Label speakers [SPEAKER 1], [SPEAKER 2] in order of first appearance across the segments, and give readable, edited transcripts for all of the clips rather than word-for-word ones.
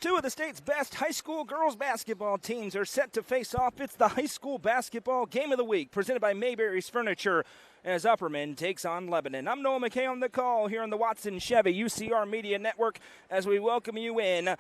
[SPEAKER 1] Two of the state's best high school girls basketball teams are set to face off. It's the high school basketball game of the week, presented by Mayberry's Furniture, as Upperman takes on Lebanon. I'm Noah McKay on the call here on the Watson Chevy UCR Media Network as we welcome you in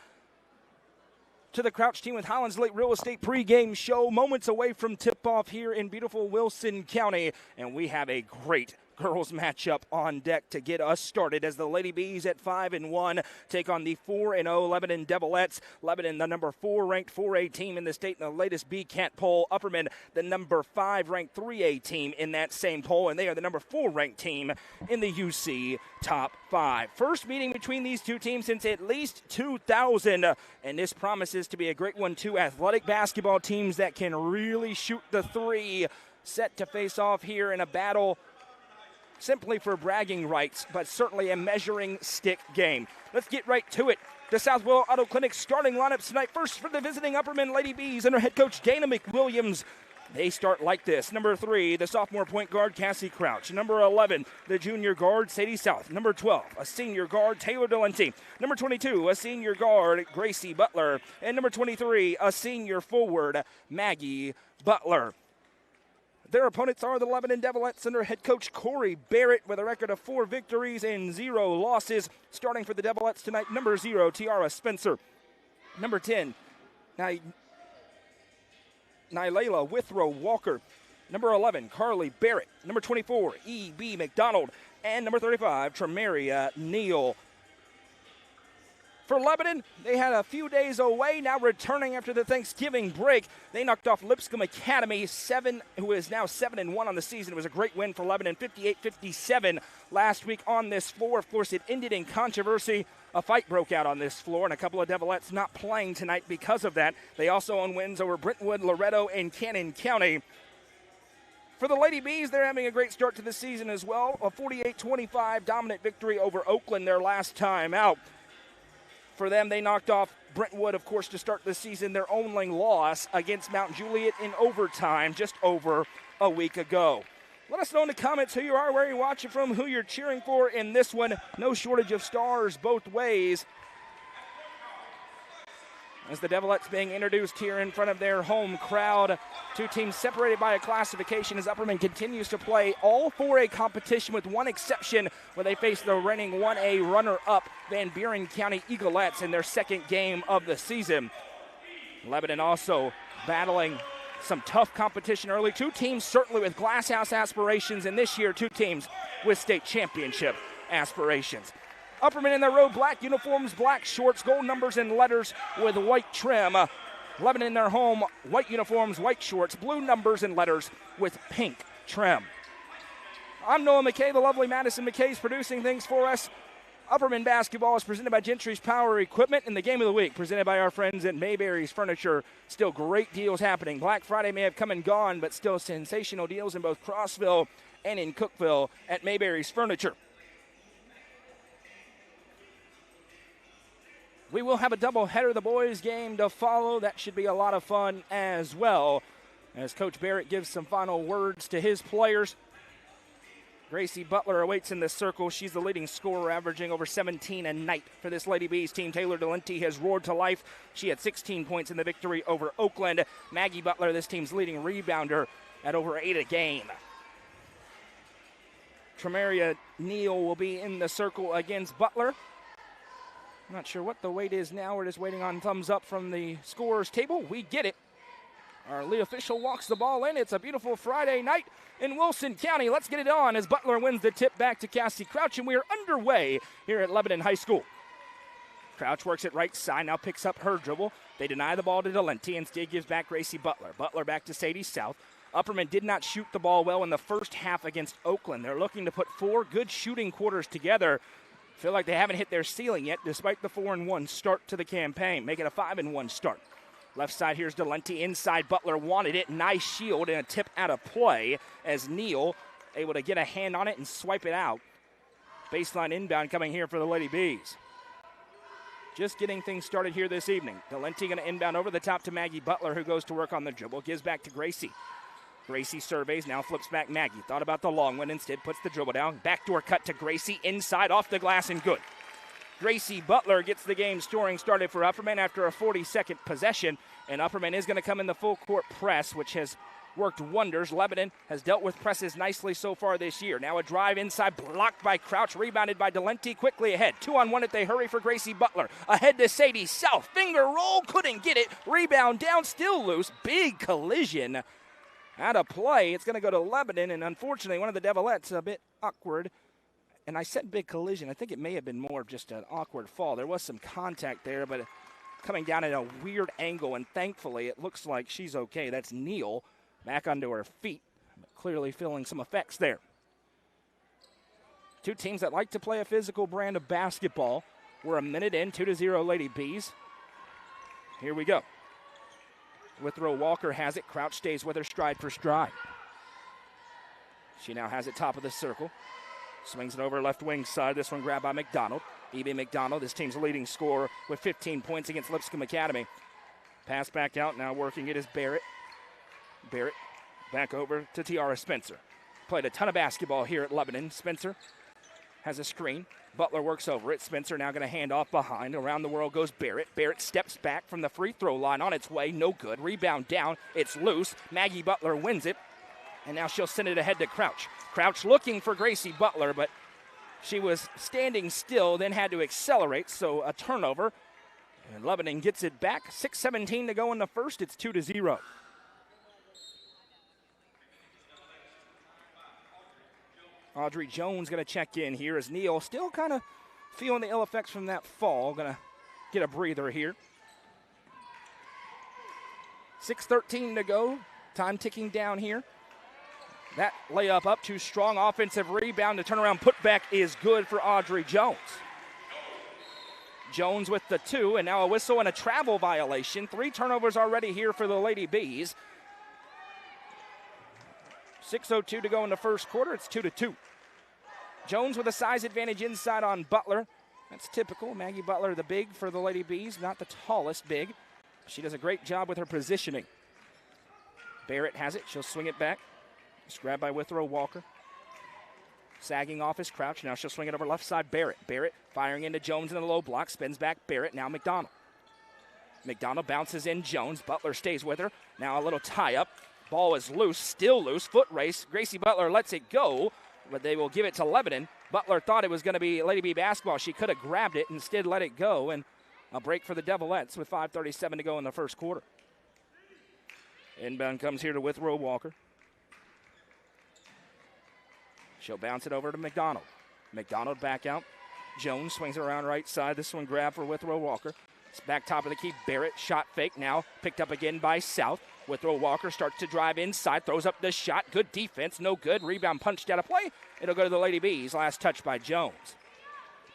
[SPEAKER 1] to the Crouch Team with Highlands Lake Real Estate pregame show, moments away from tip-off here in beautiful Wilson County, and we have a great girls matchup on deck to get us started as the Lady Bees at 5-1 take on the 4-0 Lebanon Devilettes. Lebanon, the number 4 ranked 4A team in the state in the latest BCAT poll. Upperman, the number 5 ranked 3A team in that same poll, and they are the number 4 ranked team in the UC top 5. First meeting between these two teams since at least 2000, and this promises to be a great one. Two athletic basketball teams that can really shoot the three, set to face off here in a battle simply for bragging rights, but certainly a measuring stick game. Let's get right to it. The Southwell Auto Clinic starting lineups tonight. First for the visiting Upperman Lady Bees under head coach Dana McWilliams. They start like this. Number 3, the sophomore point guard Cassie Crouch. Number 11, the junior guard Sadie South. Number 12, a senior guard Taylor Delente. Number 22, a senior guard Gracie Butler. And number 23, a senior forward Maggie Butler. Their opponents are the Lebanon Devilettes under head coach Corey Barrett with a record of 4 victories and 0 losses. Starting for the Devilettes tonight, number 0, Tiara Spencer. Number 10, Nylela Withrow Walker. Number 11, Carly Barrett. Number 24, E.B. McDonald. And number 35, Tremaria Neal. For Lebanon, they had a few days away, now returning after the Thanksgiving break. They knocked off Lipscomb Academy, who is now 7-1 on the season. It was a great win for Lebanon, 58-57 last week on this floor. Of course, it ended in controversy. A fight broke out on this floor, and a couple of Devilettes not playing tonight because of that. They also own wins over Brentwood, Loretto, and Cannon County. For the Lady Bees, they're having a great start to the season as well. A 48-25 dominant victory over Oakland their last time out. For them, they knocked off Brentwood, of course, to start the season. Their only loss against Mount Juliet in overtime just over a week ago. Let us know in the comments who you are, where you're watching from, who you're cheering for in this one. No shortage of stars both ways. As the Devilettes being introduced here in front of their home crowd. Two teams separated by a classification as Upperman continues to play all 4A competition with one exception where they face the reigning 1A runner-up Van Buren County Eaglettes in their second game of the season. Lebanon also battling some tough competition early. Two teams certainly with glasshouse aspirations, and this year 2 teams with state championship aspirations. Upperman in their road, black uniforms, black shorts, gold numbers and letters with white trim. Lebanon in their home, white uniforms, white shorts, blue numbers and letters with pink trim. I'm Noah McKay. The lovely Madison McKay is producing things for us. Upperman basketball is presented by Gentry's Power Equipment, and the game of the week presented by our friends at Mayberry's Furniture. Still great deals happening. Black Friday may have come and gone, but still sensational deals in both Crossville and in Cookeville at Mayberry's Furniture. We will have a doubleheader, the boys game to follow. That should be a lot of fun as well, as Coach Barrett gives some final words to his players. Gracie Butler awaits in the circle. She's the leading scorer, averaging over 17 a night for this Lady Bees team. Taylor Delente has roared to life. She had 16 points in the victory over Oakland. Maggie Butler, this team's leading rebounder, at over 8 a game. Tremaria Neal will be in the circle against Butler. I'm not sure what the wait is now. We're just waiting on thumbs up from the scorer's table. We get it. Our lead official walks the ball in. It's a beautiful Friday night in Wilson County. Let's get it on as Butler wins the tip back to Cassie Crouch, and we are underway here at Lebanon High School. Crouch works it right side, now picks up her dribble. They deny the ball to Delente. Instead gives back Gracie Butler. Butler back to Sadie South. Upperman did not shoot the ball well in the first half against Oakland. They're looking to put 4 good shooting quarters together. Feel like they haven't hit their ceiling yet, despite the 4-1 start to the campaign. Make it a 5-1 start. Left side, here's Delente. Inside, Butler wanted it. Nice shield and a tip out of play as Neal able to get a hand on it and swipe it out. Baseline inbound coming here for the Lady Bees. Just getting things started here this evening. Delente going to inbound over the top to Maggie Butler, who goes to work on the dribble. Gives back to Gracie. Gracie surveys, now flips back Maggie. Thought about the long one, instead puts the dribble down. Backdoor cut to Gracie, inside, off the glass, and good. Gracie Butler gets the game scoring started for Upperman after a 40-second possession, and Upperman is going to come in the full court press, which has worked wonders. Lebanon has dealt with presses nicely so far this year. Now a drive inside, blocked by Crouch, rebounded by Delenti, quickly ahead. 2-on-1 if they hurry for Gracie Butler. Ahead to Sadie South, finger roll, couldn't get it. Rebound down, still loose. Big collision out of play. It's going to go to Lebanon, and unfortunately one of the Devilettes a bit awkward. And I said big collision. I think it may have been more of just an awkward fall. There was some contact there, but coming down at a weird angle, and thankfully it looks like she's okay. That's Neal back onto her feet, but clearly feeling some effects there. Two teams that like to play a physical brand of basketball. We're a minute in, 2-0 Lady Bees. Here we go. Withrow Walker has it. Crouch stays with her stride for stride. She now has it top of the circle. Swings it over left wing side. This one grabbed by McDonald. E.B. McDonald, this team's leading scorer with 15 points against Lipscomb Academy. Pass back out, now working it is Barrett. Barrett back over to Tiara Spencer. Played a ton of basketball here at Lebanon. Spencer has a screen. Butler works over it. Spencer now going to hand off behind. Around the world goes Barrett. Barrett steps back from the free throw line on its way. No good. Rebound down. It's loose. Maggie Butler wins it. And now she'll send it ahead to Crouch. Crouch looking for Gracie Butler, but she was standing still, then had to accelerate, so a turnover. And Lebanon gets it back. 6:17 to go in the first. It's 2-0. Audrey Jones going to check in here as Neal still kind of feeling the ill effects from that fall. Going to get a breather here. 6:13 to go. Time ticking down here. That layup up too strong. Offensive rebound. The turnaround putback is good for Audrey Jones. Jones with the two, and now a whistle and a travel violation. 3 turnovers already here for the Lady Bees. 6:02 to go in the first quarter. It's 2-2. Jones with a size advantage inside on Butler. That's typical. Maggie Butler, the big for the Lady Bees, not the tallest big. She does a great job with her positioning. Barrett has it. She'll swing it back. It's grabbed by Withrow Walker. Sagging off his Crouch. Now she'll swing it over left side. Barrett. Barrett firing into Jones in the low block. Spins back. Barrett. Now McDonald. McDonald bounces in Jones. Butler stays with her. Now a little tie up. Ball is loose. Still loose. Foot race. Gracie Butler lets it go, but they will give it to Lebanon. Butler thought it was going to be Lady B basketball. She could have grabbed it. Instead let it go. And a break for the Devilettes with 5:37 to go in the first quarter. Inbound comes here to Withrow Walker. She'll bounce it over to McDonald. McDonald back out. Jones swings it around right side. This one grabbed for Withrow Walker. It's back top of the key. Barrett, shot fake. Now picked up again by South. Withrow Walker starts to drive inside. Throws up the shot. Good defense. No good. Rebound punched out of play. It'll go to the Lady Bees. Last touch by Jones.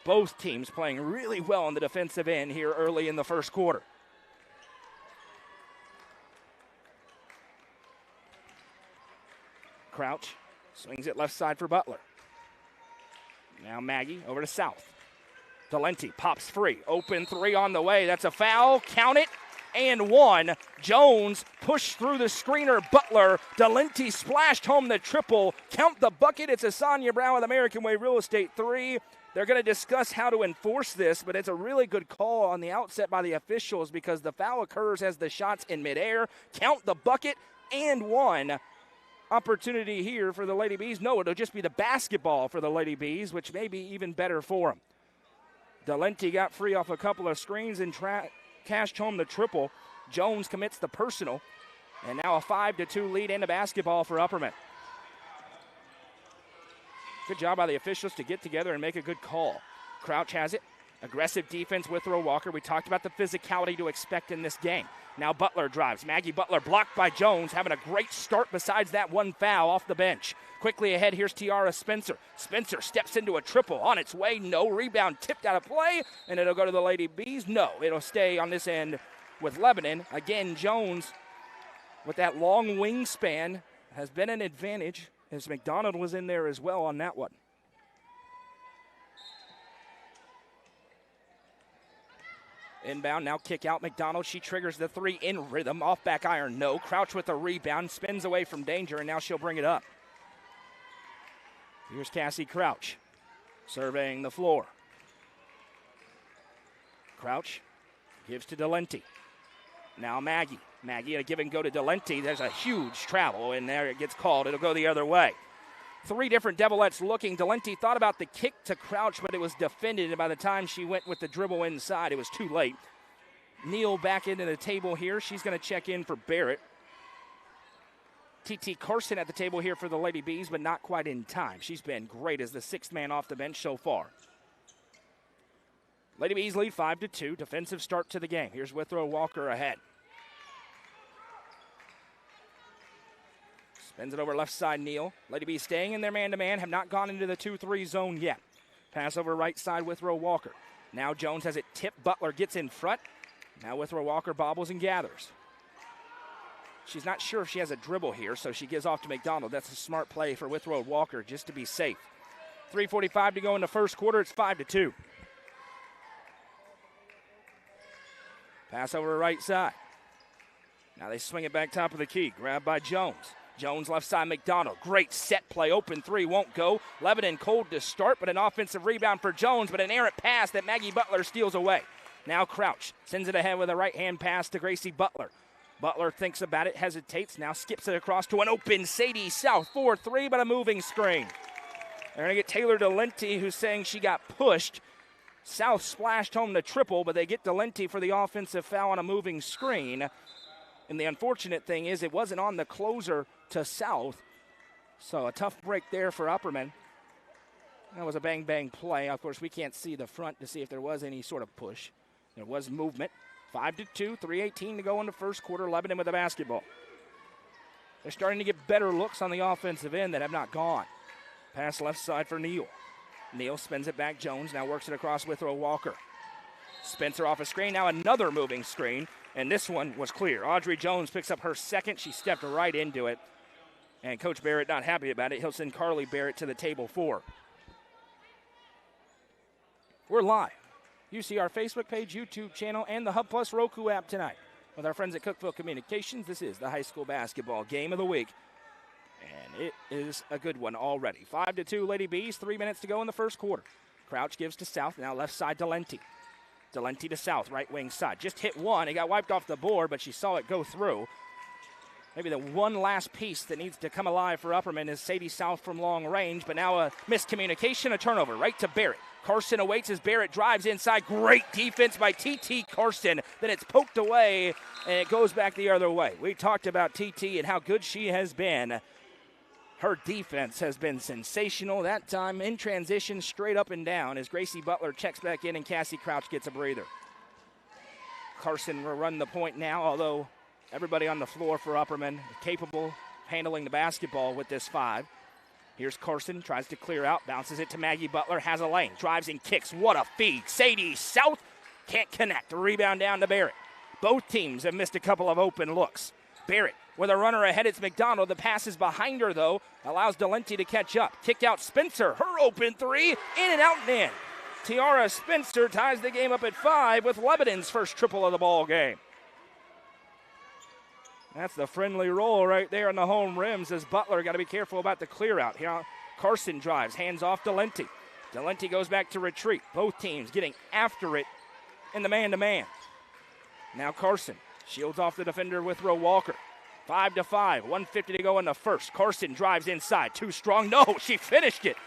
[SPEAKER 1] Both teams playing really well on the defensive end here early in the first quarter. Crouch swings it left side for Butler. Now Maggie over to South. Delenti pops free. Open three on the way. That's a foul. Count it. And one. Jones pushed through the screener. Butler. Delenti splashed home the triple. Count the bucket. It's a Sonia Brown with American Way Real Estate 3. They're going to discuss how to enforce this, but it's a really good call on the outset by the officials because the foul occurs as the shot's in midair. Count the bucket. And one. Opportunity here for the Lady Bees. No, it'll just be the basketball for the Lady Bees, which may be even better for them. Delenti got free off a couple of screens and cashed home the triple. Jones commits the personal, and now a 5-2 lead into basketball for Upperman. Good job by the officials to get together and make a good call. Crouch has it. Aggressive defense with Withrow Walker. We talked about the physicality to expect in this game. Now Butler drives. Maggie Butler blocked by Jones, having a great start besides that one foul off the bench. Quickly ahead, here's Tiara Spencer. Spencer steps into a triple. On its way, no. Rebound tipped out of play, and it'll go to the Lady Bees. No, it'll stay on this end with Lebanon. Again, Jones, with that long wingspan, has been an advantage, as McDonald was in there as well on that one. Inbound, now kick out McDonald. She triggers the three in rhythm. Off back iron, no. Crouch with a rebound, spins away from danger, and now she'll bring it up. Here's Cassie Crouch, surveying the floor. Crouch gives to Delenti. Now Maggie. Maggie, a give and go to Delenti. There's a huge travel, and there it gets called. It'll go the other way. 3 different Devilettes looking. Delenti thought about the kick to Crouch, but it was defended, and by the time she went with the dribble inside, it was too late. Neal back into the table here. She's going to check in for Barrett. T.T. Carson at the table here for the Lady Bees, but not quite in time. She's been great as the 6th man off the bench so far. Lady Bees lead 5-2. Defensive start to the game. Here's Withrow Walker ahead. Spins it over left side, Neal. Lady Bees staying in their man-to-man, have not gone into the 2-3 zone yet. Pass over right side, Withrow Walker. Now Jones has it tipped. Butler gets in front. Now Withrow Walker bobbles and gathers. She's not sure if she has a dribble here, so she gives off to McDonald. That's a smart play for Withrow Walker just to be safe. 3:45 to go in the first quarter. It's 5-2. Pass over right side. Now they swing it back top of the key. Grabbed by Jones. Jones left side, McDonald. Great set play. Open 3 won't go. Lebanon cold to start, but an offensive rebound for Jones, but an errant pass that Maggie Butler steals away. Now Crouch sends it ahead with a right-hand pass to Gracie Butler. Butler thinks about it, hesitates, now skips it across to an open Sadie South. 4-3, but a moving screen. They're going to get Taylor Delenti, who's saying she got pushed. South splashed home the triple, but they get Delenti for the offensive foul on a moving screen. And the unfortunate thing is it wasn't on the closer to South. So a tough break there for Upperman. That was a bang-bang play. Of course, we can't see the front to see if there was any sort of push. There was movement. 5-2, 3:18 to go in the first quarter. Lebanon with the basketball. They're starting to get better looks on the offensive end that have not gone. Pass left side for Neal. Neal spins it back. Jones now works it across Withrow Walker. Spencer off a screen. Now another moving screen. And this one was clear. Audrey Jones picks up her second. She stepped right into it. And Coach Barrett not happy about it. He'll send Carly Barrett to the table for. We're live. You see our Facebook page, YouTube channel, and the Hub Plus Roku app tonight. With our friends at Cookeville Communications, this is the high school basketball game of the week. And it is a good one already. 5-2 Lady Bees, 3 minutes to go in the first quarter. Crouch gives to South, now left side Delenti. Delenti to South, right wing side. Just hit one, it got wiped off the board, but she saw it go through. Maybe the one last piece that needs to come alive for Upperman is Sadie South from long range, but now a miscommunication, a turnover, right to Barrett. Carson awaits as Barrett drives inside. Great defense by T.T. Carson. Then it's poked away, and it goes back the other way. We talked about T.T. and how good she has been. Her defense has been sensational. That time in transition, straight up and down as Gracie Butler checks back in and Cassie Crouch gets a breather. Carson will run the point now, although everybody on the floor for Upperman capable of handling the basketball with this 5. Here's Carson, tries to clear out, bounces it to Maggie Butler, has a lane, drives and kicks. What a feed. Sadie South can't connect. Rebound down to Barrett. Both teams have missed a couple of open looks. Barrett with a runner ahead, it's McDonald. The pass is behind her, though. Allows Delenti to catch up. Kick out Spencer. Her open 3, in and out and in. Tiara Spencer ties the game up at 5 with Lebanon's first triple of the ball game. That's the friendly roll right there on the home rims as Butler got to be careful about the clear out. Here, Carson drives, hands off Delenti. Delenti goes back to retreat. Both teams getting after it in the man-to-man. Now Carson shields off the defender Withrow Walker. 5-5, 1:50 to go in the first. Carson drives inside, too strong. No, she finished it.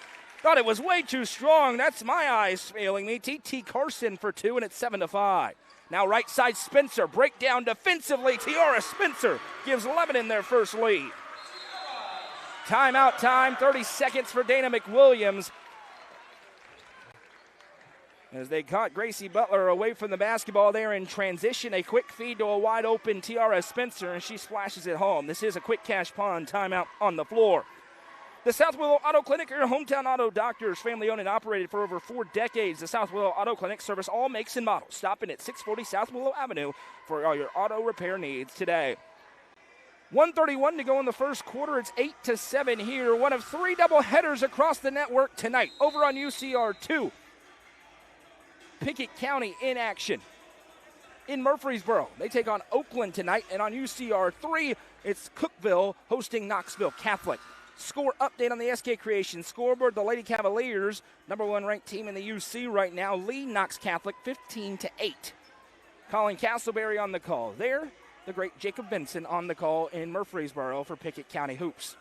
[SPEAKER 1] Thought it was way too strong. That's my eyes failing me. T.T. Carson for 2, and it's 7-5. Now right side Spencer, breakdown defensively. Tiara Spencer gives Lebanon their first lead. Timeout time, 30 seconds for Dana McWilliams. As they caught Gracie Butler away from the basketball there in transition, a quick feed to a wide open Tiara Spencer, and she splashes it home. This is a quick cash pond timeout on the floor. The South Willow Auto Clinic, your hometown auto doctors, family owned and operated for over 4 decades. The South Willow Auto Clinic service all makes and models. Stop in at 640 South Willow Avenue for all your auto repair needs today. 1:31 to go in the first quarter. It's 8-7 here. One of 3 doubleheaders across the network tonight. Over on UCR2, Pickett County in action. In Murfreesboro, they take on Oakland tonight. And on UCR3, it's Cookeville hosting Knoxville Catholic. Score update on the SK Creation scoreboard. The Lady Cavaliers, number 1 ranked team in the UC right now, lead Knox Catholic 15-8. Colin Castleberry on the call. There, the great Jacob Benson on the call in Murfreesboro for Pickett County Hoops.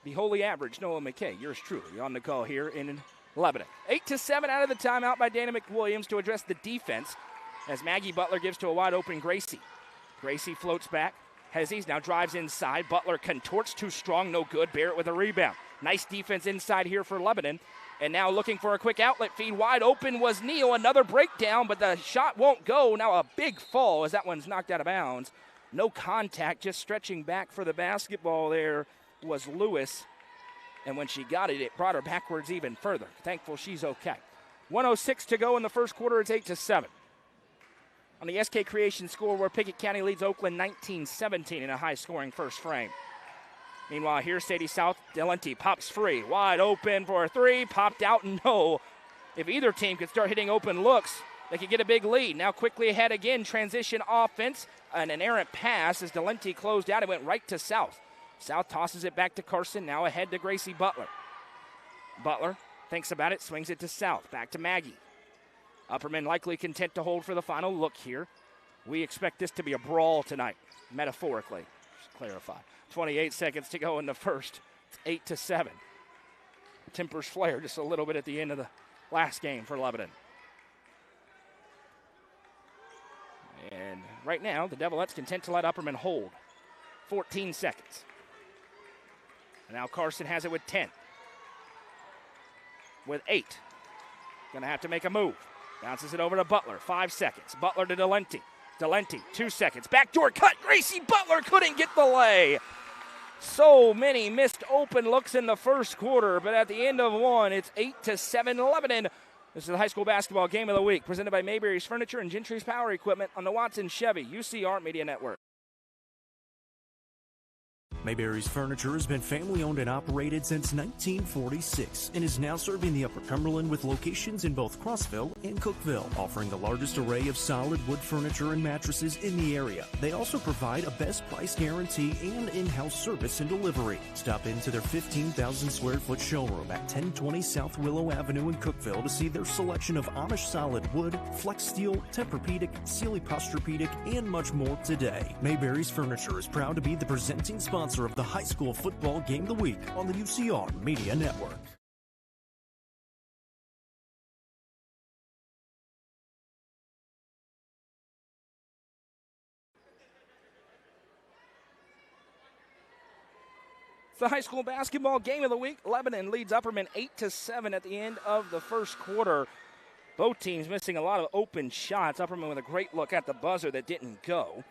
[SPEAKER 1] The holy average, Noah McKay, yours truly, on the call here in Lebanon. 8-7 out of the timeout by Dana McWilliams to address the defense as Maggie Butler gives to a wide open Gracie. Gracie floats back. Hezzies now drives inside. Butler contorts, too strong, no good. Barrett with a rebound. Nice defense inside here for Lebanon. And now looking for a quick outlet feed. Wide open was Neal. Another breakdown, but the shot won't go. Now a big fall as that one's knocked out of bounds. No contact, just stretching back for the basketball there was Lewis. And when she got it, it brought her backwards even further. Thankful she's okay. 1:06 to go in the first quarter. It's 8-7. On the SK Creation score where Pickett County leads Oakland 19-17 in a high-scoring first frame. Meanwhile, here Sadie South, Delenti pops free. Wide open for a three. Popped out, no. If either team could start hitting open looks, they could get a big lead. Now quickly ahead again, transition offense, and an errant pass as Delenti closed out. It went right to South. South tosses it back to Carson, now ahead to Gracie Butler. Butler thinks about it, swings it to South, back to Maggie. Upperman likely content to hold for the final look here. We expect this to be a brawl tonight, metaphorically. Just clarify. 28 seconds to go in the first. It's 8-7. Tempers flare just a little bit at the end of the last game for Lebanon. And right now, the Devilettes content to let Upperman hold. 14 seconds. And now Carson has it with 10. With 8. Gonna have to make a move. Bounces it over to Butler. 5 seconds. Butler to Delenti. Delenti, 2 seconds. Backdoor cut. Gracie Butler couldn't get the lay. So many missed open looks in the first quarter, but at the end of one, it's 8-7 Lebanon. This is the high school basketball game of the week, presented by Mayberry's Furniture and Gentry's Power Equipment on the Watson Chevy UCR Media Network.
[SPEAKER 2] Mayberry's Furniture has been family-owned and operated since 1946 and is now serving the Upper Cumberland with locations in both Crossville and Cookeville, offering the largest array of solid wood furniture and mattresses in the area. They also provide a best price guarantee and in-house service and delivery. Stop into their 15,000 square foot showroom at 1020 South Willow Avenue in Cookeville to see their selection of Amish solid wood, flex steel, Tempur-Pedic, Sealy Posturepedic, and much more today. Mayberry's Furniture is proud to be the presenting sponsor of the high school football game of the week on the UCR Media Network.
[SPEAKER 1] It's the high school basketball game of the week. Lebanon leads Upperman 8-7 at the end of the first quarter. Both teams missing a lot of open shots. Upperman with a great look at the buzzer that didn't go.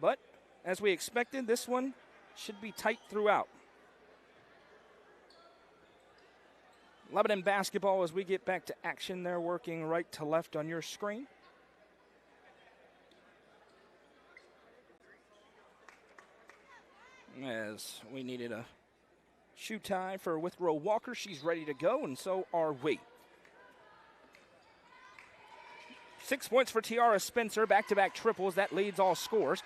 [SPEAKER 1] But as we expected, this one should be tight throughout. Lebanon basketball as we get back to action. They're working right to left on your screen. As we needed a shoe tie for Withrow Walker. She's ready to go, and so are we. 6 points for Tiara Spencer. Back-to-back triples. That leads all scores.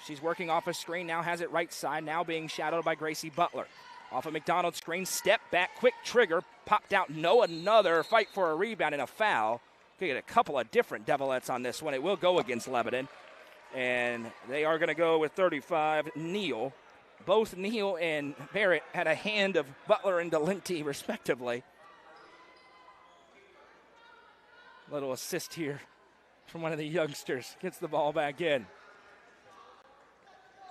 [SPEAKER 1] She's working off a screen, now has it right side, now being shadowed by Gracie Butler. Off a McDonald screen, step back, quick trigger, popped out, no, another fight for a rebound and a foul. Could get a couple of different Devilettes on this one. It will go against Lebanon. And they are going to go with 35, Neal. Both Neal and Barrett had a hand of Butler and Delenti, respectively. Little assist here from one of the youngsters. Gets the ball back in.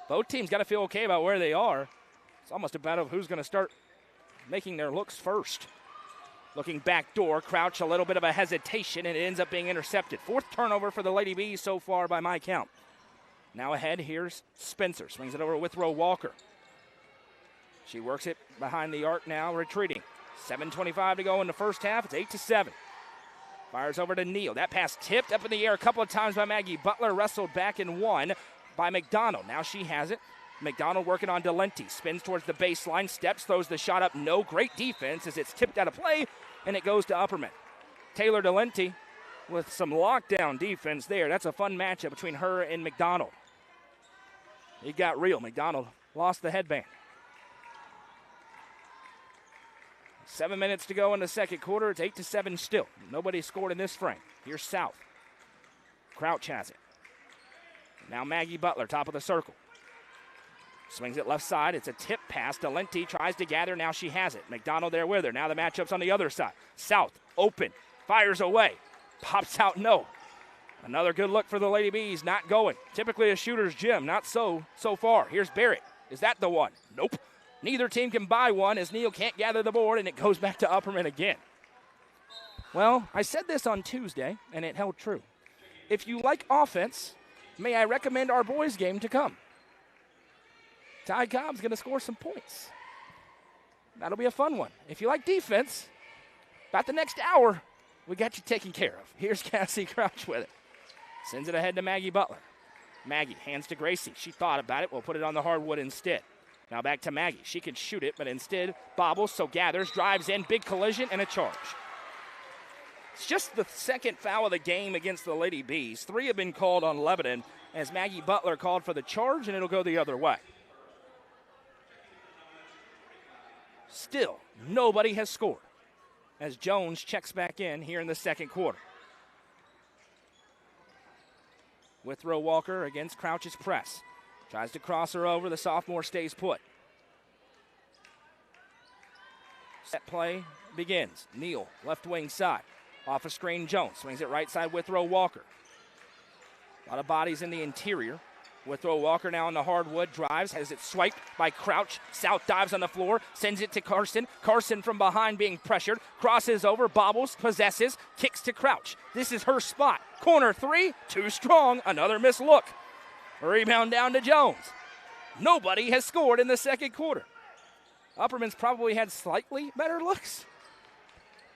[SPEAKER 1] Both teams got to feel okay about where they are. It's almost a battle of who's going to start making their looks first. Looking back door, Crouch, a little bit of a hesitation, and it ends up being intercepted. 4th turnover for the Lady Bees so far by my count. Now ahead, here's Spencer. Swings it over to Withrow Walker. She works it behind the arc now, retreating. 7:25 to go in the first half. It's 8-7. Fires over to Neal. That pass tipped up in the air a couple of times by Maggie Butler, wrestled back and won by McDonald. Now she has it. McDonald working on Delenti. Spins towards the baseline, steps, throws the shot up. No, great defense as it's tipped out of play, and it goes to Upperman. Taylor Delenti with some lockdown defense there. That's a fun matchup between her and McDonald. It got real. McDonald lost the headband. 7 minutes to go in the second quarter. It's 8-7 still. Nobody scored in this frame. Here's South. Crouch has it. Now Maggie Butler, top of the circle. Swings it left side. It's a tip pass. Delenti tries to gather. Now she has it. McDonald there with her. Now the matchup's on the other side. South, open. Fires away. Pops out, no. Another good look for the Lady Bees. Not going. Typically a shooter's gym. Not so far. Here's Barrett. Is that the one? Nope. Neither team can buy one as Neal can't gather the board, and it goes back to Upperman again. Well, I said this on Tuesday, and it held true. If you like offense, may I recommend our boys' game to come. Ty Cobb's going to score some points. That'll be a fun one. If you like defense, about the next hour, we got you taken care of. Here's Cassie Crouch with it. Sends it ahead to Maggie Butler. Maggie hands to Gracie. She thought about it. We'll put it on the hardwood instead. Now back to Maggie. She can shoot it, but instead bobbles, so gathers, drives in, big collision, and a charge. It's just the second foul of the game against the Lady Bees. 3 have been called on Lebanon as Maggie Butler called for the charge, and it'll go the other way. Still, nobody has scored as Jones checks back in here in the second quarter. Withrow Walker against Crouch's press. Tries to cross her over. The sophomore stays put. Set play begins. Neal, left wing side. Off a screen, Jones. Swings it right side, Withrow Walker. A lot of bodies in the interior. Withrow Walker now on the hardwood. Drives, has it swiped by Crouch. South dives on the floor. Sends it to Carson. Carson from behind being pressured. Crosses over, bobbles, possesses. Kicks to Crouch. This is her spot. Corner 3, too strong. Another missed look. Rebound down to Jones. Nobody has scored in the second quarter. Upperman's probably had slightly better looks,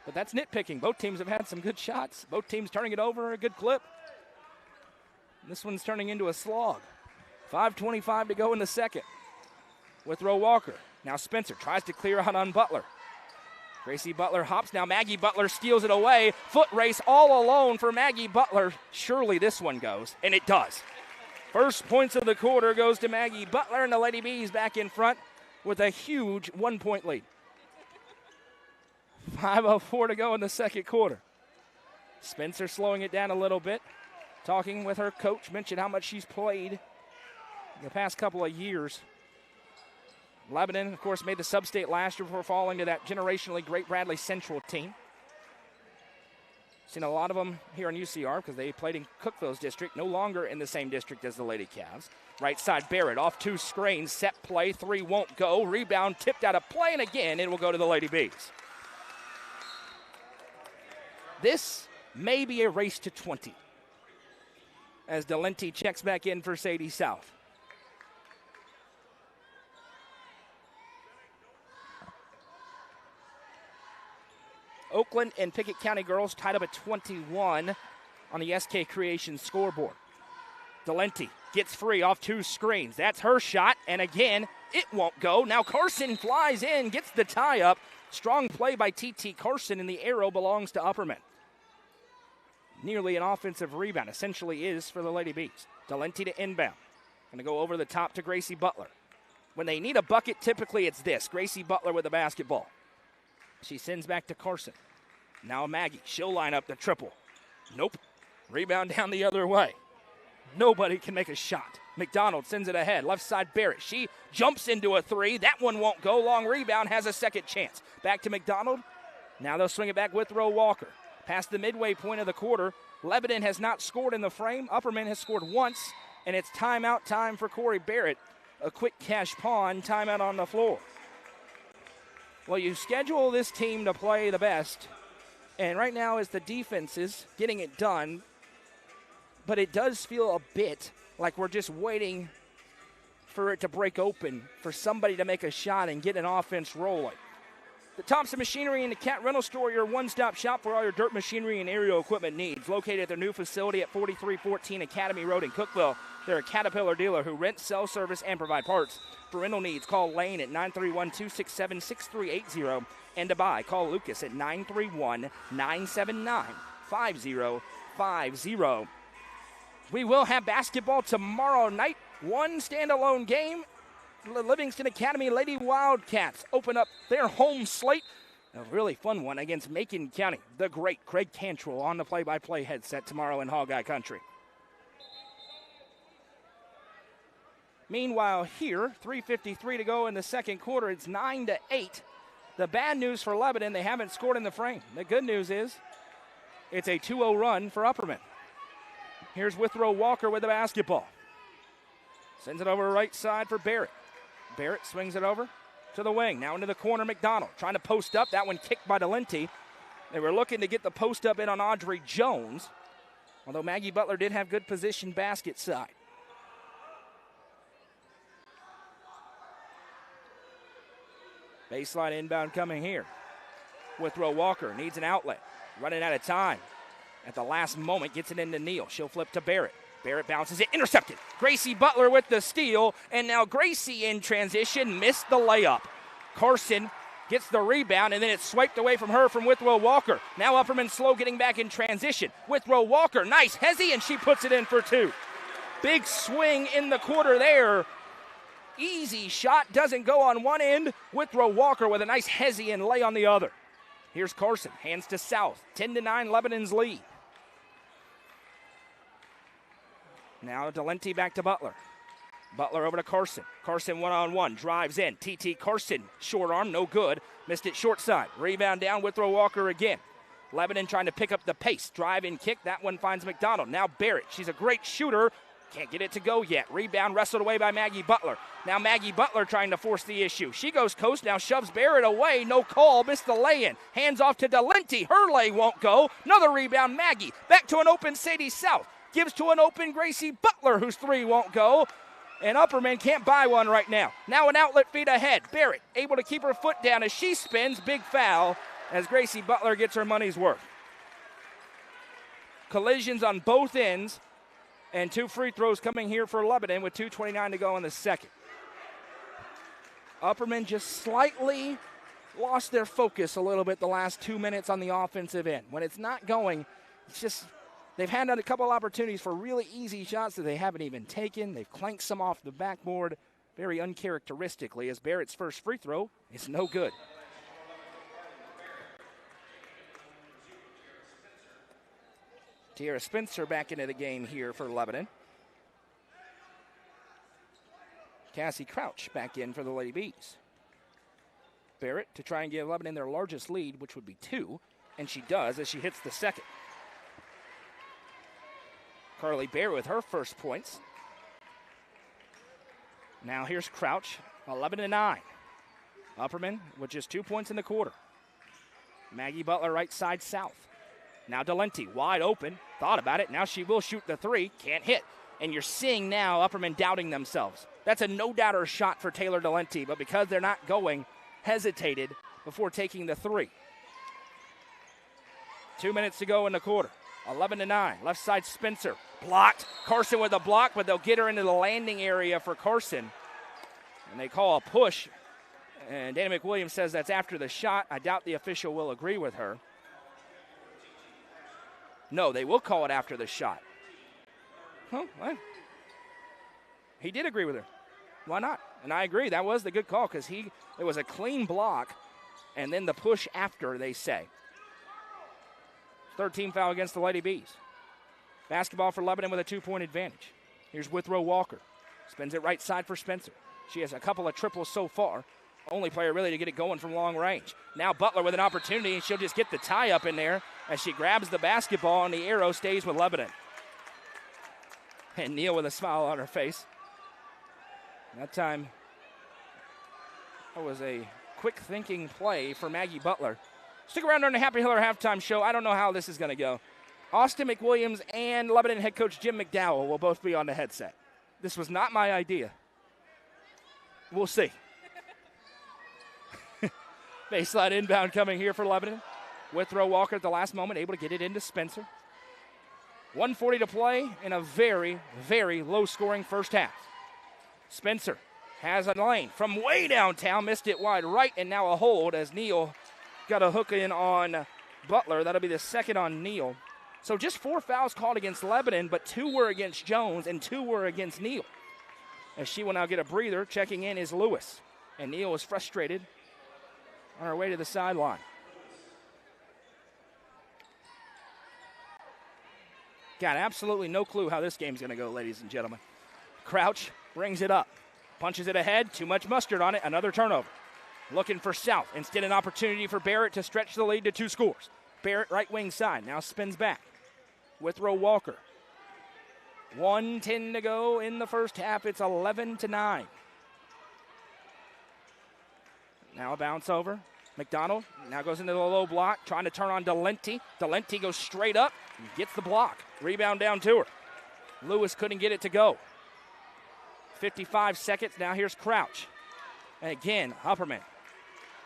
[SPEAKER 1] but that's nitpicking. Both teams have had some good shots. Both teams turning it over a good clip. This one's turning into a slog. 5:25 to go in the second. Withrow Walker. Now Spencer tries to clear out on Butler. Gracie Butler hops. Now Maggie Butler steals it away. Foot race all alone for Maggie Butler. Surely this one goes, and it does. First points of the quarter goes to Maggie Butler, and the Lady Bees back in front with a huge 1-point lead. 5:04 to go in the second quarter. Spencer slowing it down a little bit. Talking with her coach, mentioned how much she's played in the past couple of years. Lebanon, of course, made the sub-state last year before falling to that generationally great Bradley Central team. Seen a lot of them here in UCR because they played in Cookville's district, no longer in the same district as the Lady Cavs. Right side, Barrett off 2 screens, set play, 3 won't go. Rebound tipped out of play, and again, it will go to the Lady Bees. This may be a race to 20 as Delenti checks back in for Sadie South. Oakland and Pickett County girls tied up at 21 on the SK Creation scoreboard. Delenti gets free off 2 screens. That's her shot, and again, it won't go. Now Carson flies in, gets the tie up. Strong play by TT Carson, and the arrow belongs to Upperman. Nearly an offensive rebound, essentially is for the Lady Bees. Delenti to inbound. Going to go over the top to Gracie Butler. When they need a bucket, typically it's this. Gracie Butler with the basketball. She sends back to Carson. Now Maggie. She'll line up the triple. Nope. Rebound down the other way. Nobody can make a shot. McDonald sends it ahead. Left side, Barrett. She jumps into a 3. That one won't go. Long rebound, has a second chance. Back to McDonald. Now they'll swing it back with Withrow Walker. Past the midway point of the quarter, Lebanon has not scored in the frame. Upperman has scored once, and it's timeout time for Corey Barrett. A quick cash pawn, timeout on the floor. Well, you schedule this team to play the best, and right now is the defenses getting it done, but it does feel a bit like we're just waiting for it to break open, for somebody to make a shot and get an offense rolling. The Thompson Machinery and the Cat Rental Store, your one-stop shop for all your dirt machinery and aerial equipment needs. Located at their new facility at 4314 Academy Road in Cookville. They're a Caterpillar dealer who rents, sells, service, and provide parts. For rental needs, call Lane at 931-267-6380. And to buy, call Lucas at 931-979-5050. We will have basketball tomorrow night one standalone game. Livingston Academy Lady Wildcats open up their home slate. A really fun one against Macon County. The great Craig Cantrell on the play-by-play headset tomorrow in Hogeye Country. Meanwhile here, 3:53 to go in the second quarter. It's 9-8. The bad news for Lebanon, they haven't scored in the frame. The good news is it's a 2-0 run for Upperman. Here's Withrow Walker with the basketball. Sends it over right side for Barrett. Barrett swings it over to the wing. Now into the corner, McDonald trying to post up. That one kicked by Delenti. They were looking to get the post up in on Audrey Jones, although Maggie Butler did have good position basket side. Baseline inbound coming here. Withrow Walker needs an outlet. Running out of time. At the last moment, gets it into Neal. She'll flip to Barrett. Barrett bounces it, intercepted. Gracie Butler with the steal, and now Gracie in transition missed the layup. Carson gets the rebound, and then it's swiped away from her from Withrow Walker. Now Upperman slow getting back in transition. Withrow Walker, nice hezzy, and she puts it in for two. Big swing in the quarter there. Easy shot, doesn't go on one end. Withrow Walker with a nice hezzy and lay on the other. Here's Carson, hands to South. 10-9, Lebanon's lead. Now Delenti back to Butler. Butler over to Carson. Carson one-on-one, drives in. TT Carson, short arm, no good. Missed it short side. Rebound down, Withrow Walker again. Lebanon trying to pick up the pace. Drive and kick, that one finds McDonald. Now Barrett, she's a great shooter. Can't get it to go yet. Rebound wrestled away by Maggie Butler. Now Maggie Butler trying to force the issue. She goes coast, now shoves Barrett away. No call, missed the lay-in. Hands off to Delenti. Her lay won't go. Another rebound, Maggie. Back to an open Sadie South. Gives to an open Gracie Butler, whose three won't go. And Upperman can't buy one right now. Now an outlet feed ahead. Barrett able to keep her foot down as she spins. Big foul as Gracie Butler gets her money's worth. Collisions on both ends. And two free throws coming here for Lebanon with 2:29 to go in the second. Upperman just slightly lost their focus a little bit the last 2 minutes on the offensive end. When it's not going, it's just they've had a couple opportunities for really easy shots that they haven't even taken. They've clanked some off the backboard very uncharacteristically as Barrett's first free throw is no good. Tiara Spencer back into the game here for Lebanon. Cassie Crouch back in for the Lady Bees. Barrett to try and give Lebanon their largest lead, which would be 2, and she does as she hits the second. Carly Barrett with her first points. Now here's Crouch, 11-9. Upperman with just 2 points in the quarter. Maggie Butler right side South. Now Delenti wide open, thought about it. Now she will shoot the three, can't hit. And you're seeing now Upperman doubting themselves. That's a no-doubter shot for Taylor Delenti, but because they're not going, hesitated before taking the three. 2 minutes to go in the quarter. 11-9, left side Spencer. Blocked, Carson with a block, but they'll get her into the landing area for Carson. And they call a push. And Dana McWilliams says that's after the shot. I doubt the official will agree with her. No, they will call it after the shot. Well, he did agree with her. Why not? And I agree, that was the good call because it was a clean block and then the push after, they say. 13 foul against the Lady Bees. Basketball for Lebanon with a 2-point advantage. Here's Withrow Walker. Spins it right side for Spencer. She has a couple of triples so far. Only player really to get it going from long range. Now Butler with an opportunity, and she'll just get the tie up in there as she grabs the basketball, and the arrow stays with Lebanon. And Neal with a smile on her face. That time, that was a quick thinking play for Maggie Butler. Stick around during the Happy Hiller halftime show. I don't know how this is going to go. Austin McWilliams and Lebanon head coach Jim McDowell will both be on the headset. This was not my idea. We'll see. Baseline inbound coming here for Lebanon. Withrow Walker at the last moment, able to get it into Spencer. 1:40 to play in a very, very low-scoring first half. Spencer has a lane from way downtown, missed it wide right, and now a hold as Neal got a hook in on Butler. That'll be the second on Neal. So just 4 fouls called against Lebanon, but 2 were against Jones and 2 were against Neal. as she will now get a breather. Checking in is Lewis. And Neal is frustrated on her way to the sideline. Got absolutely no clue how this game's going to go, ladies and gentlemen. Crouch brings it up. Punches it ahead. Too much mustard on it. Another turnover. Looking for South. Instead, an opportunity for Barrett to stretch the lead to 2 scores. Barrett, right wing side. Now spins back. Withrow Walker. 1:10 to go in the first half. It's 11-9. Now a bounce over. McDonald now goes into the low block, trying to turn on Delenti. Delenti goes straight up and gets the block. Rebound down to her. Lewis couldn't get it to go. 55 seconds. Now here's Crouch. And again, Upperman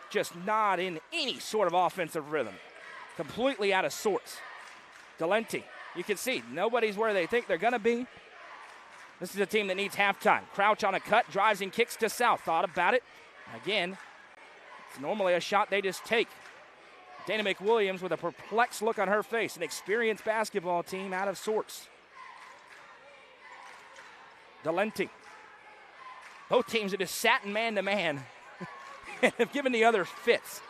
[SPEAKER 1] just not in any sort of offensive rhythm. Completely out of sorts. Delenti, you can see nobody's where they think they're going to be. This is a team that needs halftime. Crouch on a cut, drives and kicks to South. Thought about it. Again, it's normally a shot they just take. Dana McWilliams with a perplexed look on her face. An experienced basketball team out of sorts. Delenti. Both teams are just sat in man-to-man and have given the other fits.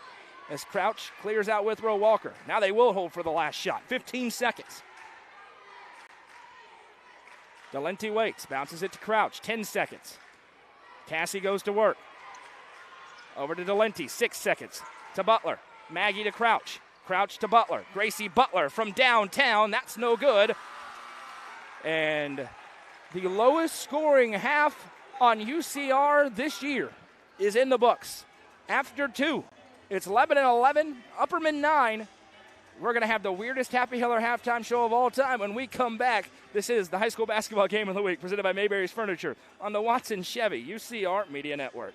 [SPEAKER 1] As Crouch clears out Withrow Walker. Now they will hold for the last shot. 15 seconds. Delenti waits. Bounces it to Crouch. 10 seconds. Cassie goes to work. Over to Delenti. 6 seconds. To Butler. Maggie to Crouch. Crouch to Butler. Gracie Butler from downtown. That's no good. And the lowest scoring half on UCR this year is in the books. After 2, it's Lebanon 11, Upperman 9. We're going to have the weirdest Happy Hiller halftime show of all time when we come back. This is the high school basketball game of the week presented by Mayberry's Furniture on the Watson Chevy UCR Media Network.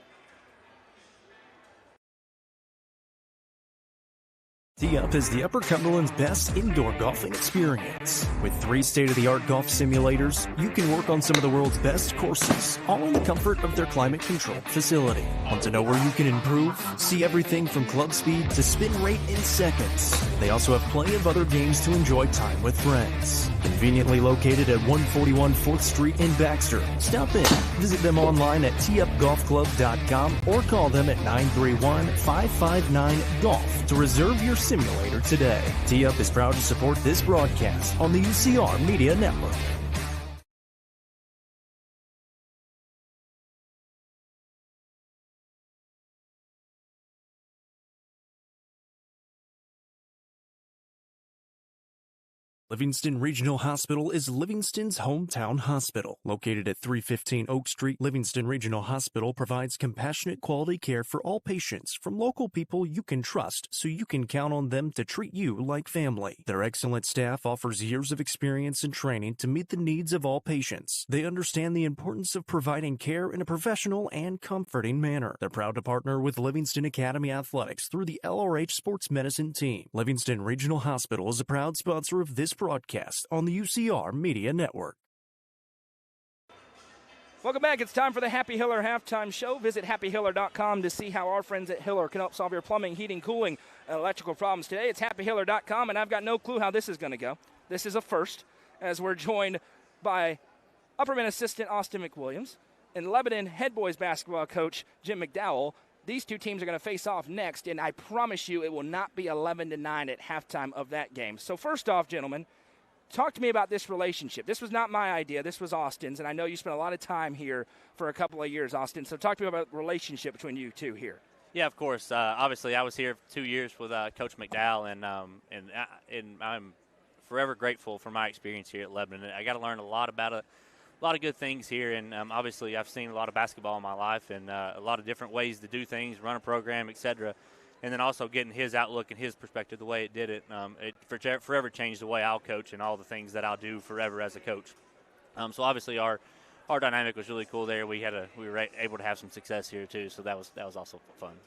[SPEAKER 2] Tee-Up is the Upper Cumberland's best indoor golfing experience. With 3 state-of-the-art golf simulators, you can work on some of the world's best courses, all in the comfort of their climate-controlled facility. Want to know where you can improve? See everything from club speed to spin rate in seconds. They also have plenty of other games to enjoy time with friends. Conveniently located at 141 4th Street in Baxter. Stop in. Visit them online at teeupgolfclub.com or call them at 931-559-GOLF to reserve your simulator today. Tee-Up is proud to support this broadcast on the UCR Media Network. Livingston Regional Hospital is Livingston's hometown hospital. Located at 315 Oak Street, Livingston Regional Hospital provides compassionate quality care for all patients from local people you can trust, so you can count on them to treat you like family. Their excellent staff offers years of experience and training to meet the needs of all patients. They understand the importance of providing care in a professional and comforting manner. They're proud to partner with Livingston Academy Athletics through the LRH Sports Medicine Team. Livingston Regional Hospital is a proud sponsor of this broadcast on the UCR Media Network.
[SPEAKER 1] Welcome back. It's time for the Happy Hiller halftime show. Visit happyhiller.com to see how our friends at Hiller can help solve your plumbing, heating, cooling, and electrical problems today. It's happyhiller.com, and I've got no clue how this is going to go. This is a first, as we're joined by Upperman assistant Austin McWilliams and Lebanon head boys basketball coach Jim McDowell. These two teams are going to face off next, and I promise you it will not be 11-9 at halftime of that game. So first off, gentlemen, talk to me about this relationship. This was not my idea. This was Austin's, and I know you spent a lot of time here for a couple of years, Austin. So talk to me about the relationship between you two here.
[SPEAKER 3] Yeah, of course. Obviously, I was here for 2 years with Coach McDowell, and I'm forever grateful for my experience here at Lebanon. I got to learn a lot about a lot of good things here, and obviously I've seen a lot of basketball in my life and a lot of different ways to do things, run a program, etc. And then also getting his outlook and his perspective, the way it did it, it forever changed the way I'll coach and all the things that I'll do forever as a coach. So obviously our dynamic was really cool there. We were able to have some success here too, so that was also fun.
[SPEAKER 4] And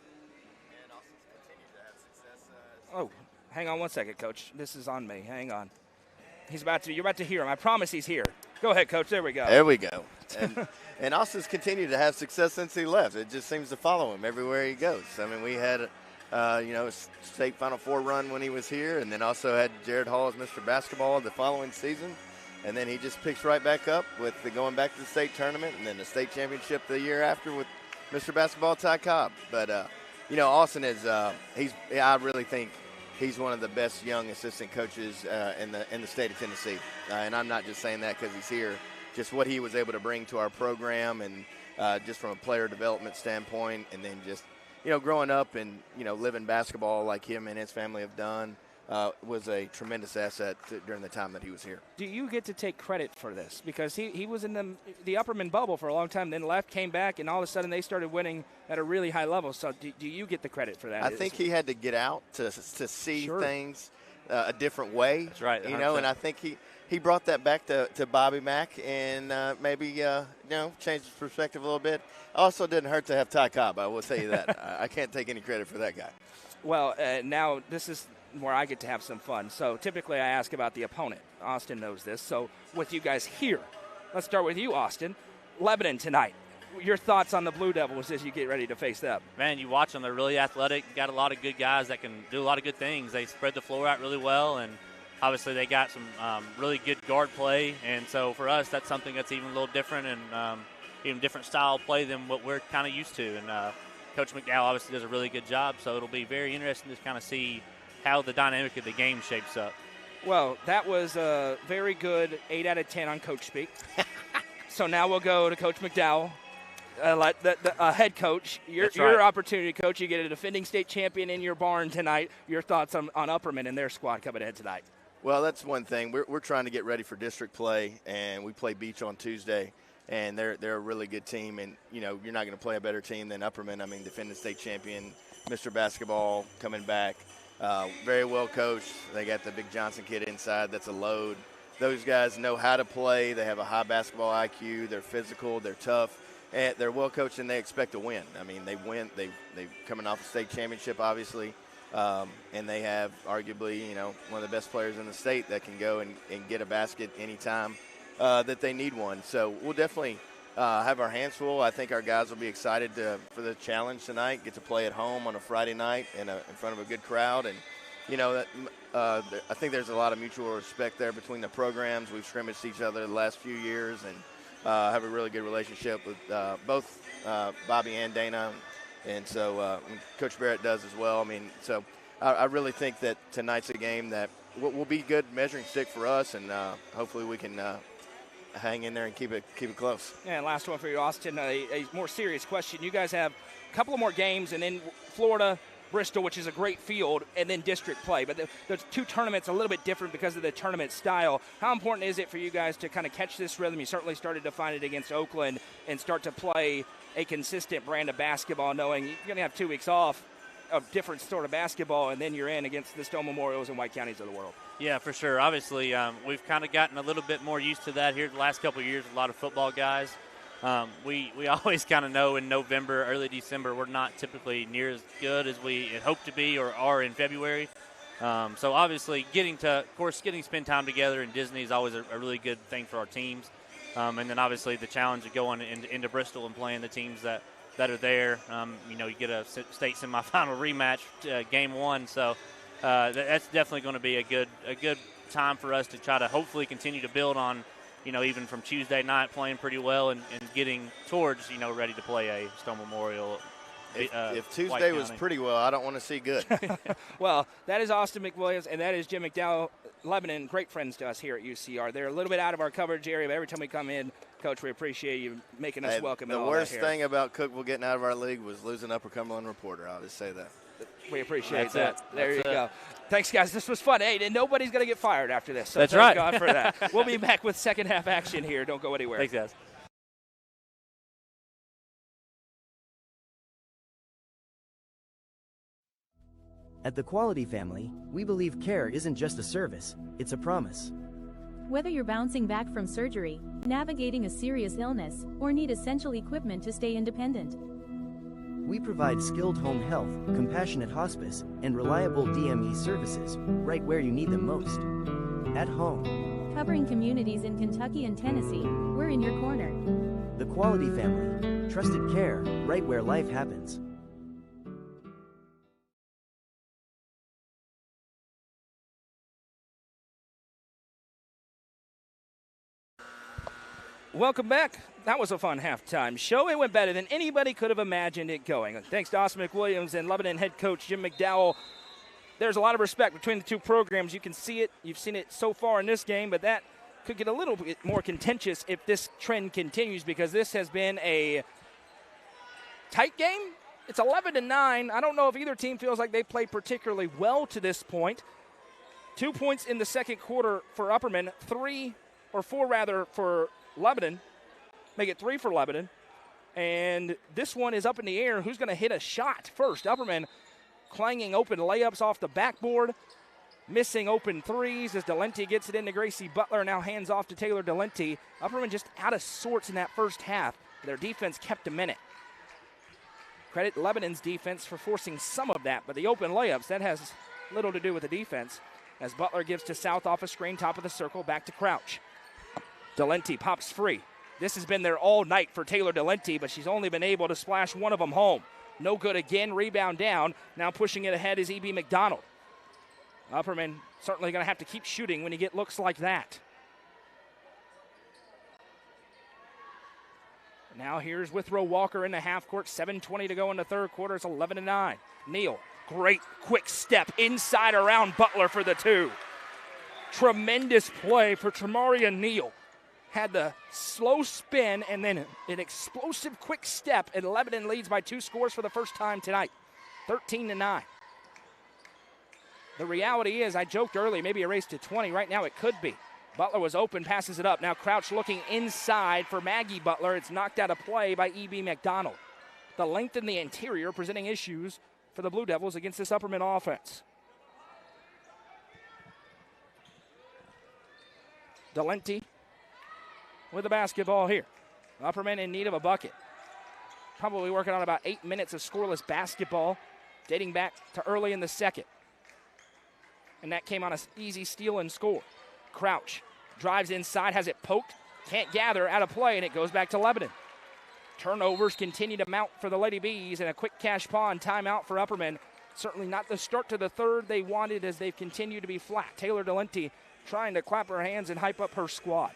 [SPEAKER 4] Austin's continued to have success.
[SPEAKER 1] Oh, hang on one second, Coach. This is on me. Hang on. You're about to hear him. I promise he's here. Go ahead, Coach. There we go.
[SPEAKER 4] There we go. And Austin's continued to have success since he left. It just seems to follow him everywhere he goes. I mean, we had a state Final Four run when he was here, and then also had Jared Hall as Mr. Basketball the following season. and then he just picks right back up with going back to the state tournament and then the state championship the year after with Mr. Basketball Ty Cobb. But, Austin is I really think he's one of the best young assistant coaches in the state of Tennessee. And I'm not just saying that because he's here. Just what he was able to bring to our program and just from a player development standpoint, and then just, growing up and, living basketball like him and his family have done was a tremendous asset during the time that he was here.
[SPEAKER 1] Do you get to take credit for this? Because he was in the Upperman bubble for a long time, then left, came back, and all of a sudden they started winning at a really high level. So do you get the credit for that?
[SPEAKER 4] I think he had to get out to see things a different way.
[SPEAKER 3] That's right. 100%.
[SPEAKER 4] And I think he brought that back to Bobby Mack and maybe changed his perspective a little bit. Also didn't hurt to have Ty Cobb, I will tell you that. I can't take any credit for that guy.
[SPEAKER 1] Well, now this is where I get to have some fun. So typically I ask about the opponent. Austin knows this. So with you guys here, let's start with you, Austin. Lebanon tonight. Your thoughts on the Blue Devils as you get ready to face them?
[SPEAKER 3] Man, you watch them. They're really athletic. Got a lot of good guys that can do a lot of good things. They spread the floor out really well, and obviously they got some really good guard play. And so for us, that's something that's even a little different and even different style of play than what we're kind of used to. And Coach McDowell obviously does a really good job, so it'll be very interesting to kind of see how the dynamic of the game shapes up.
[SPEAKER 1] Well, that was a very good 8 out of 10 on Coach Speak. So now we'll go to Coach McDowell, head coach. Your opportunity, Coach. You get a defending state champion in your barn tonight. Your thoughts on Upperman and their squad coming ahead tonight?
[SPEAKER 4] Well, that's one thing. We're trying to get ready for district play, and we play Beach on Tuesday. And they're a really good team, and you're not going to play a better team than Upperman. I mean, defending state champion, Mr. Basketball coming back. Very well coached. They got the Big Johnson kid inside. That's a load. Those guys know how to play. They have a high basketball IQ. They're physical. They're tough. And they're well coached, and they expect to win. I mean, they win. They've coming off a state championship, obviously, and they have arguably one of the best players in the state that can go and get a basket anytime that they need one. So we'll definitely have our hands full. I think our guys will be excited for the challenge tonight, get to play at home on a Friday night in front of a good crowd. And, I think there's a lot of mutual respect there between the programs. We've scrimmaged each other the last few years and have a really good relationship with both Bobby and Dana. And so Coach Barrett does as well. I mean, so I really think that tonight's a game that will be good measuring stick for us, and hopefully we can hang in there and keep it close.
[SPEAKER 1] Yeah, and last one for you, Austin. A more serious question. You guys have a couple of more games, and then Florida, Bristol, which is a great field, and then district play. But the two tournaments are a little bit different because of the tournament style. How important is it for you guys to kind of catch this rhythm? You certainly started to find it against Oakland and start to play a consistent brand of basketball, knowing you're going to have 2 weeks off of different sort of basketball, and then you're in against the Stone Memorials and White Counties of the world.
[SPEAKER 3] Yeah, for sure. Obviously, we've kind of gotten a little bit more used to that here the last couple of years with a lot of football guys. We always kind of know in November, early December, we're not typically near as good as we had hoped to be or are in February. So obviously getting to spend time together in Disney is always a really good thing for our teams. And then obviously the challenge of going into Bristol and playing the teams that are there. You get a state semifinal rematch, game 1. So that's definitely going to be a good time for us to try to hopefully continue to build on, even from Tuesday night playing pretty well and getting towards, ready to play a Stone Memorial.
[SPEAKER 4] If Tuesday was pretty well, I don't want to see good.
[SPEAKER 1] Well, that is Austin McWilliams, and that is Jim McDowell, Lebanon, great friends to us here at UCR. They're a little bit out of our coverage area, but every time we come in, Coach, we appreciate you making us welcome.
[SPEAKER 4] The worst thing about Cookeville getting out of our league was losing Upper Cumberland Reporter. I'll just say that.
[SPEAKER 1] We appreciate that. There you go. Thanks, guys. This was fun. Hey, and nobody's going to get fired after this. So
[SPEAKER 3] That's
[SPEAKER 1] thank
[SPEAKER 3] right.
[SPEAKER 1] God for that. We'll be back with second half action here. Don't go anywhere.
[SPEAKER 3] Thanks, guys.
[SPEAKER 5] At the Quality Family, we believe care isn't just a service, it's a promise.
[SPEAKER 6] Whether you're bouncing back from surgery, navigating a serious illness, or need essential equipment to stay independent,
[SPEAKER 5] we provide skilled home health, compassionate hospice, and reliable DME services right where you need them most. At home.
[SPEAKER 6] Covering communities in Kentucky and Tennessee, we're in your corner.
[SPEAKER 5] The Quality Family. Trusted care right where life happens.
[SPEAKER 1] Welcome back. That was a fun halftime show. It went better than anybody could have imagined it going. Thanks to Austin McWilliams and Lebanon head coach Jim McDowell. There's a lot of respect between the two programs. You can see it. You've seen it so far in this game, but that could get a little bit more contentious if this trend continues, because this has been a tight game. It's 11-9. I don't know if either team feels like they played particularly well to this point. 2 points in the second quarter for Upperman, 4 for Lebanon. Make it 3 for Lebanon. And this one is up in the air. Who's going to hit a shot first? Upperman clanging open layups off the backboard, missing open threes as Delente gets it into Gracie Butler. Now hands off to Taylor Delente. Upperman just out of sorts in that first half. Their defense kept them in it. Credit Lebanon's defense for forcing some of that, but the open layups, that has little to do with the defense. As Butler gives to South off a screen, top of the circle, back to Crouch. Delente pops free. This has been there all night for Taylor Delente, but she's only been able to splash one of them home. No good again, rebound down. Now pushing it ahead is E.B. McDonald. Upperman certainly going to have to keep shooting when you get looks like that. Now here's Withrow Walker in the half court. 7:20 to go in the third quarter. It's 11-9. Neal, great quick step inside around Butler for the 2. Tremendous play for Tremaria Neal. Had the slow spin and then an explosive quick step, and Lebanon leads by 2 scores for the first time tonight, 13-9. The reality is, I joked earlier, maybe a race to 20. Right now it could be. Butler was open, passes it up. Now Crouch looking inside for Maggie Butler. It's knocked out of play by E.B. McDonald. The length in the interior presenting issues for the Blue Devils against this Upperman offense. Delente with the basketball here. Upperman in need of a bucket. Probably working on about 8 minutes of scoreless basketball dating back to early in the second. And that came on an easy steal and score. Crouch drives inside, has it poked, can't gather, out of play, and it goes back to Lebanon. Turnovers continue to mount for the Lady Bees, and a quick cash pawn timeout for Upperman. Certainly not the start to the third they wanted as they've continued to be flat. Taylor Delente trying to clap her hands and hype up her squad.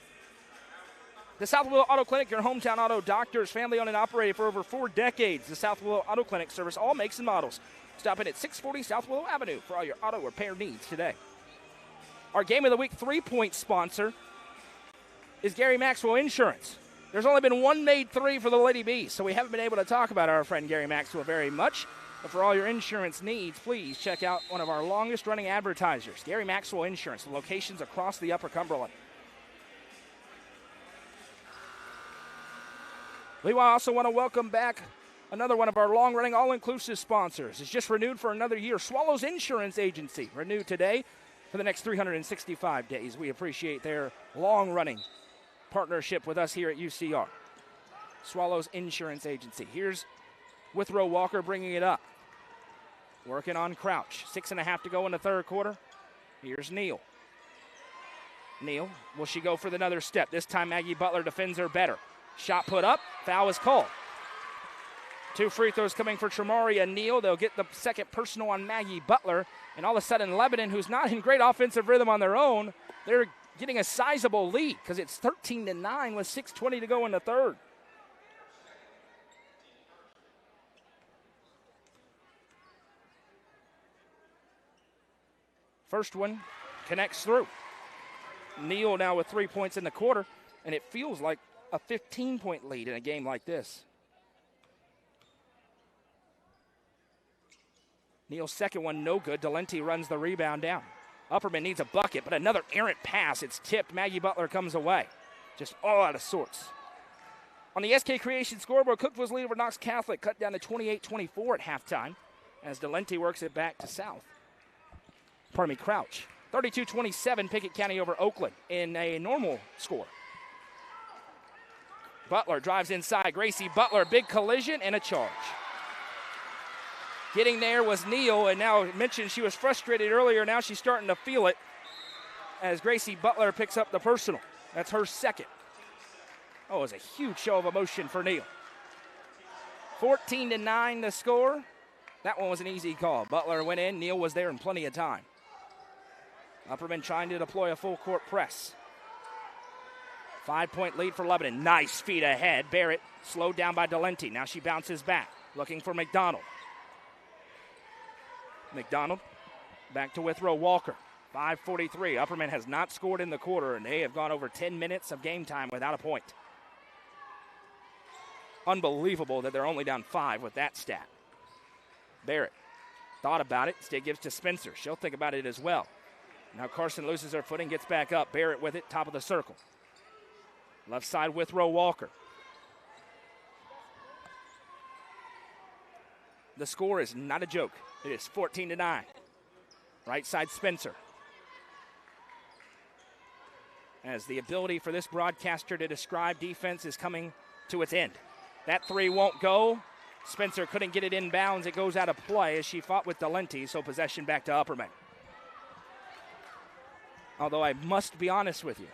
[SPEAKER 1] The South Willow Auto Clinic, your hometown auto doctors, family owned and operated for over 4 decades. The South Willow Auto Clinic service all makes and models. Stop in at 640 South Willow Avenue for all your auto repair needs today. Our Game of the Week 3-point sponsor is Gary Maxwell Insurance. There's only been one made 3 for the Lady Bees, so we haven't been able to talk about our friend Gary Maxwell very much. But for all your insurance needs, please check out one of our longest-running advertisers, Gary Maxwell Insurance, locations across the Upper Cumberland. We also want to welcome back another one of our long-running all-inclusive sponsors. It's just renewed for another year. Swallows Insurance Agency, renewed today for the next 365 days. We appreciate their long-running partnership with us here at UCR. Swallows Insurance Agency. Here's Withrow Walker bringing it up. Working on Crouch. 6.5 to go in the third quarter. Here's Neal. Neal, will she go for another step? This time Maggie Butler defends her better. Shot put up. Foul is called. 2 free throws coming for Tremaria Neal. They'll get the second personal on Maggie Butler. And all of a sudden, Lebanon, who's not in great offensive rhythm on their own, they're getting a sizable lead because it's 13-9 with 6:20 to go in the third. First one connects through. Neal now with 3 points in the quarter, and it feels like a 15-point lead in a game like this. Neal's second one no good. Delente runs the rebound down. Upperman needs a bucket, but another errant pass. It's tipped. Maggie Butler comes away. Just all out of sorts. On the SK Creation scoreboard, Cookville's lead over Knox Catholic cut down to 28-24 at halftime as Delente works it back to South. Crouch. 32-27, Pickett County over Oakland in a normal score. Butler drives inside. Gracie Butler, big collision and a charge. Getting there was Neal, and now mentioned she was frustrated earlier. Now she's starting to feel it as Gracie Butler picks up the personal. That's her second. Oh, it was a huge show of emotion for Neal. 14-9 the score. That one was an easy call. Butler went in. Neal was there in plenty of time. Upperman trying to deploy a full court press. 5-point lead for Lebanon. Nice feet ahead. Barrett slowed down by Delenti. Now she bounces back, looking for McDonald. McDonald back to Withrow Walker. 5:43. Upperman has not scored in the quarter, and they have gone over 10 minutes of game time without a point. Unbelievable that they're only down 5 with that stat. Barrett thought about it. Instead gives to Spencer. She'll think about it as well. Now Carson loses her footing, gets back up. Barrett with it, top of the circle. Left side Withrow Walker. The score is not a joke. It is 14-9. Right side Spencer. As the ability for this broadcaster to describe defense is coming to its end. That three won't go. Spencer couldn't get it in bounds. It goes out of play as she fought with Delenti, so possession back to Upperman. Although I must be honest with you,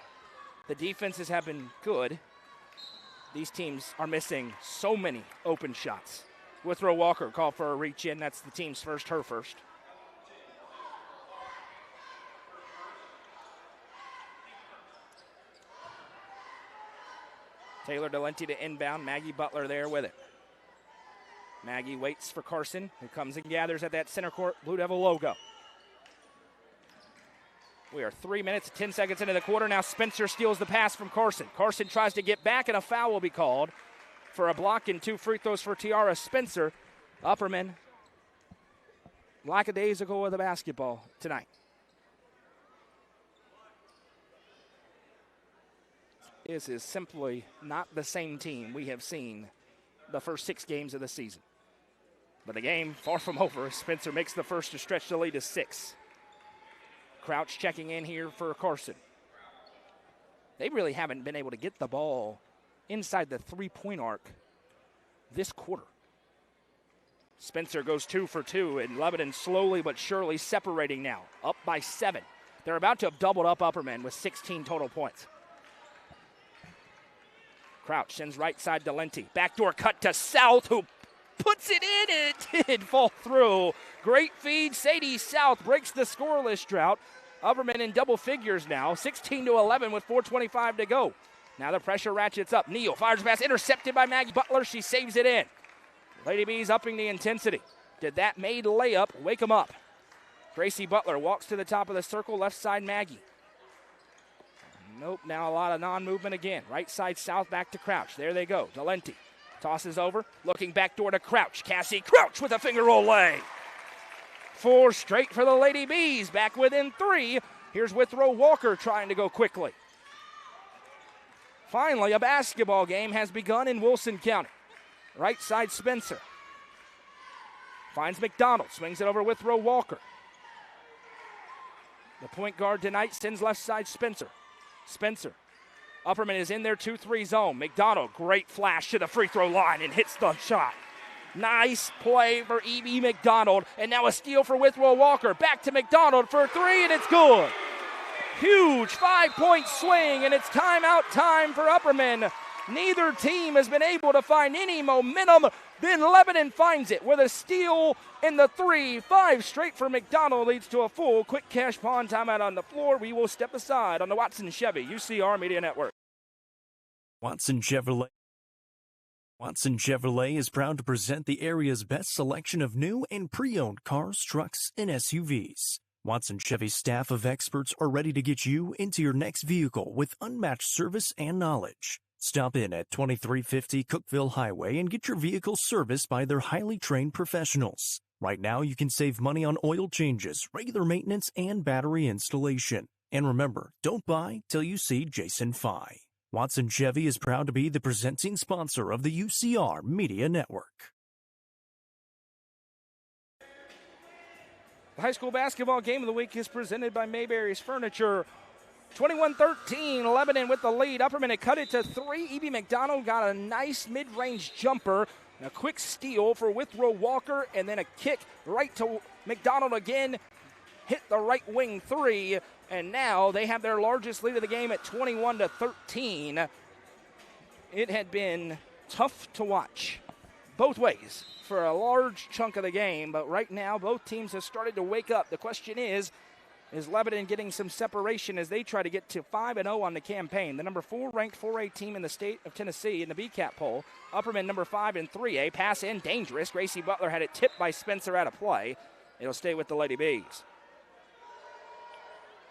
[SPEAKER 1] the defenses have been good. These teams are missing so many open shots. Withrow Walker called for a reach in. That's the team's first, her first. Taylor Delenti to inbound. Maggie Butler there with it. Maggie waits for Carson, who comes and gathers at that center court Blue Devil logo. We are 3 minutes, 10 seconds into the quarter. Now Spencer steals the pass from Carson. Carson tries to get back, and a foul will be called for a block and 2 free throws for Tiara Spencer. Upperman, lackadaisical with the basketball tonight. This is simply not the same team we have seen the first 6 games of the season. But the game far from over. Spencer makes the first to stretch the lead to 6. Crouch checking in here for Carson. They really haven't been able to get the ball inside the 3-point arc this quarter. Spencer goes 2 for 2, and Lebanon slowly but surely separating now, up by 7. They're about to have doubled up Upperman with 16 total points. Crouch sends right side Delenti. Backdoor cut to South, who puts it in, and it did fall through. Great feed. Sadie South breaks the scoreless drought. Upperman in double figures now, 16-11 with 4:25 to go. Now the pressure ratchets up. Neal fires pass, intercepted by Maggie Butler. She saves it in. Lady Bees upping the intensity. Did that made layup wake them up? Gracie Butler walks to the top of the circle, left side Maggie. Nope, now a lot of non-movement again. Right side South, back to Crouch. There they go. Delenti tosses over, looking back door to Crouch. Cassie Crouch with a finger roll lay. 4 straight for the Lady Bees, back within 3. Here's Withrow Walker trying to go quickly. Finally, a basketball game has begun in Wilson County. Right side Spencer. Finds McDonald, swings it over Withrow Walker. The point guard tonight sends left side Spencer. Upperman is in their 2-3 zone. McDonald, great flash to the free throw line and hits the shot. Nice play for E.B. McDonald. And now a steal for Withrow Walker. Back to McDonald for 3, and it's good. Huge 5-point swing, and it's timeout time for Upperman. Neither team has been able to find any momentum. Then Lebanon finds it with a steal in the 3. 5 straight for McDonald leads to a full quick cash pawn timeout on the floor. We will step aside on the Watson Chevy UCR Media Network.
[SPEAKER 2] Watson Chevrolet is proud to present the area's best selection of new and pre-owned cars, trucks, and SUVs. Watson Chevy's staff of experts are ready to get you into your next vehicle with unmatched service and knowledge. Stop in at 2350 Cookeville Highway and get your vehicle serviced by their highly trained professionals. Right now, you can save money on oil changes, regular maintenance, and battery installation. And remember, don't buy till you see Jason Fye. Watson Chevy is proud to be the presenting sponsor of the UCR Media Network.
[SPEAKER 1] The high school basketball game of the week is presented by Mayberry's Furniture. 21-13, Lebanon with the lead. Upperman had cut it to 3. E.B. McDonald got a nice mid-range jumper. A quick steal for Withrow Walker, and then a kick right to McDonald again. Hit the right wing 3, and now they have their largest lead of the game at 21-13. It had been tough to watch both ways for a large chunk of the game, but right now both teams have started to wake up. The question is is Lebanon getting some separation as they try to get to 5-0 on the campaign. The number 4 ranked 4A team in the state of Tennessee in the BCAP poll. Upperman number 5 in 3A. Pass in, dangerous. Gracie Butler had it tipped by Spencer out of play. It'll stay with the Lady Bees.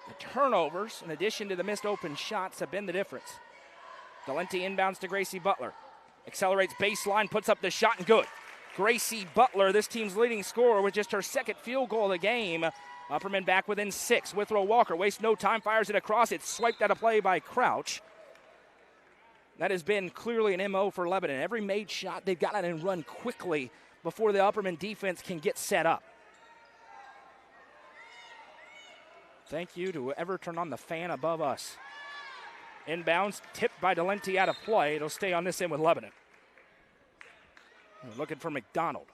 [SPEAKER 1] The turnovers, in addition to the missed open shots, have been the difference. Delente inbounds to Gracie Butler. Accelerates baseline, puts up the shot, and good. Gracie Butler, this team's leading scorer, with just her second field goal of the game. Upperman back within 6. Withrow Walker wastes no time, fires it across. It's swiped out of play by Crouch. That has been clearly an MO for Lebanon. Every made shot, they've got it and run quickly before the Upperman defense can get set up. Thank you to whoever turned on the fan above us. Inbounds, tipped by Delente out of play. It'll stay on this end with Lebanon. We're looking for McDonald.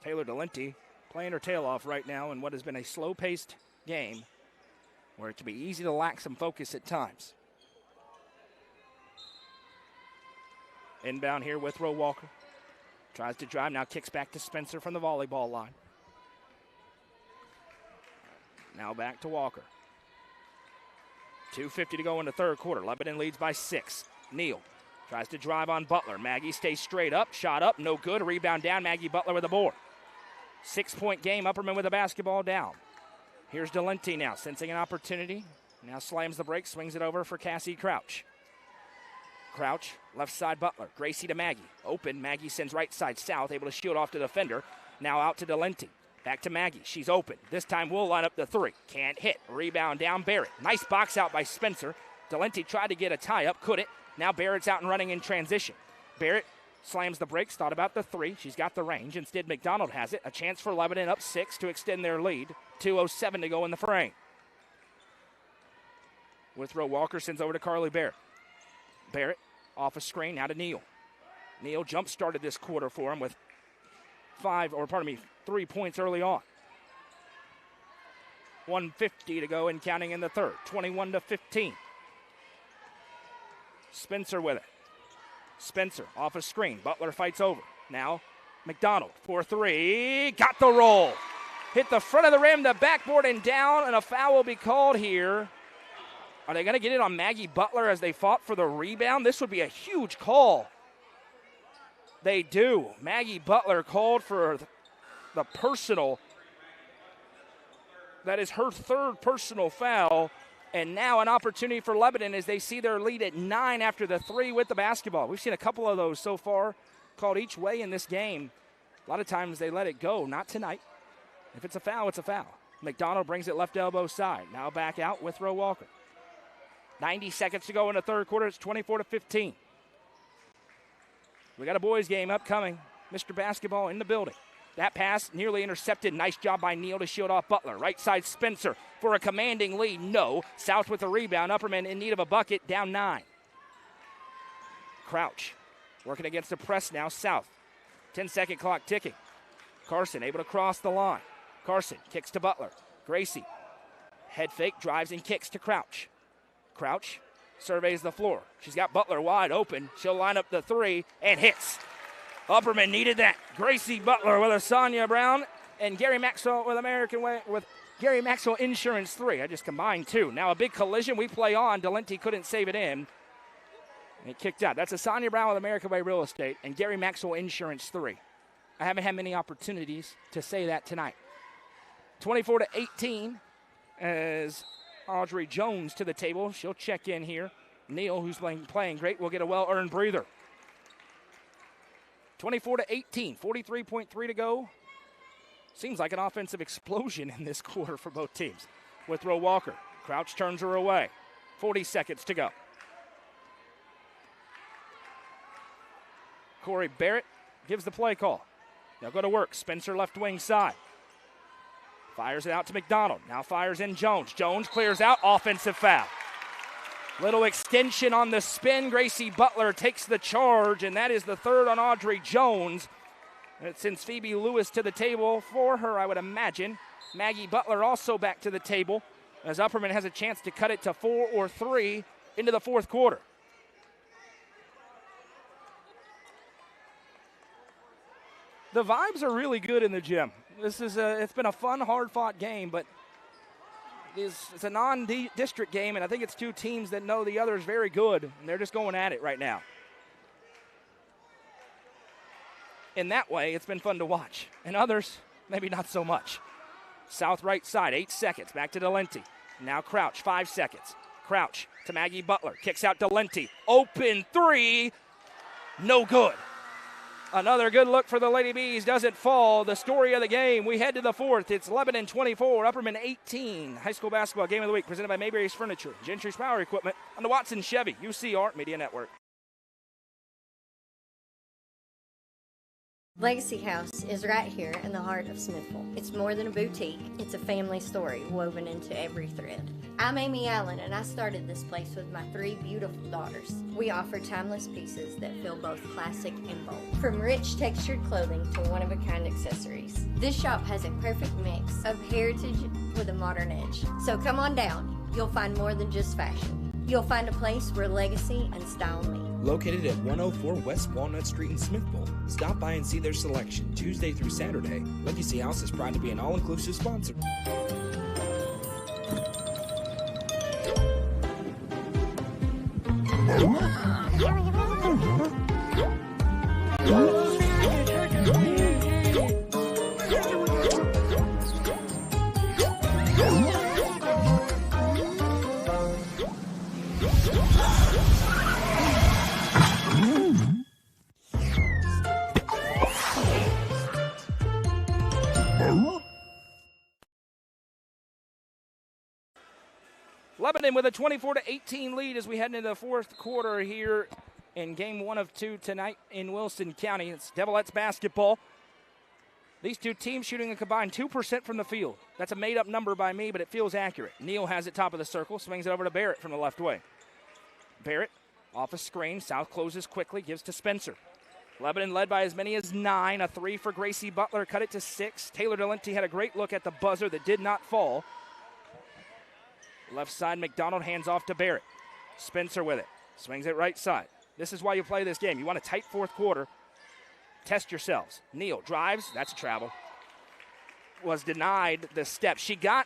[SPEAKER 1] Taylor Delente playing her tail off right now in what has been a slow-paced game where it can be easy to lack some focus at times. Inbound here with Roe Walker. Tries to drive, now kicks back to Spencer from the volleyball line. Now back to Walker. 2:50 to go in the third quarter. Lebanon leads by 6. Neal tries to drive on Butler. Maggie stays straight up. Shot up, no good. Rebound down. Maggie Butler with a board. 6-point game. Upperman with a basketball down. Here's Delente now, sensing an opportunity. Now slams the break, swings it over for Cassie Crouch. Crouch, left side Butler. Gracie to Maggie. Open. Maggie sends right side south, able to shield off to the defender. Now out to Delente. Back to Maggie. She's open. This time we'll line up the 3. Can't hit. Rebound down Barrett. Nice box out by Spencer. Delente tried to get a tie-up. Couldn't. Now Barrett's out and running in transition. Barrett slams the brakes. Thought about the 3. She's got the range. Instead, McDonald has it. A chance for Lebanon up 6 to extend their lead. 2:07 to go in the frame. Withrow Walker sends over to Carly Barrett. Barrett off a screen. Now to Neal. Neal jump-started this quarter for him with 3 points early on. 1:50 to go and counting in the third. 21-15. Spencer with it. Spencer off a screen. Butler fights over. Now McDonald for 3. Got the roll. Hit the front of the rim, the backboard and down, and a foul will be called here. Are they going to get it on Maggie Butler as they fought for the rebound? This would be a huge call. They do. Maggie Butler called for the personal. That is her third personal foul. And now an opportunity for Lebanon as they see their lead at 9 after the 3 with the basketball. We've seen a couple of those so far called each way in this game. A lot of times they let it go. Not tonight. If it's a foul, it's a foul. McDonald brings it left elbow side. Now back out with Roe Walker. 90 seconds to go in the third quarter. It's 24-15. We got a boys game upcoming. Mr. Basketball in the building. That pass nearly intercepted. Nice job by Neal to shield off Butler. Right side Spencer for a commanding lead. No. South with the rebound. Upperman in need of a bucket. Down 9. Crouch working against the press now. South. 10-second clock ticking. Carson able to cross the line. Carson kicks to Butler. Gracie. Head fake, drives and kicks to Crouch. Crouch surveys the floor. She's got Butler wide open. She'll line up the 3 and hits. Upperman needed that. Gracie Butler with a Sonia Brown and Gary Maxwell with Gary Maxwell Insurance 3. I just combined 2. Now a big collision. We play on. Delente couldn't save it in. And it kicked out. That's a Sonia Brown with American Way Real Estate and Gary Maxwell Insurance 3. I haven't had many opportunities to say that tonight. 24-18 as Audrey Jones to the table. She'll check in here. Neal, who's playing great, will get a well-earned breather. 24-18, 43.3 to go. Seems like an offensive explosion in this quarter for both teams. With Roe Walker. Crouch turns her away. 40 seconds to go. Corey Barrett gives the play call. They'll go to work. Spencer left wing side. Fires it out to McDonald. Now fires in Jones. Jones clears out. Offensive foul. Little extension on the spin. Gracie Butler takes the charge, and that is the third on Audrey Jones. And it sends Phoebe Lewis to the table for her, I would imagine. Maggie Butler also back to the table as Upperman has a chance to cut it to 4 or 3 into the fourth quarter. The vibes are really good in the gym. It's been a fun, hard-fought game, but it's a non-district game, and I think it's two teams that know the other is very good, and they're just going at it right now. In that way, it's been fun to watch. And others, maybe not so much. South right side, 8 seconds. Back to Delenti. Now Crouch, 5 seconds. Crouch to Maggie Butler. Kicks out Delenti. Open three. No good. Another good look for the Lady Bees. Doesn't fall. The story of the game. We head to the fourth. It's Lebanon 24, Upperman 18. High school basketball game of the week presented by Mayberry's Furniture, Gentry's Power Equipment, on the Watson Chevy UCR Media Network.
[SPEAKER 7] Legacy House is right here in the heart of Smithville. It's more than a boutique, it's a family story woven into every thread. I'm Amy Allen, and I started this place with my 3 beautiful daughters. We offer timeless pieces that feel both classic and bold. From rich textured clothing to one-of-a-kind accessories. This shop has a perfect mix of heritage with a modern edge. So come on down, you'll find more than just fashion. You'll find a place where legacy and style meet.
[SPEAKER 8] Located at 104 West Walnut Street in Smithville. Stop by and see their selection Tuesday through Saturday. Legacy House is proud to be an all-inclusive sponsor.
[SPEAKER 1] Lebanon with a 24-18 lead as we head into the fourth quarter here in game 1 of 2 tonight in Wilson County. It's Devilettes basketball. These two teams shooting a combined 2% from the field. That's a made-up number by me, but it feels accurate. Neal has it top of the circle, swings it over to Barrett from the left way. Barrett off a screen. South closes quickly, gives to Spencer. Lebanon led by as many as 9. A 3 for Gracie Butler, cut it to 6. Taylor Delenti had a great look at the buzzer that did not fall. Left side, McDonald hands off to Barrett. Spencer with it. Swings it right side. This is why you play this game. You want a tight fourth quarter. Test yourselves. Neal drives. That's a travel. Was denied the step. She got,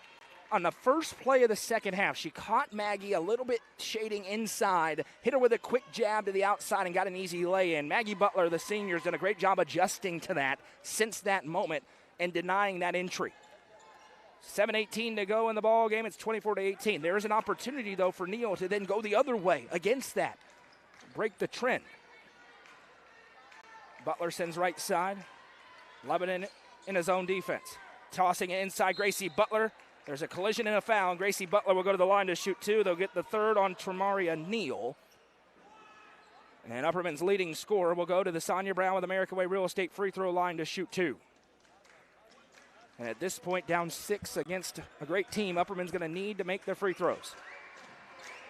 [SPEAKER 1] on the first play of the second half, she caught Maggie a little bit shading inside, hit her with a quick jab to the outside and got an easy lay-in. Maggie Butler, the senior, has done a great job adjusting to that since that moment and denying that entry. 7:18 to go in the ball game. It's 24-18. There is an opportunity, though, for Neal to then go the other way against that. Break the trend. Butler sends right side. Lebanon in his own defense. Tossing it inside Gracie Butler. There's a collision and a foul. Gracie Butler will go to the line to shoot 2. They'll get the third on Tremaria Neal. And Upperman's leading scorer will go to the Sonia Brown with American Way Real Estate free throw line to shoot 2. And at this point, down 6 against a great team, Upperman's going to need to make their free throws.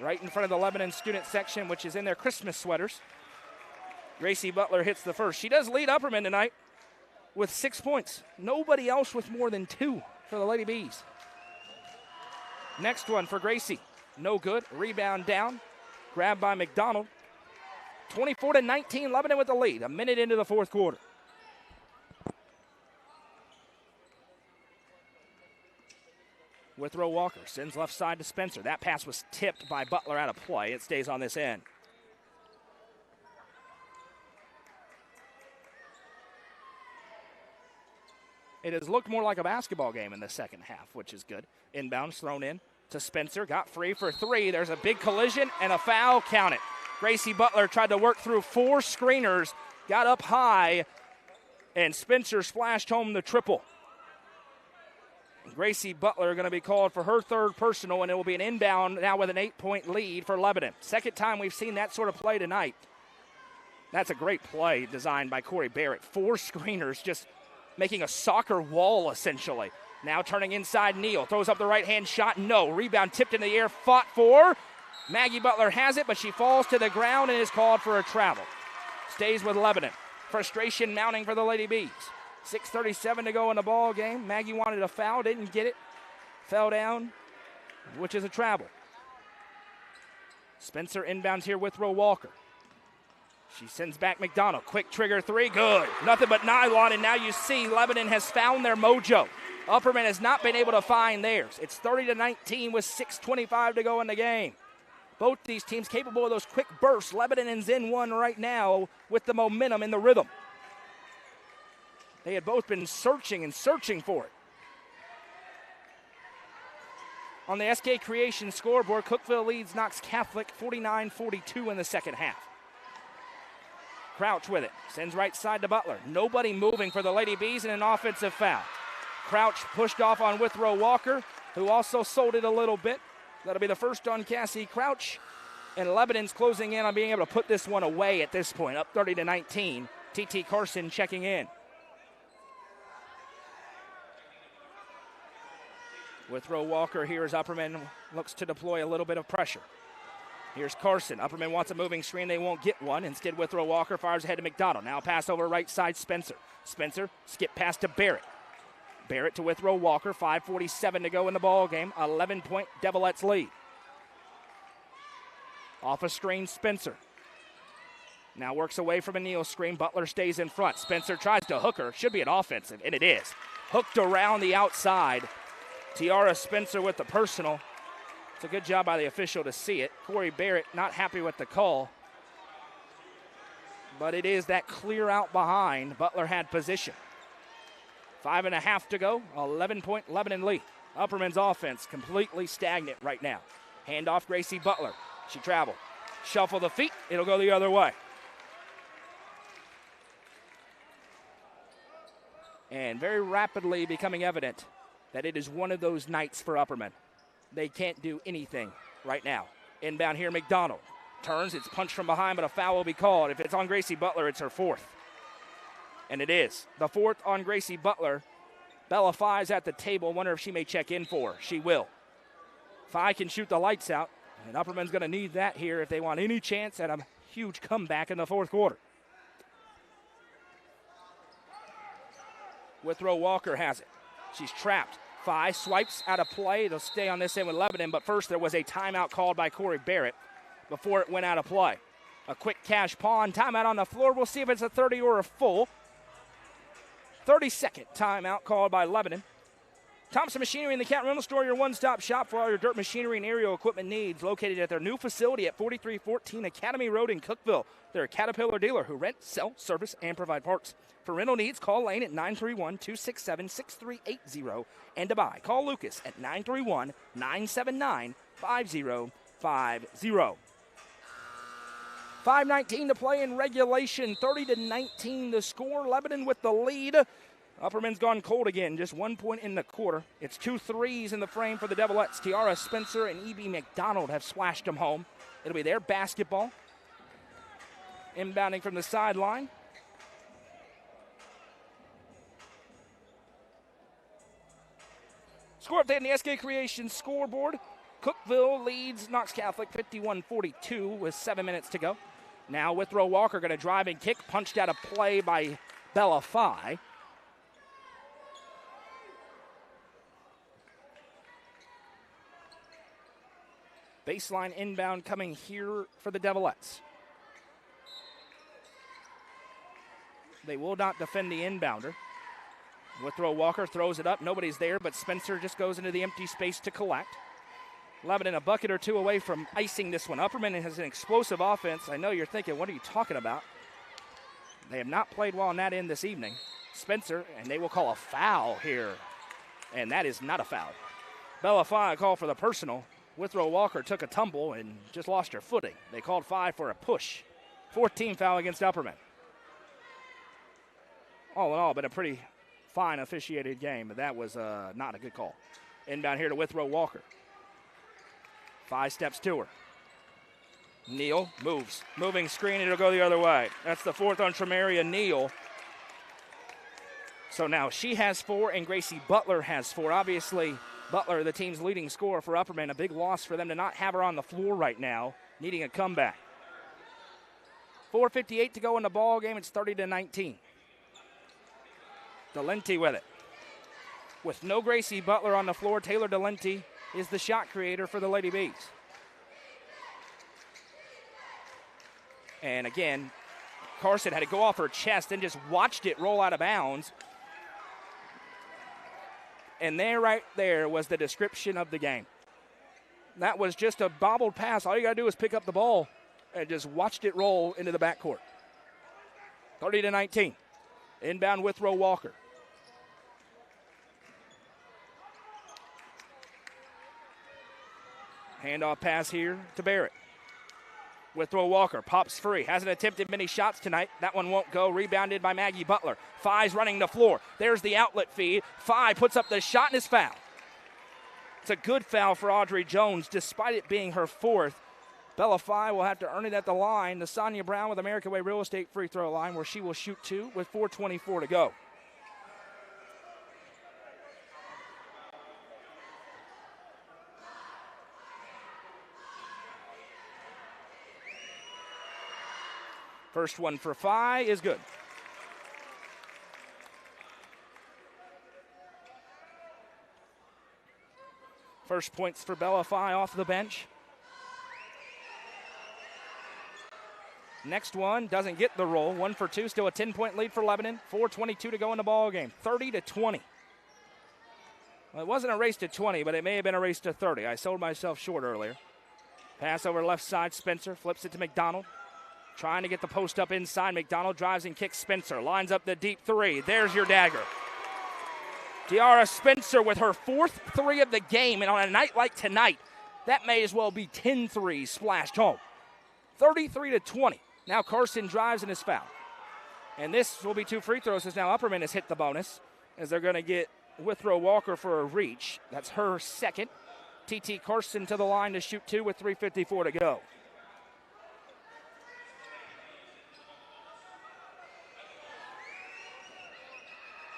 [SPEAKER 1] Right in front of the Lebanon student section, which is in their Christmas sweaters. Gracie Butler hits the first. She does lead Upperman tonight with 6 points. Nobody else with more than 2 for the Lady Bees. Next one for Gracie. No good. Rebound down. Grabbed by McDonald. 24-19, Lebanon with the lead. A minute into the fourth quarter. Withrow Walker sends left side to Spencer. That pass was tipped by Butler out of play. It stays on this end. It has looked more like a basketball game in the second half, which is good. Inbounds thrown in to Spencer. Got free for 3. There's a big collision and a foul. Count it. Gracie Butler tried to work through 4 screeners. Got up high, and Spencer splashed home the triple. Gracie Butler going to be called for her third personal, and it will be an inbound now with an 8-point lead for Lebanon. Second time we've seen that sort of play tonight. That's a great play designed by Corey Barrett. 4 screeners just making a soccer wall, essentially. Now turning inside, Neal throws up the right-hand shot. No. Rebound tipped in the air, fought for. Maggie Butler has it, but she falls to the ground and is called for a travel. Stays with Lebanon. Frustration mounting for the Lady Bees. 6:37 to go in the ball game. Maggie wanted a foul, didn't get it. Fell down, which is a travel. Spencer inbounds here with Withrow Walker. She sends back McDonald. Quick trigger 3, good. Nothing but nylon, and now you see Lebanon has found their mojo. Upperman has not been able to find theirs. It's 30-19 with 6:25 to go in the game. Both these teams capable of those quick bursts. Lebanon is in one right now with the momentum and the rhythm. They had both been searching for it. On the SK Creation scoreboard, Cookeville leads Knox Catholic 49-42 in the second half. Crouch with it. Sends right side to Butler. Nobody moving for the Lady Bees and an offensive foul. Crouch pushed off on Withrow Walker, who also sold it a little bit. That'll be the first on Cassie Crouch. And Lebanon's closing in on being able to put this one away at this point, up 30-19. TT Carson checking in. Withrow Walker here as Upperman looks to deploy a little bit of pressure. Here's Carson. Upperman wants a moving screen. They won't get one. Instead, Withrow Walker fires ahead to McDonald. Now pass over right side Spencer. Spencer skip pass to Barrett. Barrett to Withrow Walker. 5:47 to go in the ball game. 11-point Devilettes lead. Off a screen, Spencer. Now works away from a Neal screen. Butler stays in front. Spencer tries to hook her. Should be an offensive, and it is. Hooked around the outside. Tiara Spencer with the personal. It's a good job by the official to see it. Corey Barrett not happy with the call. But it is that clear out behind. Butler had position. 5.5 to go. 11-point Lebanon lead. Upperman's offense completely stagnant right now. Handoff Gracie Butler. She traveled. Shuffle the feet. It'll go the other way. And very rapidly becoming evident that it is one of those nights for Upperman. They can't do anything right now. Inbound here, McDonald. Turns, it's punched from behind, but a foul will be called. If it's on Gracie Butler, it's her fourth. And it is. The fourth on Gracie Butler. Bella Fi's at the table. Wonder if she may check in for her. She will. Fi can shoot the lights out, and Upperman's going to need that here if they want any chance at a huge comeback in the fourth quarter. Withrow Walker has it. She's trapped. Fi swipes out of play. They'll stay on this end with Lebanon, but first there was a timeout called by Corey Barrett before it went out of play. A quick cash pawn. Timeout on the floor. We'll see if it's a 30 or a full. 30-second timeout called by Lebanon. Thompson Machinery in the Cat Rental Store, your one-stop shop for all your dirt machinery and aerial equipment needs, located at their new facility at 4314 Academy Road in Cookeville. They're a Caterpillar dealer who rent, sell, service, and provide parts. For rental needs, call Lane at 931-267-6380. And to buy, call Lucas at 931-979-5050. 5:19 to play in regulation. 30-19 the score. Lebanon with the lead. Upperman's gone cold again, just 1 point in the quarter. It's 2 threes in the frame for the Devilettes. Tiara Spencer and E.B. McDonald have splashed them home. It'll be their basketball. Inbounding from the sideline. Score update on the SK Creation scoreboard. Cookeville leads Knox Catholic 51-42 with 7 minutes to go. Now Withrow Walker going to drive and kick. Punched out of play by Bella Fi. Baseline inbound coming here for the Devilettes. They will not defend the inbounder. Withrow Walker throws it up. Nobody's there, but Spencer just goes into the empty space to collect. Lebanon a bucket or two away from icing this one. Upperman has an explosive offense. I know you're thinking, what are you talking about? They have not played well on that end this evening. Spencer, and they will call a foul here. And that is not a foul. Bella Fi called for the personal. Withrow Walker took a tumble and just lost her footing. They called 5 for a push. 14 foul against Upperman. All in all, been a pretty fine officiated game, but that was not a good call. Inbound here to Withrow Walker. 5 steps to her. Neal moves. Moving screen, it'll go the other way. That's the fourth on Tremaria Neal. So now she has 4 and Gracie Butler has 4. Obviously, Butler, the team's leading scorer for Upperman. A big loss for them to not have her on the floor right now, needing a comeback. 4:58 to go in the ball game. It's 30-19. Delenti with it. With no Gracie Butler on the floor, Taylor Delenti is the shot creator for the Lady Bees. And again, Carson had to go off her chest and just watched it roll out of bounds. And right there was the description of the game. That was just a bobbled pass. All you got to do is pick up the ball and just watched it roll into the backcourt. 30-19. Inbound Withrow Walker. Handoff pass here to Barrett. Withrow Walker pops free. Hasn't attempted many shots tonight. That one won't go. Rebounded by Maggie Butler. Fi's running the floor. There's the outlet feed. Fi puts up the shot and is fouled. It's a good foul for Audrey Jones, despite it being her fourth. Bella Fi will have to earn it at the line. The Sonia Brown with American Way Real Estate free throw line, where she will shoot 2 with 4:24 to go. First one for Fi is good. First points for Bella Fi off the bench. Next one doesn't get the roll. 1 for 2, still a 10-point lead for Lebanon. 4:22 to go in the ball game. 30-20. Well, it wasn't a race to 20, but it may have been a race to 30. I sold myself short earlier. Pass over left side. Spencer flips it to McDonald. Trying to get the post up inside. McDonald drives and kicks Spencer. Lines up the deep 3. There's your dagger. Tiara Spencer with her 4th 3 of the game. And on a night like tonight, that may as well be 10 threes splashed home. 33-20. Now Carson drives and is fouled. And this will be 2 free throws as now Upperman has hit the bonus, as they're going to get Withrow Walker for a reach. That's her second. T.T. Carson to the line to shoot 2 with 3:54 to go.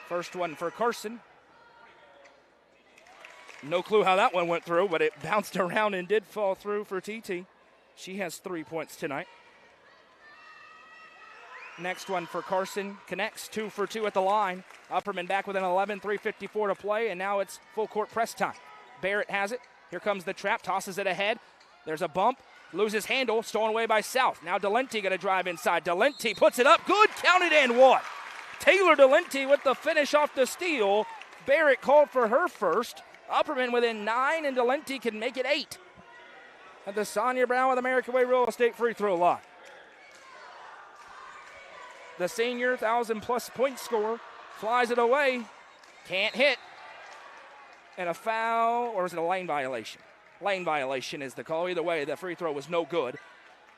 [SPEAKER 1] First one for Carson. No clue how that one went through, but it bounced around and did fall through for TT. She has 3 points tonight. Next one for Carson. Connects 2 for 2 at the line. Upperman back with an 11, 3:54 to play, and now it's full court press time. Barrett has it. Here comes the trap, tosses it ahead. There's a bump. Loses handle, stolen away by South. Now Delenti going to drive inside. Delenti puts it up. Good, counted and one. Taylor Delenti with the finish off the steal. Barrett called for her first. Upperman within 9, and Delenti can make it 8. At the Sonia Brown with American Way Real Estate free throw line. The senior 1,000-plus point scorer flies it away. Can't hit. And a foul, or is it a lane violation? Lane violation is the call. Either way, the free throw was no good.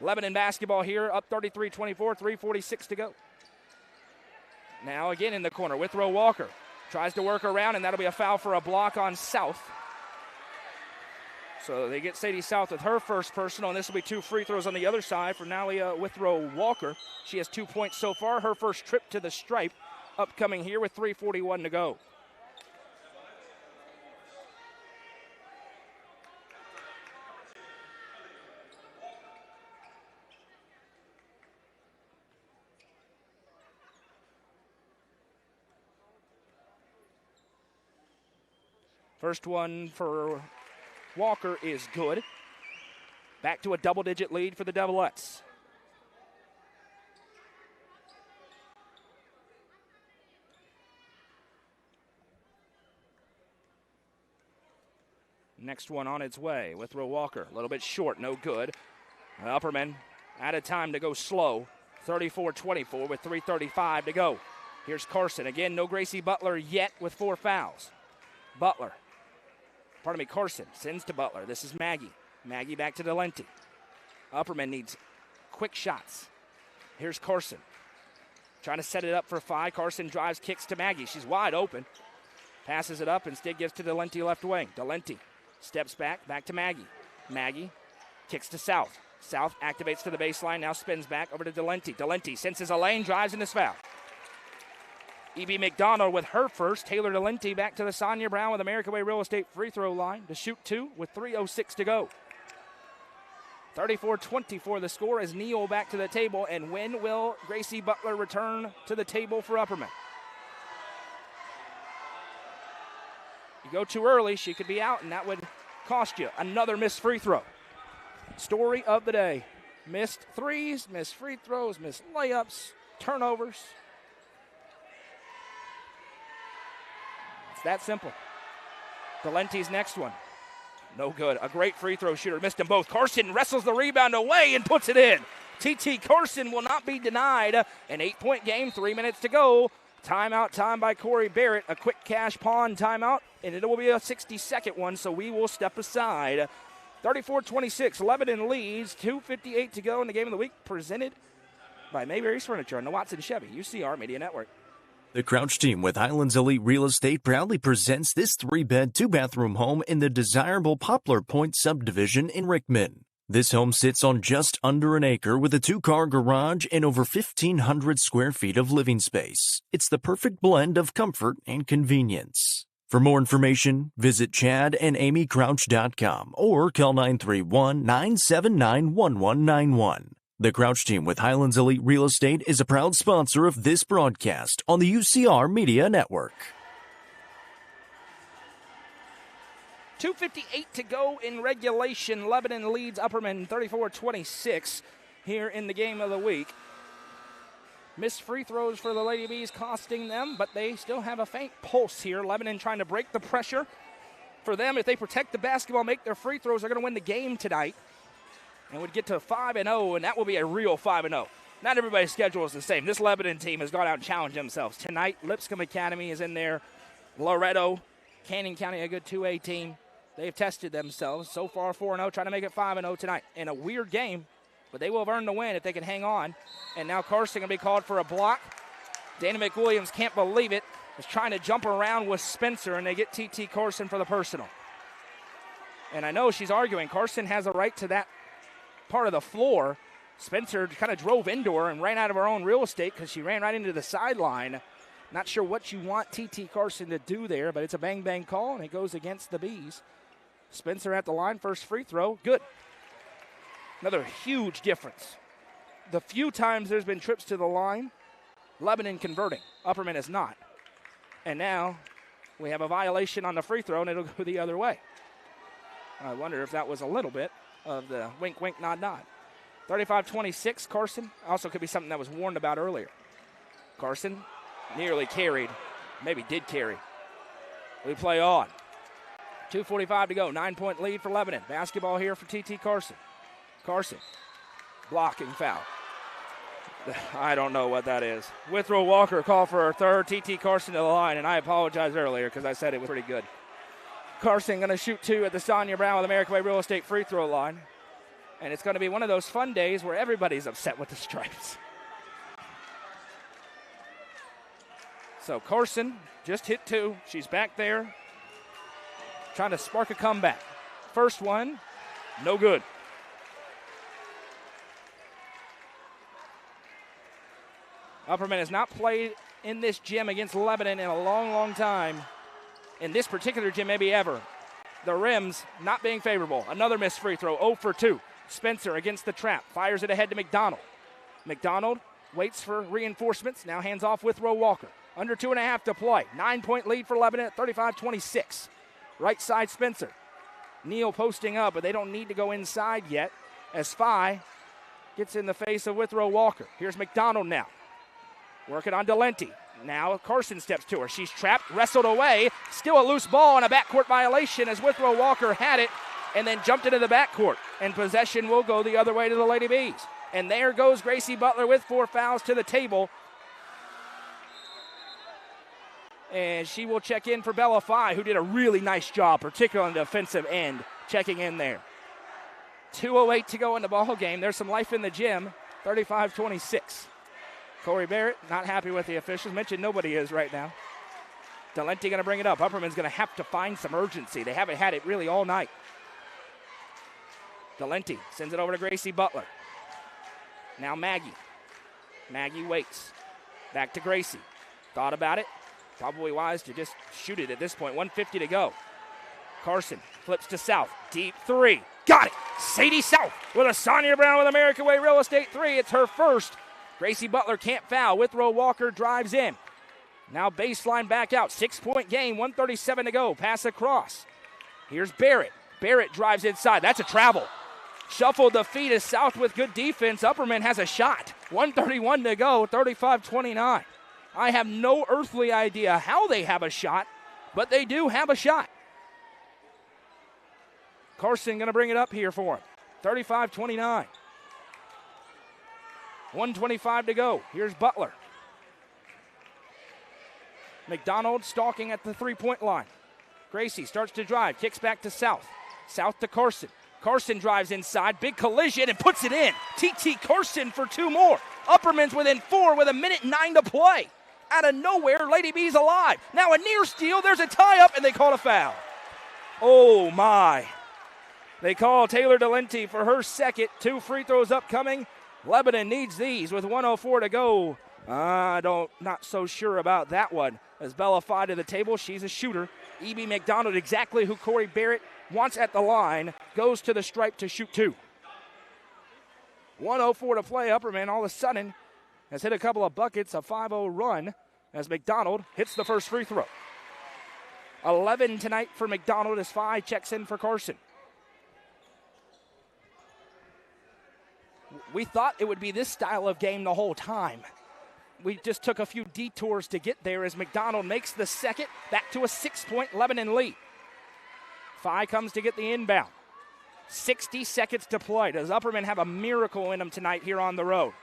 [SPEAKER 1] Lebanon basketball here, up 33-24, 3:46 to go. Now again in the corner, Withrow Walker tries to work around, and that'll be a foul for a block on South. So they get Sadie South with her first personal, and this will be 2 free throws on the other side for Nalia Withrow Walker. She has 2 points so far. Her first trip to the stripe upcoming here with 3:41 to go. First one for Walker is good. Back to a double-digit lead for the Devilettes. Next one on its way. Withrow Walker, a little bit short, no good. Upperman out of time to go slow. 34-24 with 3:35 to go. Here's Carson. Again, no Gracie Butler yet with 4 fouls. Carson sends to Butler. This is Maggie. Maggie back to Delenti. Upperman needs quick shots. Here's Carson. Trying to set it up for 5. Carson drives, kicks to Maggie. She's wide open. Passes it up, instead gives to Delenti left wing. Delenti steps back to Maggie. Maggie kicks to South. South activates to the baseline, now spins back over to Delenti. Delenti senses a lane, drives and is fouled. E.B. McDonald with her first. Taylor Delenti back to the Sonia Brown with American Way Real Estate free throw line to shoot 2 with 3:06 to go. 34-24 the score as Neal back to the table. And when will Gracie Butler return to the table for Upperman? You go too early, she could be out, and that would cost you another missed free throw. Story of the day. Missed threes, missed free throws, missed layups, turnovers. It's that simple. Valenti's next one. No good. A great free throw shooter. Missed them both. Carson wrestles the rebound away and puts it in. T.T. Carson will not be denied. An 8-point game, 3 minutes to go. Timeout time by Corey Barrett. A quick cash pawn timeout, and it will be a 60-second one, so we will step aside. 34-26, Lebanon leads. 2:58 to go in the game of the week, presented by Mayberry's Furniture and the Watson Chevy UCR Media Network.
[SPEAKER 2] The Crouch team with Highlands Elite Real Estate proudly presents this 3-bed, 2-bathroom home in the desirable Poplar Point subdivision in Rickman. This home sits on just under an acre with a 2-car garage and over 1,500 square feet of living space. It's the perfect blend of comfort and convenience. For more information, visit chadandamycrouch.com or call 931-979-1191. The Crouch team with Highlands Elite Real Estate is a proud sponsor of this broadcast on the UCR Media Network.
[SPEAKER 1] 2:58 to go in regulation. Lebanon leads Upperman 34-26 here in the game of the week. Missed free throws for the Lady Bees costing them, but they still have a faint pulse here. Lebanon trying to break the pressure. For them, if they protect the basketball, make their free throws, they're going to win the game tonight and would get to 5-0, and that will be a real 5-0. Not everybody's schedule is the same. This Lebanon team has gone out and challenged themselves. Tonight, Lipscomb Academy is in there. Loretto, Canyon County, a good 2A team. They've tested themselves. So far, 4-0, trying to make it 5-0 tonight. In a weird game, but they will have earned the win if they can hang on. And now Carson going to be called for a block. Dana McWilliams can't believe it. Is trying to jump around with Spencer, and they get T.T. Carson for the personal. And I know she's arguing. Carson has a right to that part of the floor. Spencer kind of drove into her and ran out of her own real estate because she ran right into the sideline. Not sure what you want T.T. Carson to do there, but it's a bang-bang call, and it goes against the Bees. Spencer at the line, first free throw, good. Another huge difference. The few times there's been trips to the line, Lebanon converting. Upperman is not. And now we have a violation on the free throw, and it'll go the other way. I wonder if that was a little bit of the wink, wink, nod, nod. 35-26, Carson. Also could be something that was warned about earlier. Carson nearly carried, maybe did carry. We play on. 2:45 to go, 9-point lead for Lebanon. Basketball here for T.T. Carson. Carson, blocking foul. I don't know what that is. Withrow Walker called for her third. T.T. Carson to the line, and I apologize earlier because I said it was pretty good. Carson going to shoot two at the Sonia Brown with American Way Real Estate free throw line. And it's going to be one of those fun days where everybody's upset with the stripes. So Carson just hit two. She's back there trying to spark a comeback. First one, no good. Upperman has not played in this gym against Lebanon in a long, long time. In this particular gym, maybe ever. The rims not being favorable. Another missed free throw, 0 for 2. Spencer against the trap, fires it ahead to McDonald. McDonald waits for reinforcements, now hands off with Withrow Walker. Under 2.5 to play. 9-point lead for Lebanon at 35-26. Right side Spencer. Neal posting up, but they don't need to go inside yet as Phi gets in the face of Withrow Walker. Here's McDonald now. Working on Delenti. Now Carson steps to her. She's trapped, wrestled away. Still a loose ball and a backcourt violation as Withrow Walker had it and then jumped into the backcourt. And possession will go the other way to the Lady Bees. And there goes Gracie Butler with 4 fouls to the table. And she will check in for Bella Phi, who did a really nice job, particularly on the defensive end, checking in there. 2:08 to go in the ball game. There's some life in the gym. 35-26. Corey Barrett not happy with the officials. Mentioned nobody is right now. Delenti going to bring it up. Upperman's going to have to find some urgency. They haven't had it really all night. Delenti sends it over to Gracie Butler. Now Maggie. Maggie waits. Back to Gracie. Thought about it. Probably wise to just shoot it at this point. 1:50 to go. Carson flips to South. Deep three. Got it. Sadie South with a Sonia Brown with American Way Real Estate 3. It's her first. Gracie Butler can't foul. Withrow Walker drives in. Now baseline back out. 6-point game. 1:37 to go. Pass across. Here's Barrett. Barrett drives inside. That's a travel. Shuffled the feet as South with good defense. Upperman has a shot. 1:31 to go. 35-29. I have no earthly idea how they have a shot, but they do have a shot. Carson going to bring it up here for him. 35-29. 1:25 to go. Here's Butler. McDonald stalking at the three-point line. Gracie starts to drive, kicks back to South. South to Carson. Carson drives inside, big collision, and puts it in. T.T. Carson for 2 more. Upperman's within 4 with 1:09 to play. Out of nowhere, Lady B's alive. Now a near steal, there's a tie-up, and they call a foul. Oh, my. They call Taylor Delenti for her second. 2 free throws upcoming. Lebanon needs these with 1:04 to go. Not so sure about that one. As Bella Fye to the table, she's a shooter. E.B. McDonald, exactly who Corey Barrett wants at the line, goes to the stripe to shoot 2. 1:04 to play. Upperman all of a sudden has hit a couple of buckets, a 5-0 run as McDonald hits the first free throw. 11 tonight for McDonald as Fye checks in for Carson. We thought it would be this style of game the whole time. We just took a few detours to get there as McDonald makes the second, back to a 6-point Lebanon lead. Fye comes to get the inbound. 60 seconds to play. Does Upperman have a miracle in him tonight here on the road?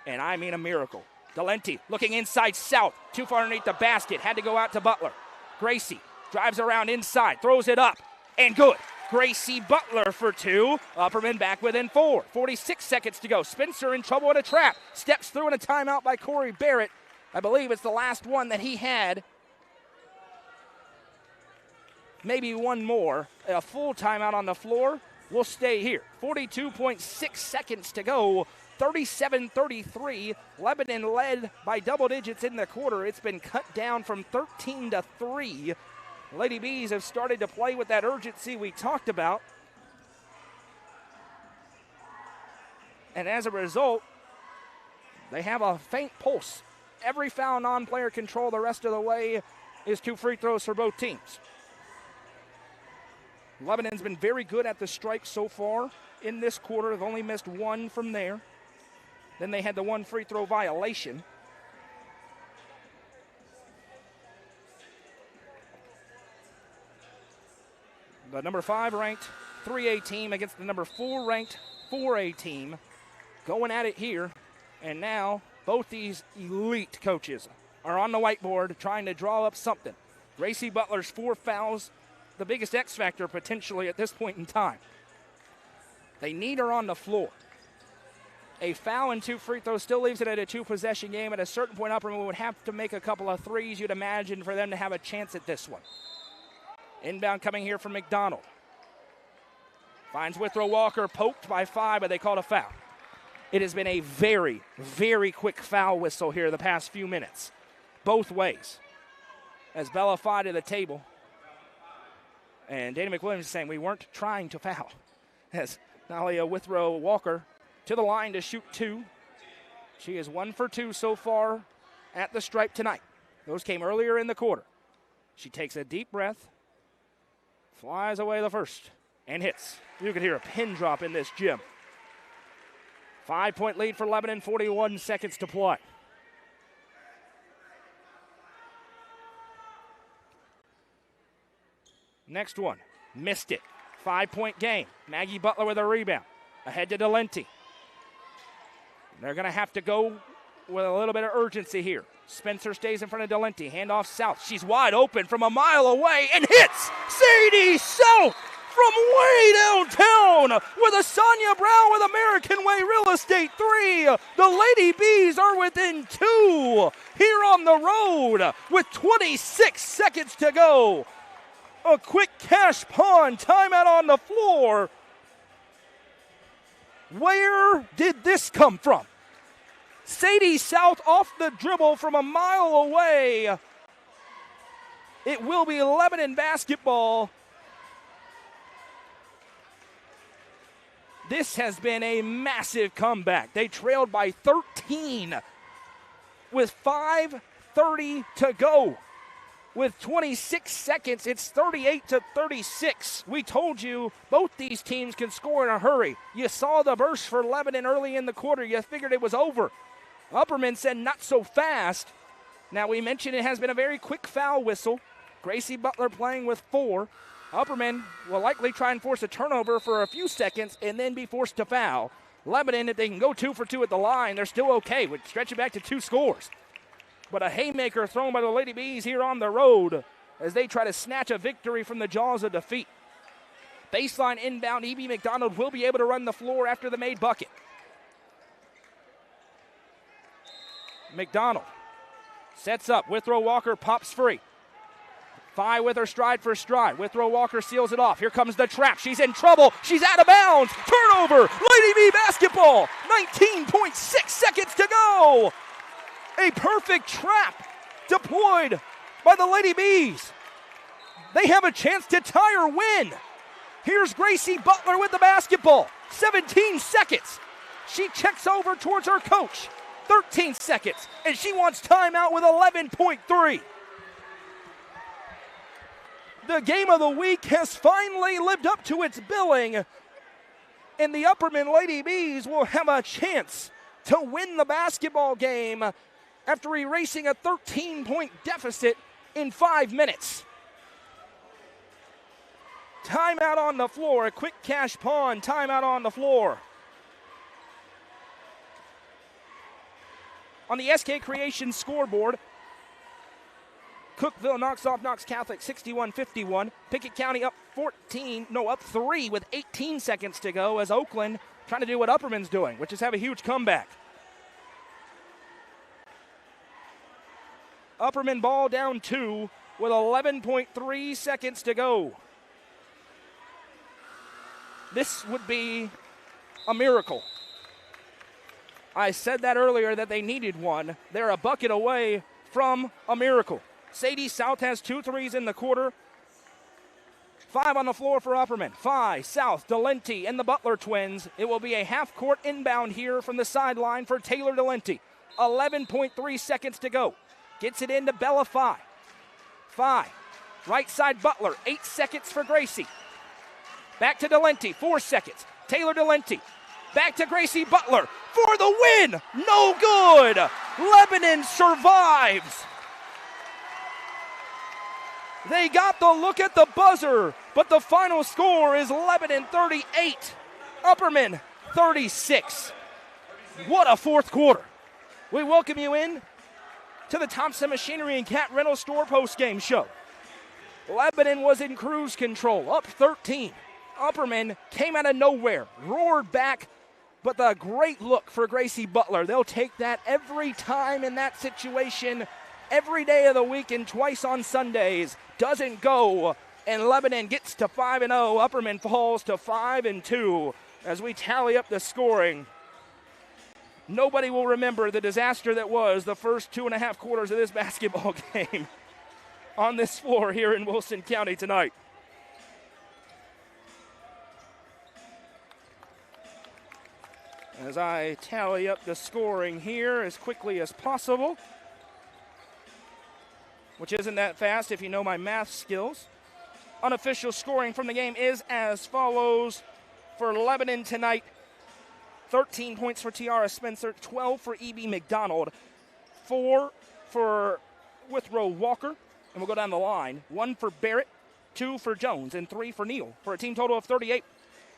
[SPEAKER 1] And I mean a miracle. Delenti looking inside South, too far underneath the basket, had to go out to Butler. Gracie drives around inside, throws it up, and good. Gracie Butler for 2. Upperman back within 4. 46 seconds to go. Spencer in trouble in a trap. Steps through in a timeout by Corey Barrett. I believe it's the last one that he had. Maybe one more. A full timeout on the floor. We'll stay here. 42.6 seconds to go. 37-33. Lebanon led by double digits in the quarter. It's been cut down from 13 to 3. Lady Bees have started to play with that urgency we talked about. And as a result, they have a faint pulse. Every foul, non-player control the rest of the way is 2 free throws for both teams. Lebanon's been very good at the strike so far in this quarter. They've only missed 1 from there. Then they had the 1 free throw violation. The number 5 ranked 3A team against the number 4 ranked 4A team going at it here. And now both these elite coaches are on the whiteboard trying to draw up something. Gracie Butler's 4 fouls, the biggest X factor potentially at this point in time. They need her on the floor. A foul and 2 free throws still leaves it at a 2-possession game. At a certain point, Upperman would have to make a couple of threes, you'd imagine, for them to have a chance at this one. Inbound coming here from McDonald. Finds Withrow Walker, poked by Fye, but they called a foul. It has been a very, very quick foul whistle here the past few minutes. Both ways. As Bella Fye to the table. And Dana McWilliams is saying we weren't trying to foul. As Nalia Withrow Walker to the line to shoot 2. She is 1 for 2 so far at the stripe tonight. Those came earlier in the quarter. She takes a deep breath. Flies away the first and hits. You can hear a pin drop in this gym. 5-point lead for Lebanon, 41 seconds to play. Next one, missed it. 5-point game. Maggie Butler with a rebound. Ahead to Delenti. They're going to have to go with a little bit of urgency here. Spencer stays in front of Delenti. Handoff South. She's wide open from a mile away and hits Sadie South from way downtown with a Sonia Brown with American Way Real Estate 3. The Lady Bees are within 2 here on the road with 26 seconds to go. A quick cash pawn, timeout on the floor. Where did this come from? Sadie South off the dribble from a mile away. It will be Lebanon basketball. This has been a massive comeback. They trailed by 13 with 5:30 to go. With 26 seconds, it's 38-36. We told you both these teams can score in a hurry. You saw the burst for Lebanon early in the quarter. You figured it was over. Upperman said not so fast. Now we mentioned it has been a very quick foul whistle. Gracie Butler playing with 4. Upperman will likely try and force a turnover for a few seconds and then be forced to foul. Lebanon, if they can go 2 for 2 at the line, they're still okay with stretching back to 2 scores. But a haymaker thrown by the Lady Bees here on the road as they try to snatch a victory from the jaws of defeat. Baseline inbound, E.B. McDonald will be able to run the floor after the made bucket. McDonald sets up. Withrow Walker pops free. Phi with her stride for stride. Withrow Walker seals it off. Here comes the trap. She's in trouble. She's out of bounds. Turnover. Lady B basketball. 19.6 seconds to go. A perfect trap deployed by the Lady Bees. They have a chance to tie or win. Here's Gracie Butler with the basketball. 17 seconds. She checks over towards her coach. 13 seconds. And she wants timeout with 11.3. The game of the week has finally lived up to its billing. And the Upperman Lady Bees will have a chance to win the basketball game after erasing a 13-point deficit in 5 minutes. Timeout on the floor, a quick cash pawn, timeout on the floor. On the SK Creation scoreboard, Cookeville knocks off Knox Catholic 61-51. Pickett County up 3 with 18 seconds to go as Oakland trying to do what Upperman's doing, which is have a huge comeback. Upperman ball down 2 with 11.3 seconds to go. This would be a miracle. I said that earlier that they needed one. They're a bucket away from a miracle. Sadie South has 2 threes in the quarter. 5 on the floor for Upperman. Phi, South, Delenti, and the Butler twins. It will be a half-court inbound here from the sideline for Taylor Delenti. 11.3 seconds to go. Gets it into Bella Phi. Phi, right side Butler. 8 seconds for Gracie. Back to Delenti, 4 seconds. Taylor Delenti. Back to Gracie Butler for the win. No good. Lebanon survives. They got the look at the buzzer, but the final score is Lebanon 38, Upperman 36. What a fourth quarter. We welcome you in to the Thompson Machinery and Cat Rental Store post-game show. Lebanon was in cruise control, up 13. Upperman came out of nowhere, roared back, but the great look for Gracie Butler. They'll take that every time in that situation, every day of the week and twice on Sundays. Doesn't go, and Lebanon gets to 5-0. Upperman falls to 5-2 as we tally up the scoring. Nobody will remember the disaster that was the first 2.5 quarters of this basketball game on this floor here in Wilson County tonight. As I tally up the scoring here as quickly as possible, which isn't that fast if you know my math skills. Unofficial scoring from the game is as follows for Lebanon tonight. 13 points for Tiara Spencer, 12 for E.B. McDonald, 4 for Withrow Walker, and we'll go down the line. 1 for Barrett, 2 for Jones, and 3 for Neal, for a team total of 38.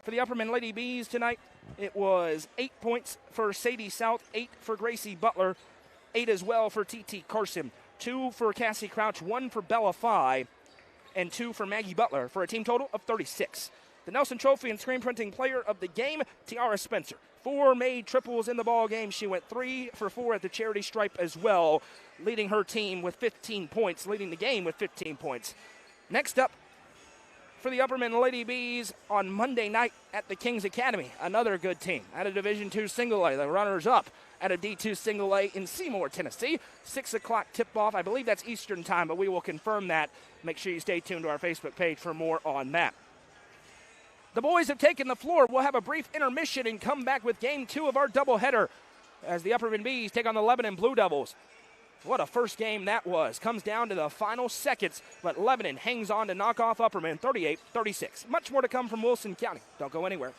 [SPEAKER 1] For the Upperman Lady Bees tonight, it was 8 points for Sadie South, 8 for Gracie Butler, 8 as well for T.T. Carson, 2 for Cassie Crouch, 1 for Bella Phi, and 2 for Maggie Butler, for a team total of 36. The Nelson Trophy and Screen Printing Player of the Game, Tiara Spencer. 4 made triples in the ball game. She went 3 for 4 at the charity stripe as well, leading her team with 15 points, leading the game with 15 points. Next up, for the Upperman Lady Bees on Monday night at the Kings Academy, another good team at a Division II Single A, the runners-up at a D2 Single A in Seymour, Tennessee. 6 o'clock tip-off. I believe that's Eastern time, but we will confirm that. Make sure you stay tuned to our Facebook page for more on that. The boys have taken the floor. We'll have a brief intermission and come back with Game 2 of our doubleheader as the Upperman Bees take on the Lebanon Blue Devils. What a first game that was. Comes down to the final seconds, but Lebanon hangs on to knock off Upperman 38-36. Much more to come from Wilson County. Don't go anywhere.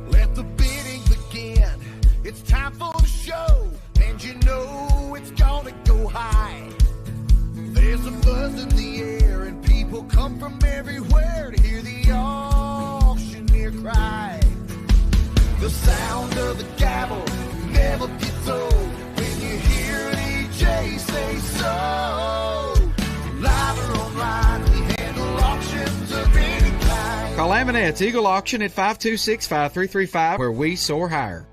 [SPEAKER 9] Let the bidding begin. It's time for the show, and you know it's gonna go high. There's a buzz in the air, and people come from everywhere to hear the auctioneer cry. The sound of the gavel never gets old when you hear DJ say so. Live or online, we handle auctions of any kind.
[SPEAKER 10] Call Amanette's Eagle Auction at 526-5335, where we soar higher.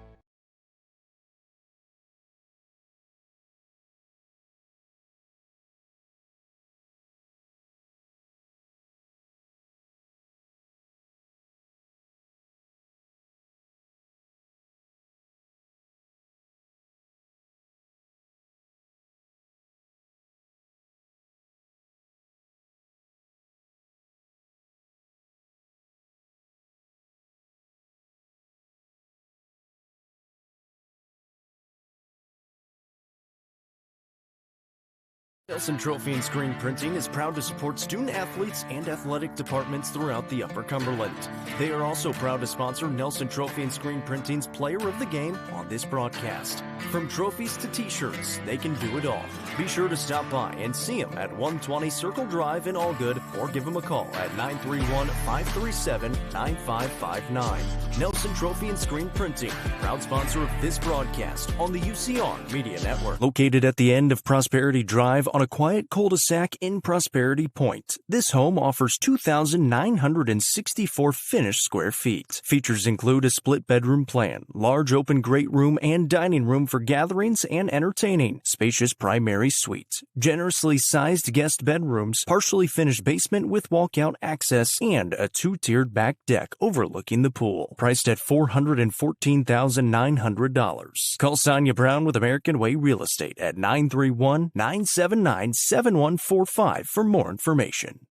[SPEAKER 2] Nelson Trophy and Screen Printing is proud to support student athletes and athletic departments throughout the Upper Cumberland. They are also proud to sponsor Nelson Trophy and Screen Printing's Player of the Game on this broadcast. From trophies to t-shirts, they can do it all. Be sure to stop by and see them at 120 Circle Drive in Allgood, or give them a call at 931-537-9559. Nelson Trophy and Screen Printing, proud sponsor of this broadcast on the UCR Media Network. Located at the end of Prosperity Drive on a quiet cul-de-sac in Prosperity Point, this home offers 2,964 finished square feet. Features include a split bedroom plan, large open great room and dining room for gatherings and entertaining, spacious primary suite, generously sized guest bedrooms, partially finished basement with walkout access, and a two-tiered back deck overlooking the pool. Priced at $414,900. Call Sonia Brown with American Way Real Estate at 931-979-7145 for more information.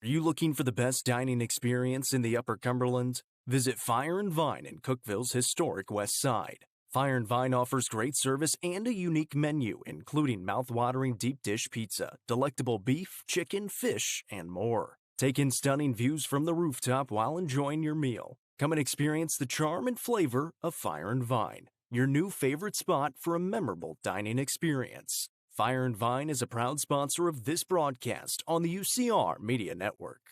[SPEAKER 2] Are you looking for the best dining experience in the Upper Cumberland? Visit Fire and Vine in Cookeville's historic West Side. Fire and Vine offers great service and a unique menu, including mouth-watering deep dish pizza, delectable beef, chicken, fish, and more. Take in stunning views from the rooftop while enjoying your meal. Come and experience the charm and flavor of Fire and Vine, your new favorite spot for a memorable dining experience. Fire and Vine is a proud sponsor of this broadcast on the UCR Media Network.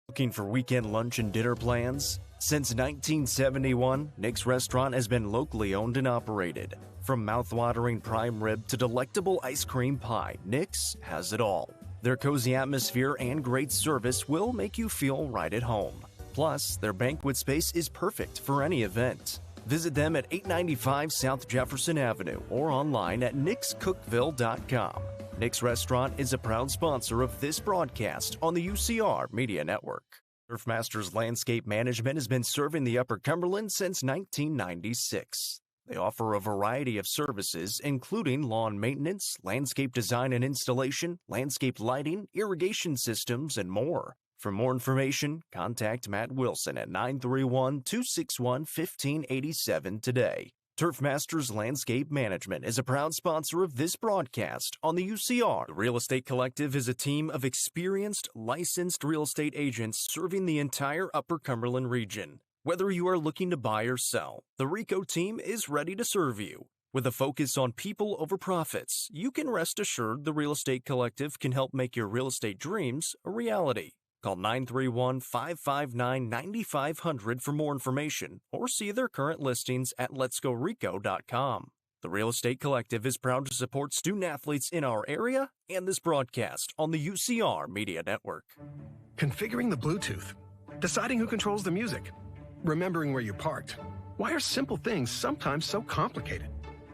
[SPEAKER 2] Looking for weekend lunch and dinner plans? Since 1971, Nick's Restaurant has been locally owned and operated. From mouth-watering prime rib to delectable ice cream pie, Nick's has it all. Their cozy atmosphere and great service will make you feel right at home. Plus, their banquet space is perfect for any event. Visit them at 895 South Jefferson Avenue or online at nickscookville.com. Nick's Restaurant is a proud sponsor of this broadcast on the UCR Media Network. Turfmasters Landscape Management has been serving the Upper Cumberland since 1996. They offer a variety of services, including lawn maintenance, landscape design and installation, landscape lighting, irrigation systems, and more. For more information, contact Matt Wilson at 931-261-1587 today. Turfmasters Landscape Management is a proud sponsor of this broadcast on the UCR. The Real Estate Collective is a team of experienced, licensed real estate agents serving the entire Upper Cumberland region. Whether you are looking to buy or sell, the RICO team is ready to serve you. With a focus on people over profits, you can rest assured the Real Estate Collective can help make your real estate dreams a reality. Call 931-559-9500 for more information or see their current listings at letsgorico.com. The Real Estate Collective is proud to support student athletes in our area and this broadcast on the UCR Media Network.
[SPEAKER 11] Configuring the Bluetooth, deciding who controls the music, remembering where you parked. Why are simple things sometimes so complicated?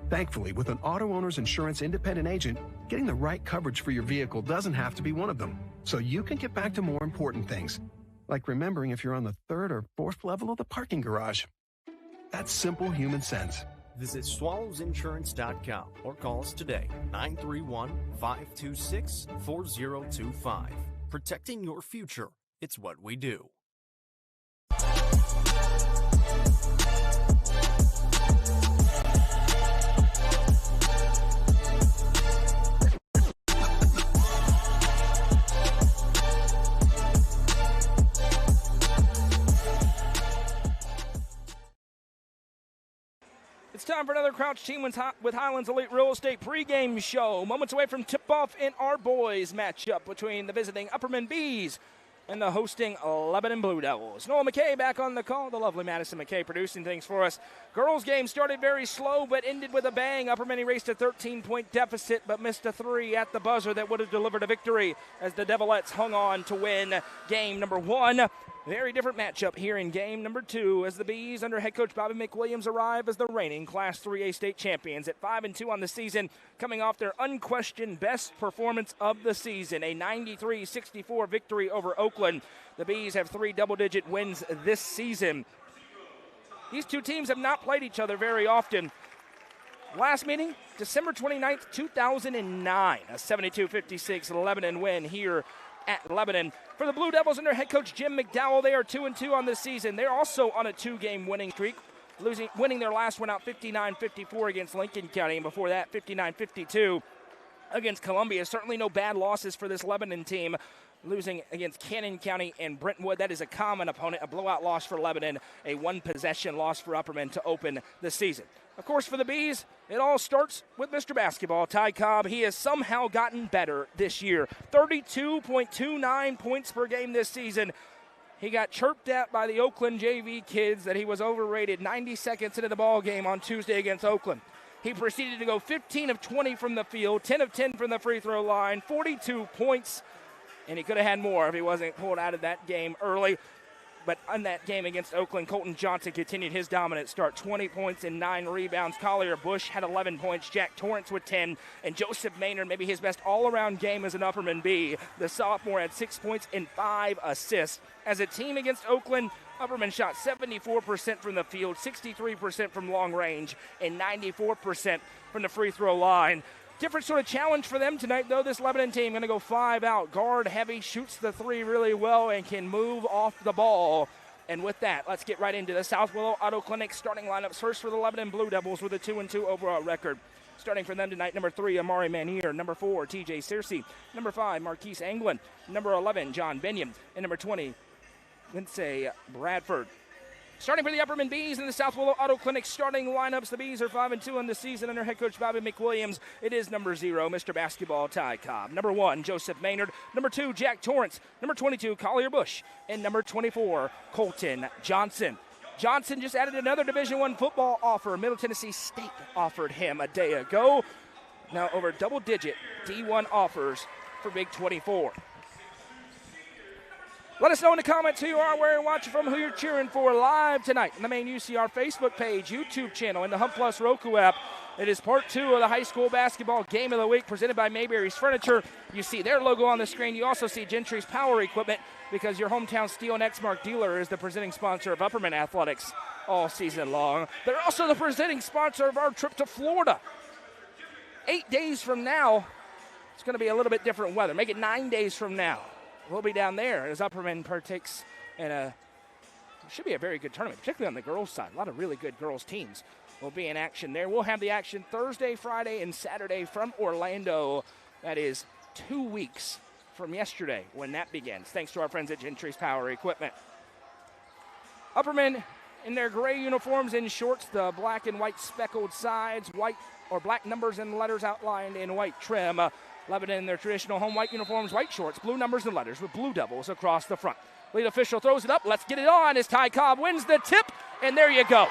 [SPEAKER 11] Thankfully, with an auto owner's insurance independent agent, getting the right coverage for your vehicle doesn't have to be one of them. So you can get back to more important things, like remembering if you're on the third or fourth level of the parking garage. That's simple human sense.
[SPEAKER 2] Visit swallowsinsurance.com or call us today, 931-526-4025. Protecting your future, it's what we do.
[SPEAKER 1] It's time for another Crouch Team with Highlands Elite Real Estate pregame show. Moments away from tip-off in our boys matchup between the visiting Upperman Bees and the hosting Lebanon Blue Devils. Noah McKay back on the call. The lovely Madison McKay producing things for us. Girls game started very slow but ended with a bang. Upperman erased a 13-point deficit but missed a three at the buzzer that would have delivered a victory as the Devilettes hung on to win game number one. Very different matchup here in game number two as the Bees under head coach Bobby McWilliams arrive as the reigning Class 3A state champions at 5-2 on the season, coming off their unquestioned best performance of the season, a 93-64 victory over Oakland. The Bees have 3 double-digit wins this season. These two teams have not played each other very often. Last meeting, December 29th, 2009, a 72-56 Lebanon win here at Lebanon. For the Blue Devils under head coach Jim McDowell, they are 2-2 on this season. They're also on a 2-game winning streak, winning their last one out 59-54 against Lincoln County, and before that 59-52 against Columbia. Certainly no bad losses for this Lebanon team, losing against Cannon County and Brentwood. That is a common opponent, a blowout loss for Lebanon, a one-possession loss for Upperman to open the season. Of course, for the Bees, it all starts with Mr. Basketball, Ty Cobb. He has somehow gotten better this year. 32.29 points per game this season. He got chirped at by the Oakland JV kids that he was overrated 90 seconds into the ball game on Tuesday against Oakland. He proceeded to go 15 of 20 from the field, 10 of 10 from the free throw line, 42 points, and he could have had more if he wasn't pulled out of that game early. But in that game against Oakland, Colton Johnson continued his dominant start, 20 points and 9 rebounds. Collier Bush had 11 points, Jack Torrance with 10, and Joseph Maynard, maybe his best all-around game as an Upperman B. The sophomore had 6 points and 5 assists. As a team against Oakland, Upperman shot 74% from the field, 63% from long range, and 94% from the free throw line. Different sort of challenge for them tonight, though. This Lebanon team going to go 5 out. Guard heavy, shoots the three really well, and can move off the ball. And with that, let's get right into the South Willow Auto Clinic starting lineups. First for the Lebanon Blue Devils with a 2-2 overall record. Starting for them tonight, number 3, Amari Manier. Number 4, TJ Searcy. Number 5, Marquise Anglin. Number 11, John Binion. And number 20, Lindsay Bradford. Starting for the Upperman Bees in the South Willow Auto Clinic starting lineups. The Bees are 5-2 on the season under head coach Bobby McWilliams. It is number 0, Mr. Basketball, Ty Cobb. Number 1, Joseph Maynard. Number 2, Jack Torrance. Number 22, Collier Bush. And number 24, Colton Johnson. Johnson just added another Division I football offer. Middle Tennessee State offered him a day ago. Now over double-digit D1 offers for Big 24. Let us know in the comments who you are, where you're watching from, who you're cheering for live tonight on the main UCR Facebook page, YouTube channel, and the Hub Plus Roku app. It is part 2 of the high school basketball game of the week presented by Mayberry's Furniture. You see their logo on the screen. You also see Gentry's Power Equipment because your hometown Steel and Exmark dealer is the presenting sponsor of Upperman Athletics all season long. They're also the presenting sponsor of our trip to Florida. 8 days from now, it's going to be a little bit different weather. Make it 9 days from now. We'll be down there as Upperman partakes in should be a very good tournament, particularly on the girls' side. A lot of really good girls' teams will be in action there. We'll have the action Thursday, Friday, and Saturday from Orlando. That is 2 weeks from yesterday when that begins, thanks to our friends at Gentry's Power Equipment. Upperman in their gray uniforms and shorts, the black and white speckled sides, white or black numbers and letters outlined in white trim. Lebanon in their traditional home white uniforms, white shorts, blue numbers and letters with Blue Devils across the front. Lead official throws it up. Let's get it on as Ty Cobb wins the tip, and there you go.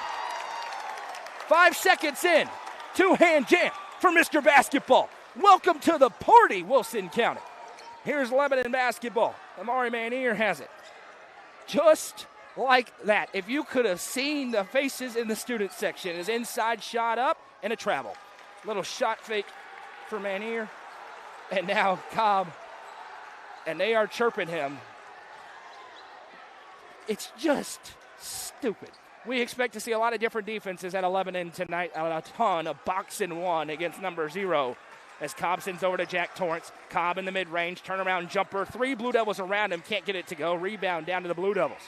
[SPEAKER 1] 5 seconds in, 2-hand jam for Mr. Basketball. Welcome to the party, Wilson County. Here's Lebanon basketball. Amari Manier has it. Just like that. If you could have seen the faces in the student section, his inside shot up and a travel. Little shot fake for Manier. And now Cobb, and they are chirping him. It's just stupid. We expect to see a lot of different defenses at Lebanon tonight, a ton of boxing one against number 0. As Cobb sends over to Jack Torrance. Cobb in the mid-range, turnaround jumper. 3 Blue Devils around him, can't get it to go. Rebound down to the Blue Devils.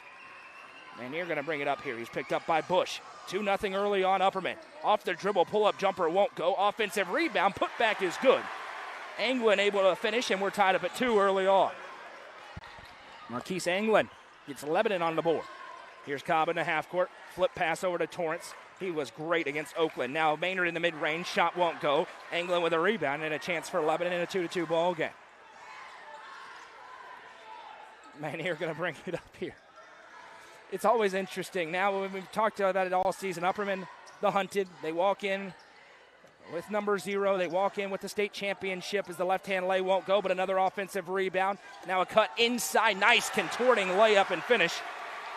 [SPEAKER 1] And you're going to bring it up here. He's picked up by Bush. 2-0 early on Upperman. Off the dribble, pull-up jumper won't go. Offensive rebound, putback is good. Anglin able to finish, and we're tied up at 2 early on. Marquise Anglin gets Lebanon on the board. Here's Cobb in the half court. Flip pass over to Torrance. He was great against Oakland. Now Maynard in the mid-range. Shot won't go. England with a rebound and a chance for Lebanon in a 2-2 ball game. Manier going to bring it up here. It's always interesting. Now, we've talked about it all season. Upperman, the hunted. They walk in with number 0. They walk in with the state championship as the left-hand lay won't go, but another offensive rebound. Now a cut inside. Nice contorting layup and finish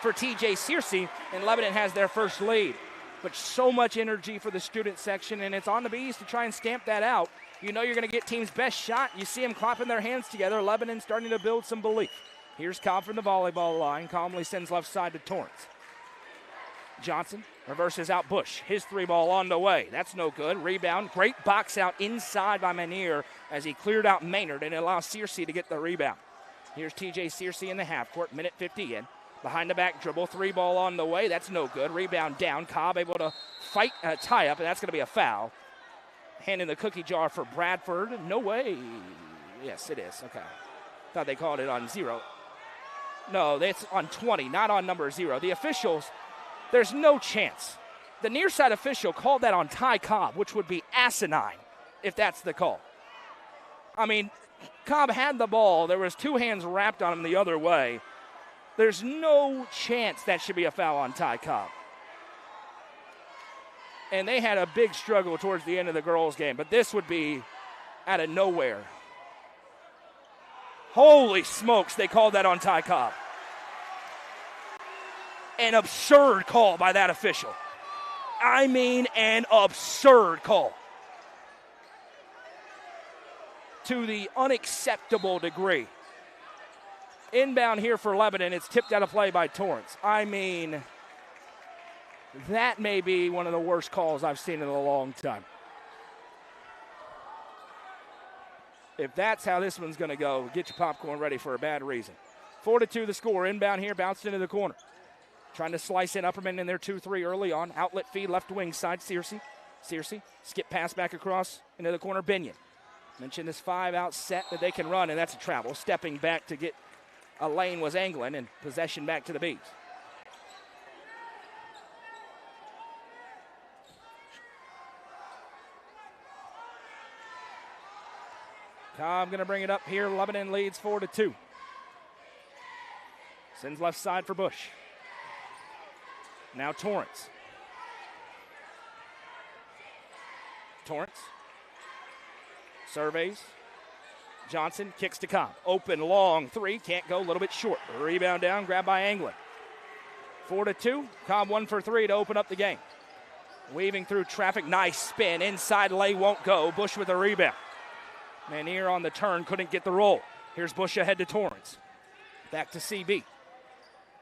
[SPEAKER 1] for TJ Searcy, and Lebanon has their first lead. But so much energy for the student section, and it's on the Bees to try and stamp that out. You know you're going to get team's best shot. You see them clapping their hands together. Lebanon starting to build some belief. Here's Cobb from the volleyball line. Calmly sends left side to Torrance. Johnson reverses out Bush. His 3-ball on the way. That's no good. Rebound. Great box out inside by Manier as he cleared out Maynard and allows Searcy to get the rebound. Here's TJ Searcy in the half court. Minute 50 in. Behind the back dribble, 3-ball on the way. That's no good. Rebound down. Cobb able to fight a tie-up, and that's going to be a foul. Hand in the cookie jar for Bradford. No way. Yes, it is. Okay. Thought they called it on 0. No, it's on 20, not on number 0. The officials, there's no chance. The near side official called that on Ty Cobb, which would be asinine if that's the call. I mean, Cobb had the ball. There was 2 hands wrapped on him the other way. There's no chance that should be a foul on Ty Cobb. And they had a big struggle towards the end of the girls' game, but this would be out of nowhere. Holy smokes, they called that on Ty Cobb. An absurd call by that official. I mean, an absurd call. To the unacceptable degree. Inbound here for Lebanon. It's tipped out of play by Torrance. I mean, that may be one of the worst calls I've seen in a long time. If that's how this one's going to go, get your popcorn ready for a bad reason. 4-2 the score. Inbound here, bounced into the corner. Trying to slice in Upperman in their 2-3 early on. Outlet feed, left wing side, Searcy. Searcy, skip pass back across into the corner, Binion. Mentioned this 5-out set that they can run, and that's a travel. Stepping back to get a lane was Anglin, and possession back to the Bees. Cobb going to bring it up here. Lebanon leads 4-2. Sends left side for Bush. Now Torrance. Torrance. Surveys. Johnson kicks to Cobb. Open, long 3. Can't go. A little bit short. Rebound down. Grabbed by Anglin. 4-2. Cobb 1 for 3 to open up the game. Weaving through traffic. Nice spin. Inside lay won't go. Bush with a rebound. Manier on the turn. Couldn't get the roll. Here's Bush ahead to Torrance. Back to CB.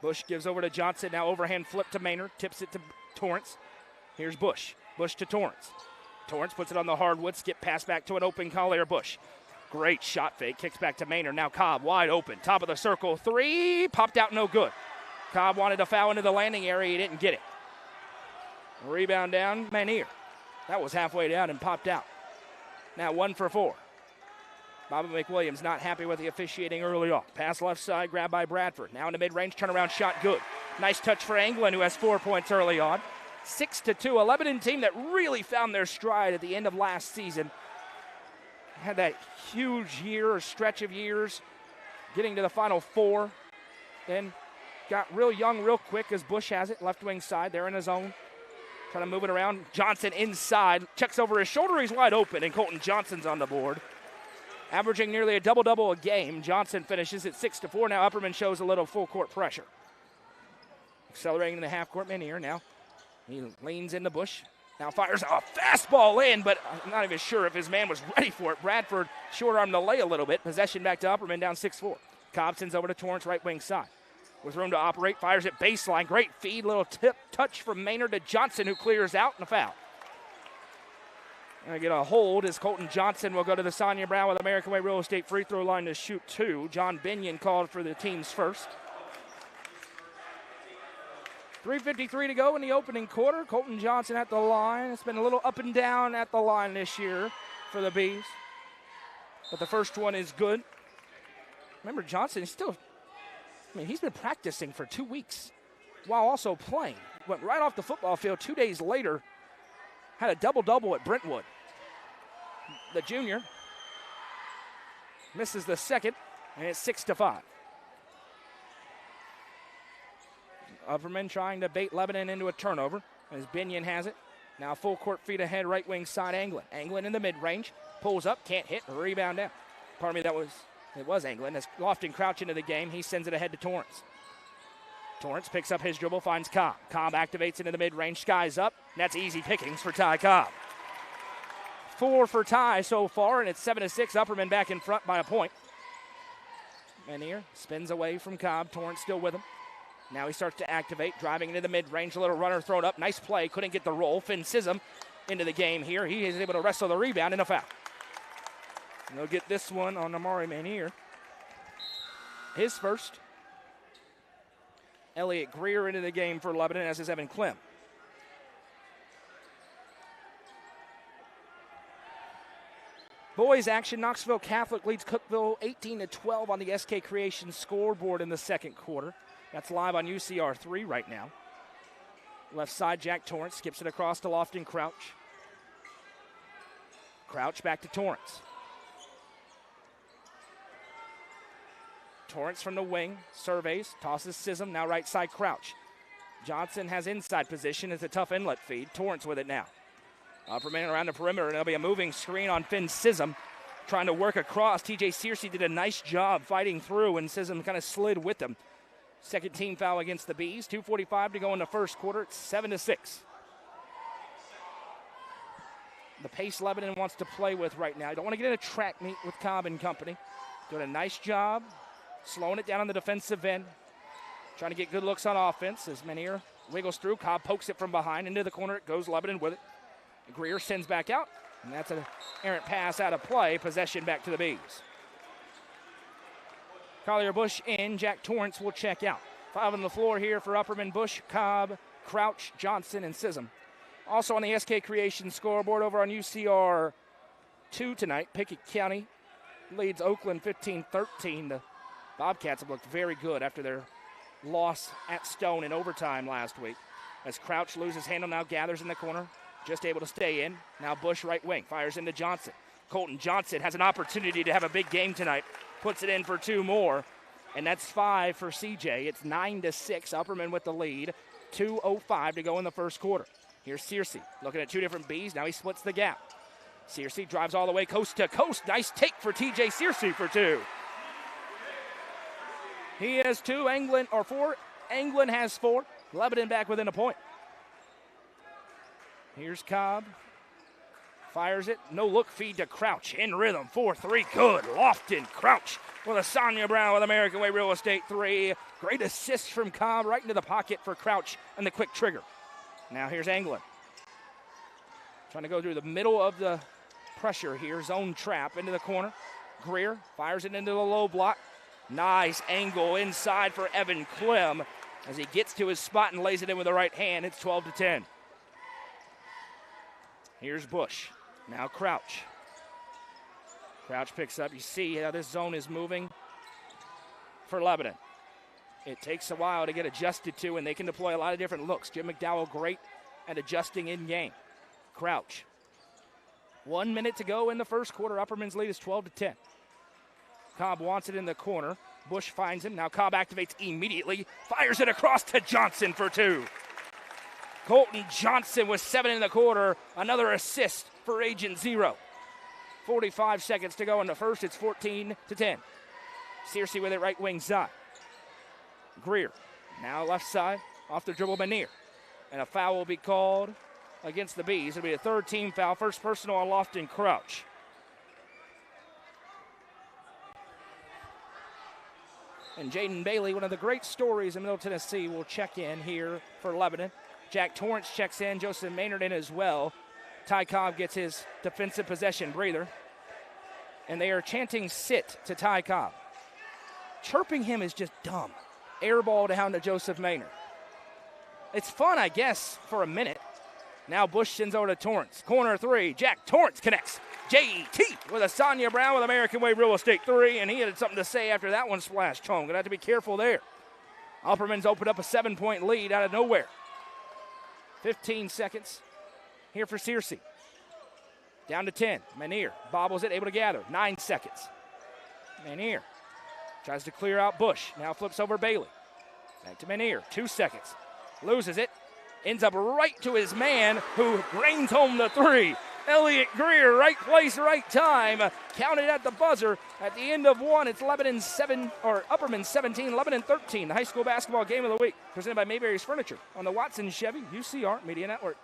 [SPEAKER 1] Bush gives over to Johnson. Now overhand flip to Maynard. Tips it to Torrance. Here's Bush. Bush to Torrance. Torrance puts it on the hardwood. Skip pass back to an open Collier. Bush. Great shot fake. Kicks back to Maynard. Now Cobb wide open. Top of the circle. 3. Popped out no good. Cobb wanted to foul into the landing area. He didn't get it. Rebound down. Manier. That was halfway down and popped out. Now 1 for 4. Bobby McWilliams not happy with the officiating early on. Pass left side, grabbed by Bradford. Now in the mid-range, turnaround shot good. Nice touch for Anglin, who has 4 points early on. 6-2, a Lebanon team that really found their stride at the end of last season. Had that huge year or stretch of years, getting to the Final Four. Then got real young real quick as Bush has it, left wing side. They're in his zone. Trying to move it around. Johnson inside, checks over his shoulder. He's wide open, and Colton Johnson's on the board. Averaging nearly a double-double a game. Johnson finishes at 6-4. Now Upperman shows a little full-court pressure. Accelerating in the half-court Manier now. He leans in the Bush. Now fires a fastball in, but I'm not even sure if his man was ready for it. Bradford short-armed the lay a little bit. Possession back to Upperman, down 6-4. Cobb sends over to Torrance, right wing side. With room to operate, fires at baseline. Great feed, little tip touch from Maynard to Johnson, who clears out, and a foul. Going to get a hold as Colton Johnson will go to the Sonia Brown with American Way Real Estate free throw line to shoot 2. John Binion called for the team's first. 3:53 to go in the opening quarter. Colton Johnson at the line. It's been a little up and down at the line this year for the Bees. But the first one is good. Remember, Johnson is still, he's been practicing for 2 weeks. while also playing. Went right off the football field 2 days later, had a double-double at Brentwood. The junior misses the second, and it's 6-5. Upperman trying to bait Lebanon into a turnover as Binion has it. Now full court feet ahead, right wing side Anglin. Anglin in the mid-range, pulls up, can't hit, rebound down. Pardon me, it was Anglin. As Lofton Crouch into the game, he sends it ahead to Torrance. Torrance picks up his dribble, finds Cobb. Cobb activates into the mid-range, skies up. That's easy pickings for Ty Cobb. 4 for Ty so far, and it's 7-6. Upperman back in front by a point. Manier spins away from Cobb. Torrance still with him. Now he starts to activate, driving into the mid-range. A little runner thrown up. Nice play. Couldn't get the roll. Finn Sism into the game here. He is able to wrestle the rebound and a foul. And they'll get this one on Amari Manier. His first. Elliott Greer into the game for Lebanon, as is Evan Clem. Boys action, Knoxville Catholic leads Cookeville 18-12 on the SK Creation scoreboard in the second quarter. That's live on UCR3 right now. Left side, Jack Torrance skips it across to Lofton Crouch. Crouch back to Torrance. Torrance from the wing, surveys, tosses Sism, now right side Crouch. Johnson has inside position, it's a tough inlet feed. Torrance with it now. Upperman around the perimeter, and there'll be a moving screen on Finn Sism, trying to work across. TJ Searcy did a nice job fighting through, and Sism kind of slid with them. Second team foul against the Bees. 2:45 to go in the first quarter. It's 7-6. The pace Lebanon wants to play with right now. You don't want to get in a track meet with Cobb and company. Doing a nice job slowing it down on the defensive end. Trying to get good looks on offense as Manier wiggles through. Cobb pokes it from behind into the corner. It goes Lebanon with it. Greer sends back out, and that's an errant pass out of play. Possession back to the Bees. Collier Bush in. Jack Torrance will check out. 5 on the floor here for Upperman, Bush, Cobb, Crouch, Johnson, and Sism. Also on the SK Creation scoreboard over on UCR 2 tonight, Pickett County leads Oakland 15-13. The Bobcats have looked very good after their loss at Stone in overtime last week. As Crouch loses handle, now gathers in the corner, just able to stay in. Now Bush right wing, fires into Johnson. Colton Johnson has an opportunity to have a big game tonight. Puts it in for 2 more, and that's 5 for CJ. It's 9-6. Upperman with the lead. 2:05 to go in the first quarter. Here's Searcy looking at 2 different Bs. Now he splits the gap. Searcy drives all the way coast to coast. Nice take for TJ Searcy for 2. He has 2. Anglin or 4. Anglin has 4. Lebanon back within a point. Here's Cobb. Fires it. No look feed to Crouch. In rhythm. 4-3. Good. Lofton Crouch with a Sonia Brown with American Way Real Estate 3. Great assist from Cobb right into the pocket for Crouch and the quick trigger. Now here's Anglin. Trying to go through the middle of the pressure here. Zone trap into the corner. Greer fires it into the low block. Nice angle inside for Evan Clem as he gets to his spot and lays it in with the right hand. It's 12-10. Here's Bush. Now Crouch. Crouch picks up. You see how this zone is moving for Lebanon. It takes a while to get adjusted to, and they can deploy a lot of different looks. Jim McDowell great at adjusting in game. Crouch. 1 minute to go in the first quarter. Upperman's lead is 12-10. Cobb wants it in the corner. Bush finds him. Now Cobb activates immediately. Fires it across to Johnson for 2. Colton Johnson with 7 in the quarter. Another assist for Agent Zero. 45 seconds to go in the first. It's 14-10. Searcy with it right wing side. Greer now left side off the dribble Manier. And a foul will be called against the Bees. It'll be a third team foul. First personal on Lofton Crouch. And Jaden Bailey, one of the great stories in Middle Tennessee, will check in here for Lebanon. Jack Torrance checks in. Joseph Maynard in as well. Ty Cobb gets his defensive possession breather. And they are chanting sit to Ty Cobb. Chirping him is just dumb. Air ball down to Joseph Maynard. It's fun, I guess, for a minute. Now Bush sends over to Torrance. Corner 3. Jack Torrance connects. JT with a Sonia Brown with American Way Real Estate 3. And he had something to say after that one splashed home. Going to have to be careful there. Upperman's opened up a 7-point lead out of nowhere. 15 seconds here for Searcy. Down to 10. Manier bobbles it, able to gather. 9 seconds. Manier tries to clear out Bush. Now flips over Bailey. Back to Manier. 2 seconds. Loses it. Ends up right to his man who rains home the three. Elliott Greer, right place, right time. Counted at the buzzer. At the end of one, it's Upperman 17, Lebanon 13. The high school basketball game of the week, presented by Mayberry's Furniture on the Watson Chevy UCR Media Network.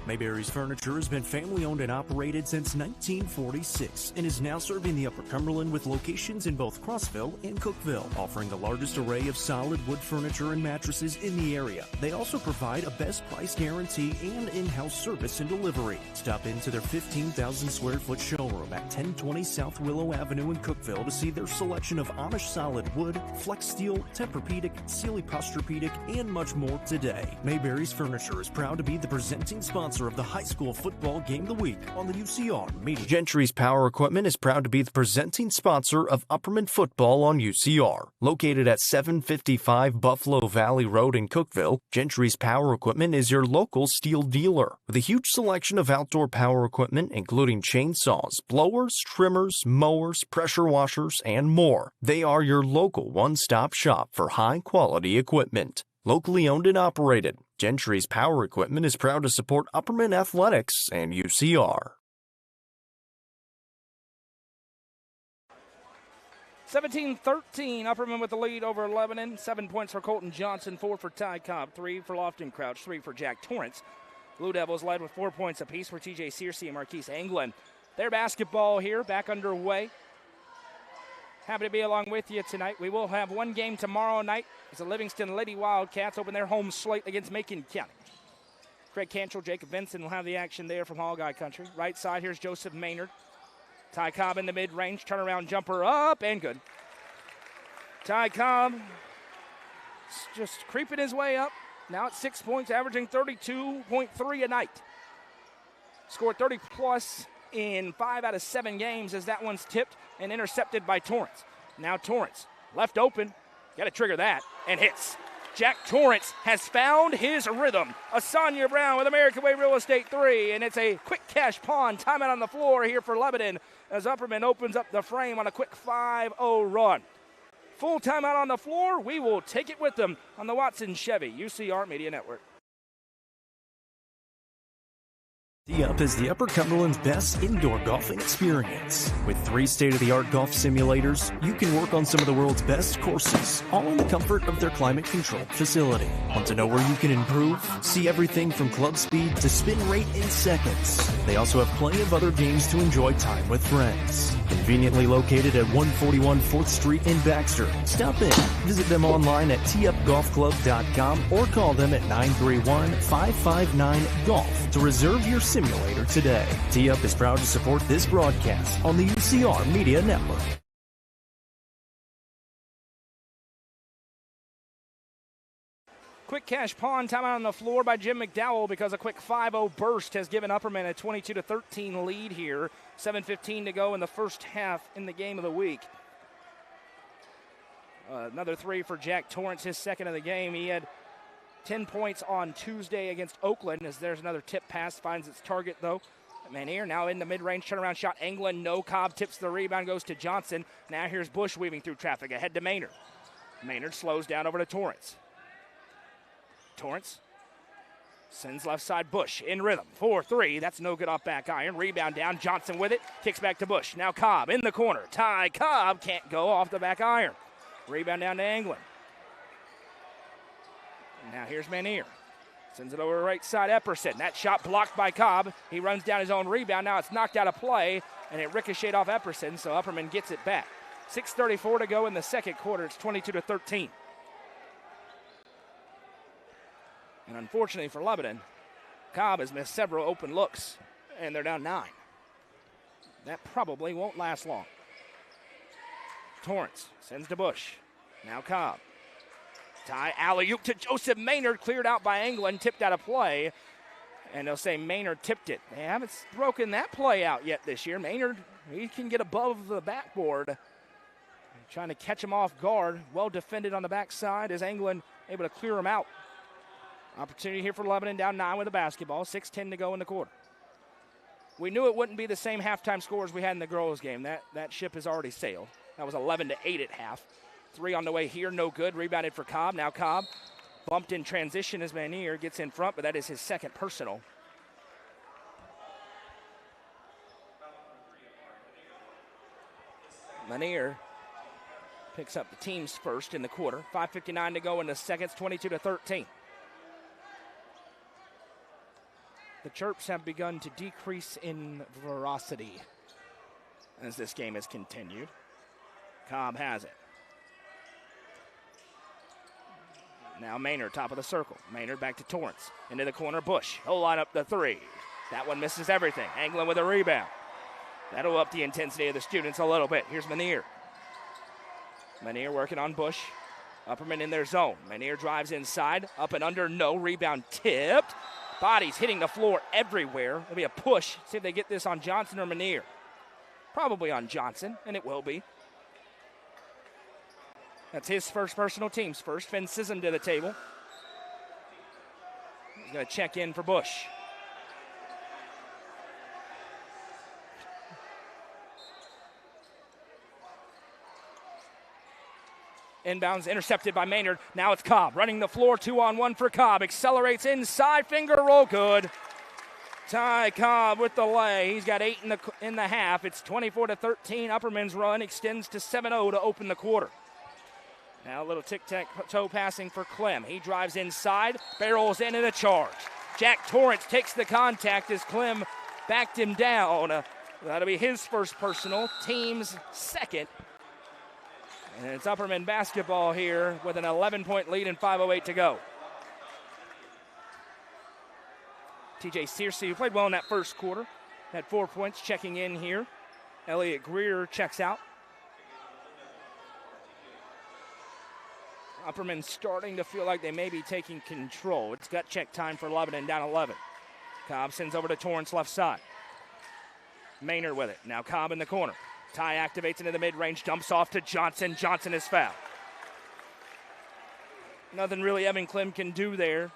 [SPEAKER 2] Mayberry's Furniture has been family-owned and operated since 1946 and is now serving the Upper Cumberland with locations in both Crossville and Cookville, offering the largest array of solid wood furniture and mattresses in the area. They also provide a best price guarantee and in-house service and delivery. Stop into their 15,000 square foot showroom at 1020 South Willow Avenue in Cookville to see their selection of Amish solid wood, flex steel, Tempur-Pedic, Sealy Posturepedic, and much more today. Mayberry's Furniture is proud to be the presenting sponsor of the high school football game of the week on the UCR Media. Gentry's Power Equipment is proud to be the presenting sponsor of Upperman football on UCR. Located at 755 Buffalo Valley Road in Cookville, Gentry's Power Equipment is your local steel dealer with a huge selection of outdoor power equipment including chainsaws, blowers, trimmers, mowers, pressure washers, and more. They are your local one-stop shop for high-quality equipment. Locally owned and operated, Gentry's Power Equipment is proud to support Upperman Athletics and UCR.
[SPEAKER 1] 17-13, Upperman with the lead over Lebanon. 7 points for Colton Johnson, 4 for Ty Cobb, 3 for Lofton Crouch, 3 for Jack Torrance. Blue Devils led with 4 points apiece for TJ Searcy and Marquise Anglin. Their basketball here back underway. Happy to be along with you tonight. We will have one game tomorrow night as the Livingston Lady Wildcats open their home slate against Macon County. Craig Cantrell, Jacob Vinson will have the action there from Hall Guy Country. Right side, here's Joseph Maynard. Ty Cobb in the mid-range, turnaround jumper up and good. Ty Cobb just creeping his way up. Now at 6 points, averaging 32.3 a night. Scored 30-plus in 5 out of 7 games as that one's tipped and intercepted by Torrance. Now Torrance, left open, got to trigger that, and hits. Jack Torrance has found his rhythm. Asanya Brown with American Way Real Estate 3, and it's a quick cash pawn. Timeout on the floor here for Lebanon as Upperman opens up the frame on a quick 5-0 run. Full timeout on the floor. We will take it with them on the Watson Chevy UCR Media Network.
[SPEAKER 2] Tee-Up is the Upper Cumberland's best indoor golfing experience. With 3 state-of-the-art golf simulators, you can work on some of the world's best courses, all in the comfort of their climate-controlled facility. Want to know where you can improve? See everything from club speed to spin rate in seconds. They also have plenty of other games to enjoy time with friends. Conveniently located at 141 4th Street in Baxter. Stop in. Visit them online at teeupgolfclub.com or call them at 931-559-GOLF to reserve your simulator today. Tee-Up is proud to support this broadcast on the UCR Media Network.
[SPEAKER 1] Quick cash pawn, timeout on the floor by Jim McDowell because a quick 5-0 burst has given Upperman a 22-13 lead here. 7:15 to go in the first half in the game of the week. Another 3 for Jack Torrance, his second of the game. He had 10 points on Tuesday against Oakland as there's another tip pass, finds its target though. Manier now in the mid-range turnaround shot. Anglin, no. Cobb tips the rebound, goes to Johnson. Now here's Bush weaving through traffic ahead to Maynard. Maynard slows down over to Torrance. Torrance sends left side. Bush in rhythm. 4-3. That's no good off back iron. Rebound down. Johnson with it. Kicks back to Bush. Now Cobb in the corner. Ty Cobb can't go off the back iron. Rebound down to Anglin. Now here's Manier. Sends it over right side. Epperson. That shot blocked by Cobb. He runs down his own rebound. Now it's knocked out of play, and it ricocheted off Epperson, so Upperman gets it back. 6:34 to go in the second quarter. It's 22-13. And unfortunately for Lebanon, Cobb has missed several open looks, and they're down 9. That probably won't last long. Torrance sends to Bush. Now Cobb. Ty alley-oop to Joseph Maynard, cleared out by Anglin, tipped out of play. And they'll say Maynard tipped it. They haven't broken that play out yet this year. Maynard, he can get above the backboard. trying to catch him off guard. Well defended on the backside as England able to clear him out. Opportunity here for Lebanon, down 9 with the basketball. 6:10 to go in the quarter. We knew it wouldn't be the same halftime scores we had in the girls' game. That ship has already sailed. That was 11-8 at half. 3 on the way here, no good. Rebounded for Cobb. Now Cobb bumped in transition as Manier gets in front, but that is his second personal. Manier picks up the team's first in the quarter. 5:59 to go in the seconds, 22-13. The chirps have begun to decrease in ferocity as this game has continued. Cobb has it. Now Maynard, top of the circle. Maynard back to Torrance. Into the corner, Bush. He'll line up the three. That one misses everything. Anglin with a rebound. That'll up the intensity of the students a little bit. Here's Manier. Manier working on Bush. Upperman in their zone. Manier drives inside. Up and under, no. Rebound tipped. Bodies hitting the floor everywhere. It'll be a push. See if they get this on Johnson or Manier. Probably on Johnson, and it will be. That's his first personal, team's first. Finn Sissom to the table. He's going to check in for Bush. Inbounds intercepted by Maynard. Now it's Cobb running the floor, 2-on-1 for Cobb. Accelerates inside, finger roll, good. Ty Cobb with the lay. He's got 8 in the half. It's 24-13. Upperman's run extends to 7-0 to open the quarter. Now a little tic-tac-toe passing for Clem. He drives inside, barrels into the charge. Jack Torrance takes the contact as Clem backed him down. That'll be his first personal, team's second. And it's Upperman basketball here with an 11-point lead and 5:08 to go. TJ Searcy, who played well in that first quarter, had 4 points, checking in here. Elliot Greer checks out. Upperman starting to feel like they may be taking control. It's gut check time for Lebanon, down 11. Cobb sends over to Torrance left side. Maynard with it. Now Cobb in the corner. Ty activates into the mid-range, dumps off to Johnson. Johnson is fouled. Nothing really Evan Clem can do there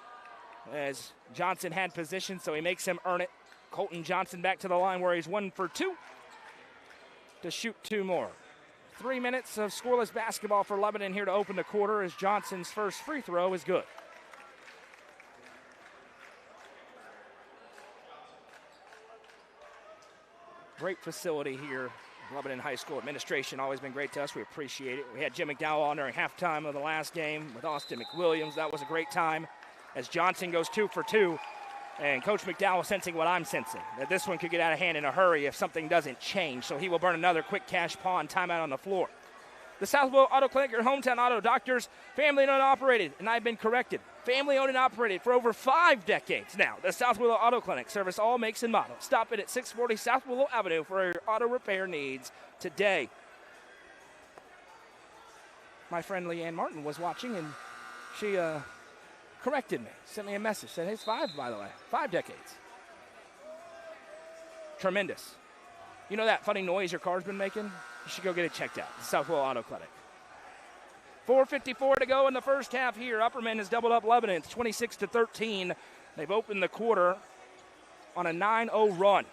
[SPEAKER 1] as Johnson had position, so he makes him earn it. Colton Johnson back to the line where he's 1 for 2 to shoot 2 more. 3 minutes of scoreless basketball for Lebanon here to open the quarter as Johnson's first free throw is good. Great facility here. Lebanon High School administration always been great to us. We appreciate it. We had Jim McDowell on during halftime of the last game with Austin McWilliams. That was a great time as Johnson goes 2 for 2. And Coach McDowell sensing what I'm sensing, that this one could get out of hand in a hurry if something doesn't change. So he will burn another quick cash pawn timeout on the floor. The Southwell Auto Clinic, your hometown auto doctors, family owned and operated, and I've been corrected. Family owned and operated for over 5 decades now. The Southwell Auto Clinic service all makes and models. Stop it at 640 South Willow Avenue for your auto repair needs today. My friend Leanne Martin was watching, and she corrected me, sent me a message, said, hey, it's 5, by the way, 5 decades. Tremendous. You know that funny noise your car's been making? You should go get it checked out. The Southwell Auto Clinic. 4:54 to go in the first half here. Upperman has doubled up Lebanon. It's 26-13. They've opened the quarter on a 9-0 run.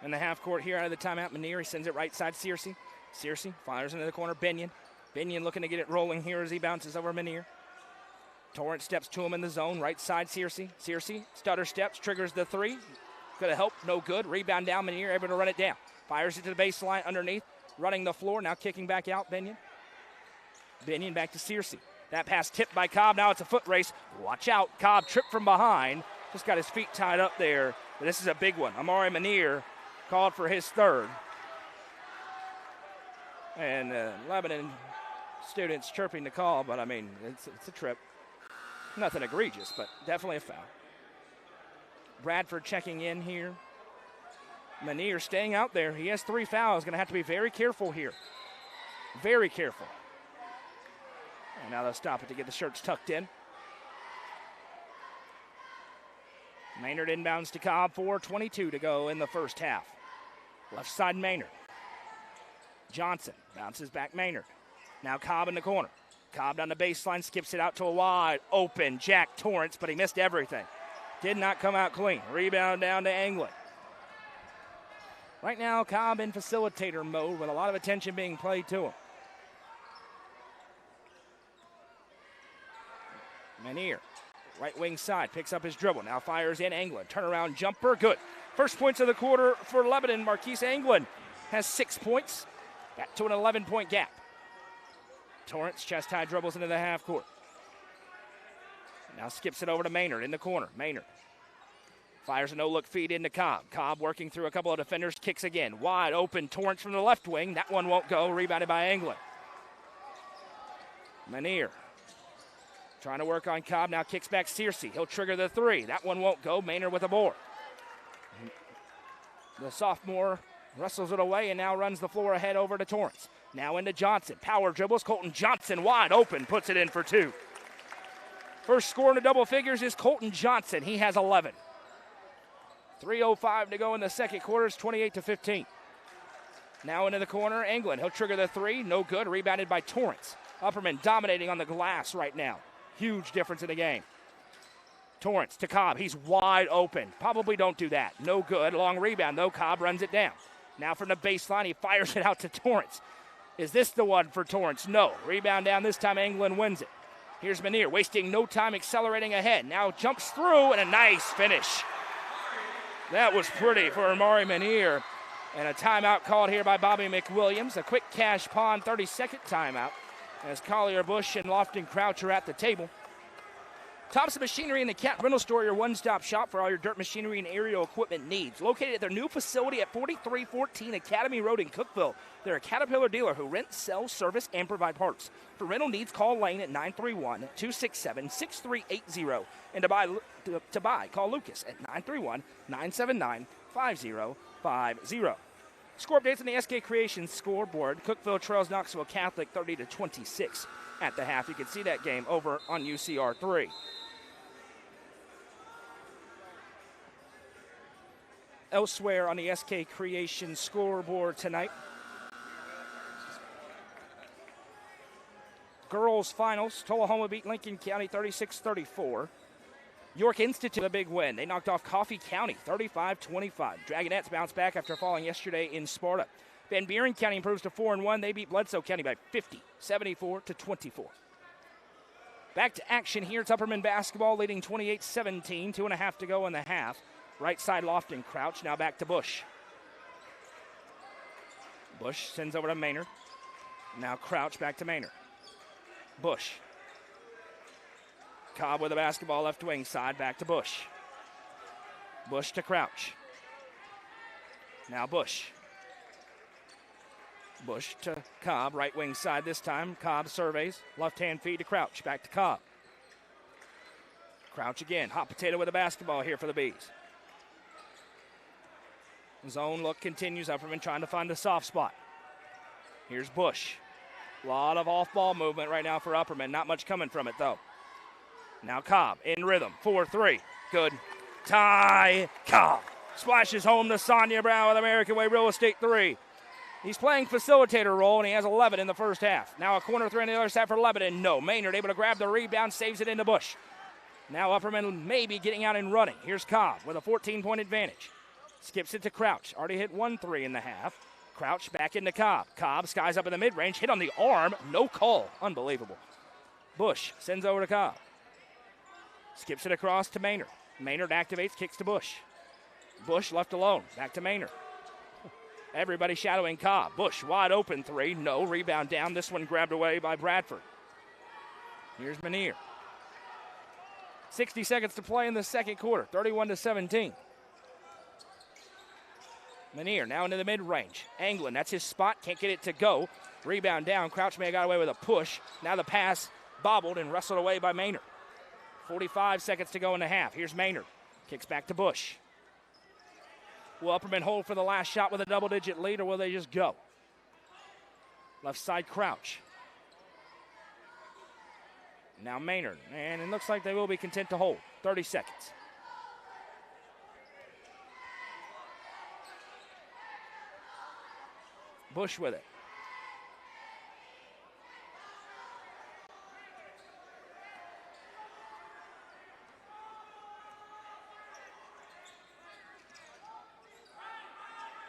[SPEAKER 1] In the half court here out of the timeout, Manier, he sends it right side, Searcy. Searcy fires into the corner, Binion. Binion looking to get it rolling here as he bounces over Manier. Torrance steps to him in the zone, right side, Searcy. Searcy, stutter steps, triggers the 3. Gonna help, no good. Rebound down, Manier, able to run it down. Fires it to the baseline underneath, running the floor, now kicking back out, Binion. Binion back to Searcy. That pass tipped by Cobb, now it's a foot race. Watch out, Cobb tripped from behind. Just got his feet tied up there. But this is a big one. Amari Manier called for his 3rd. And Lebanon students chirping the call, but I mean, it's a trip. Nothing egregious, but definitely a foul. Bradford checking in here. Manier staying out there. He has 3 fouls. Going to have to be very careful here. Very careful. And now they'll stop it to get the shirts tucked in. Maynard inbounds to Cobb, 4:22 to go in the first half. Left side Maynard. Johnson bounces back Maynard. Now Cobb in the corner. Cobb down the baseline, skips it out to a wide open Jack Torrance, but he missed everything. Did not come out clean. Rebound down to England. Right now, Cobb in facilitator mode with a lot of attention being played to him. Manier, right wing side, picks up his dribble. Now fires in England. Turnaround jumper, good. First points of the quarter for Lebanon. Marquise England has 6 points. Back to an 11-point gap. Torrance chest high dribbles into the half court. Now skips it over to Maynard in the corner. Maynard fires a no-look feed into Cobb. Cobb working through a couple of defenders, kicks again. Wide open Torrance from the left wing. That one won't go. Rebounded by England. Manier trying to work on Cobb. Now kicks back Searcy. He'll trigger the three. That one won't go. Maynard with a board. The sophomore wrestles it away and now runs the floor ahead over to Torrance. Now into Johnson. Power dribbles. Colton Johnson wide open. Puts it in for two. First score in the double figures is Colton Johnson. He has 11. 3:05 to go in the second quarter. It's 28-15. Now into the corner. England. He'll trigger the three. No good. Rebounded by Torrance. Upperman dominating on the glass right now. Huge difference in the game. Torrance to Cobb. He's wide open. Probably don't do that. No good. Long rebound, though. Cobb runs it down. Now from the baseline, he fires it out to Torrance. Is this the one for Torrance? No. Rebound down. This time England wins it. Here's Manier, wasting no time, accelerating ahead. Now jumps through, and a nice finish. That was pretty for Amari Manier. And a timeout called here by Bobby McWilliams. A quick cash pawn 30-second timeout as Collier, Bush, and Lofton Crouch are at the table. Thompson Machinery and the Cat Rental Store, your one-stop shop for all your dirt machinery and aerial equipment needs. Located at their new facility at 4314 Academy Road in Cookeville. They're a Caterpillar dealer who rent, sell, service, and provide parts. For rental needs, call Lane at 931-267-6380. And to buy, call Lucas at 931-979-5050. Score updates on the SK Creations scoreboard. Cookeville trails Knoxville Catholic 30-26 at the half. You can see that game over on UCR3. Elsewhere on the SK Creations scoreboard tonight, girls finals. Tullahoma beat Lincoln County 36-34. York Institute, a big win. They knocked off Coffee County 35-25. Dragonettes bounced back after falling yesterday in Sparta. Van Buren County improves to 4-1. They beat Bledsoe County by 50, 74-24. Back to action here. It's Upperman basketball leading 28-17. 2.5 to go in the half. Right side Lofton Crouch. Now back to Bush. Bush sends over to Maynard. Now Crouch back to Maynard. Bush. Cobb with the basketball left wing side. Back to Bush. Bush to Crouch. Now Bush. Bush to Cobb, right wing side this time. Cobb surveys. Left-hand feed to Crouch. Back to Cobb. Crouch again. Hot potato with the basketball here for the Bees. Zone look continues. Upperman trying to find the soft spot. Here's Bush. A lot of off-ball movement right now for Upperman. Not much coming from it, though. Now Cobb in rhythm. 4-3. Good. Ty Cobb splashes home to Sonia Brown with American Way Real Estate 3. He's playing facilitator role, and he has 11 in the first half. Now a corner three on the other side for Lebanon. No. Maynard able to grab the rebound, saves it into Bush. Now Upperman may be getting out and running. Here's Cobb with a 14-point advantage. Skips it to Crouch. Already hit 1-3 in the half. Crouch back into Cobb. Cobb skies up in the mid-range. Hit on the arm. No call. Unbelievable. Bush sends over to Cobb. Skips it across to Maynard. Maynard activates, kicks to Bush. Bush left alone. Back to Maynard. Everybody shadowing Cobb. Bush wide open three. No. Rebound down. This one grabbed away by Bradford. Here's Manier. 60 seconds to play in the second quarter. 31-17. Manier now into the mid-range. England, that's his spot. Can't get it to go. Rebound down. Crouch may have got away with a push. Now the pass bobbled and wrestled away by Maynard. 45 seconds to go in the half. Here's Maynard. Kicks back to Bush. Will Upperman hold for the last shot with a double-digit lead, or will they just go? Left side Crouch. Now Maynard. And it looks like they will be content to hold. 30 seconds. Bush with it.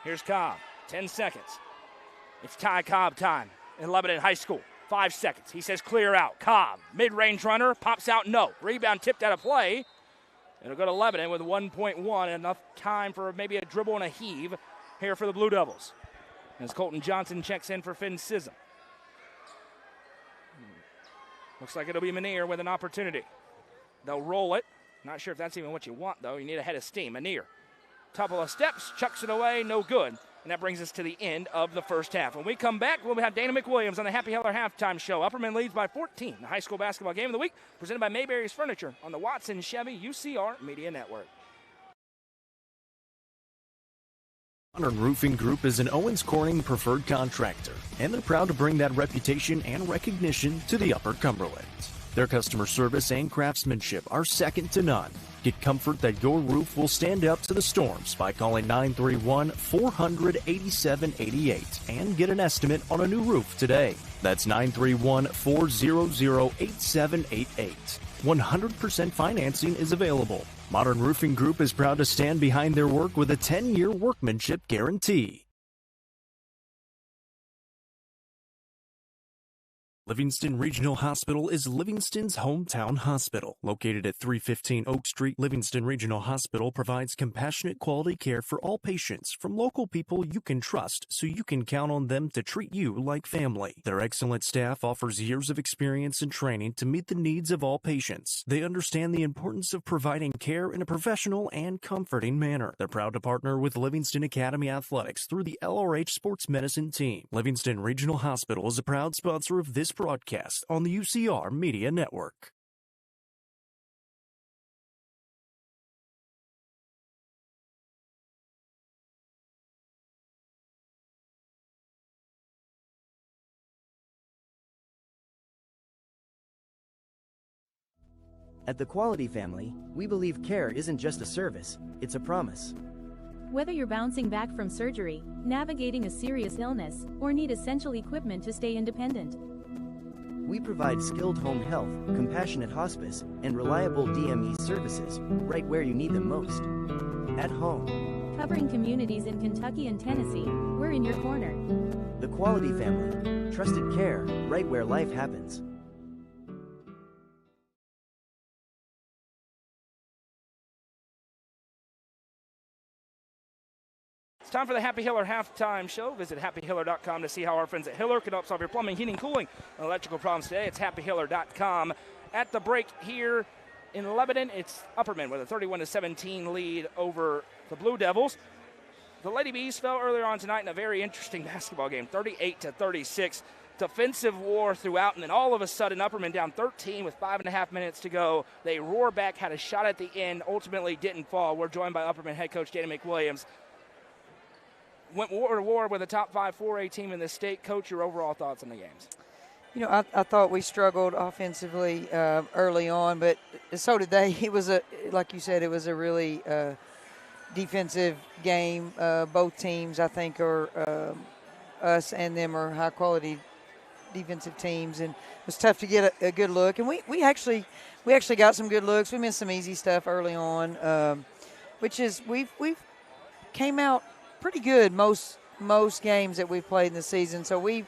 [SPEAKER 1] Here's Cobb. 10 seconds. It's Ty Cobb time in Lebanon High School. 5 seconds. He says clear out. Cobb, mid-range runner, pops out, no. Rebound tipped out of play. It'll go to Lebanon with 1.1, enough time for maybe a dribble and a heave here for the Blue Devils. As Colton Johnson checks in for Finn Sissom. Looks like it'll be Manier with an opportunity. They'll roll it. Not sure if that's even what you want, though. You need a head of steam. Manier. Couple of steps, chucks it away, no good. And that brings us to the end of the first half. When we come back, we'll have Dana McWilliams on the Happy Heller halftime show. Upperman leads by 14. The high school basketball game of the week presented by Mayberry's Furniture on the Watson Chevy UCR Media Network.
[SPEAKER 2] Modern Roofing Group is an Owens Corning preferred contractor, and they're proud to bring that reputation and recognition to the Upper Cumberland. Their customer service and craftsmanship are second to none. Get comfort that your roof will stand up to the storms by calling 931-400-8788 and get an estimate on a new roof today. That's 931-400-8788. 100% financing is available. Modern Roofing Group is proud to stand behind their work with a 10-year workmanship guarantee. Livingston Regional Hospital is Livingston's hometown hospital. Located at 315 Oak Street, Livingston Regional Hospital provides compassionate quality care for all patients from local people you can trust, so you can count on them to treat you like family. Their excellent staff offers years of experience and training to meet the needs of all patients. They understand the importance of providing care in a professional and comforting manner. They're proud to partner with Livingston Academy Athletics through the LRH Sports Medicine team. Livingston Regional Hospital is a proud sponsor of this broadcast on the UCR Media Network.
[SPEAKER 5] At the Quality Family, we believe care isn't just a service, it's a promise.
[SPEAKER 6] Whether you're bouncing back from surgery, navigating a serious illness, or need essential equipment to stay independent,
[SPEAKER 5] we provide skilled home health, compassionate hospice, and reliable DME services right where you need them most. At home.
[SPEAKER 6] Covering communities in Kentucky and Tennessee, we're in your corner.
[SPEAKER 5] The Quality Family. Trusted care right where life happens.
[SPEAKER 1] It's time for the Happy Hiller halftime show. Visit happyhiller.com to see how our friends at Hiller can help solve your plumbing, heating, cooling, and electrical problems today. It's happyhiller.com. At the break here in Lebanon, it's Upperman with a 31-17 lead over the Blue Devils. The Lady Bees fell earlier on tonight in a very interesting basketball game, 38-36. Defensive war throughout, and then all of a sudden Upperman down 13 with 5.5 minutes to go. They roar back, had a shot at the end, ultimately didn't fall. We're joined by Upperman head coach Dana McWilliams. Went war to war with a top 5 4A team in the state. Coach, your overall thoughts on the games?
[SPEAKER 12] You know, I thought we struggled offensively early on, but so did they. It was like you said, it was a really defensive game. Both teams, I think, are us and them are high quality defensive teams, and it was tough to get a good look. And we actually got some good looks. We missed some easy stuff early on, which is we've came out pretty good most games that we've played in the season. So we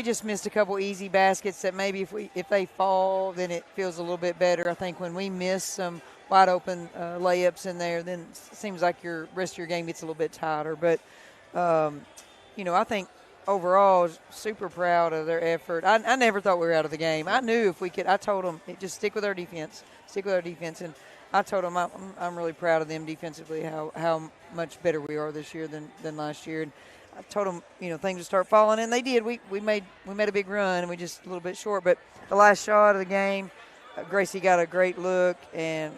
[SPEAKER 12] just missed a couple easy baskets that maybe if they fall, then it feels a little bit better. I think when we miss some wide open layups in there, then it seems like your rest of your game gets a little bit tighter. But I think overall, super proud of their effort. I never thought we were out of the game. I knew if we could. I told them just stick with our defense, and I told them I'm really proud of them defensively, how much better we are this year than last year. And I told them, things would start falling, and they did. We made a big run, and we just a little bit short. But the last shot of the game, Gracie got a great look, and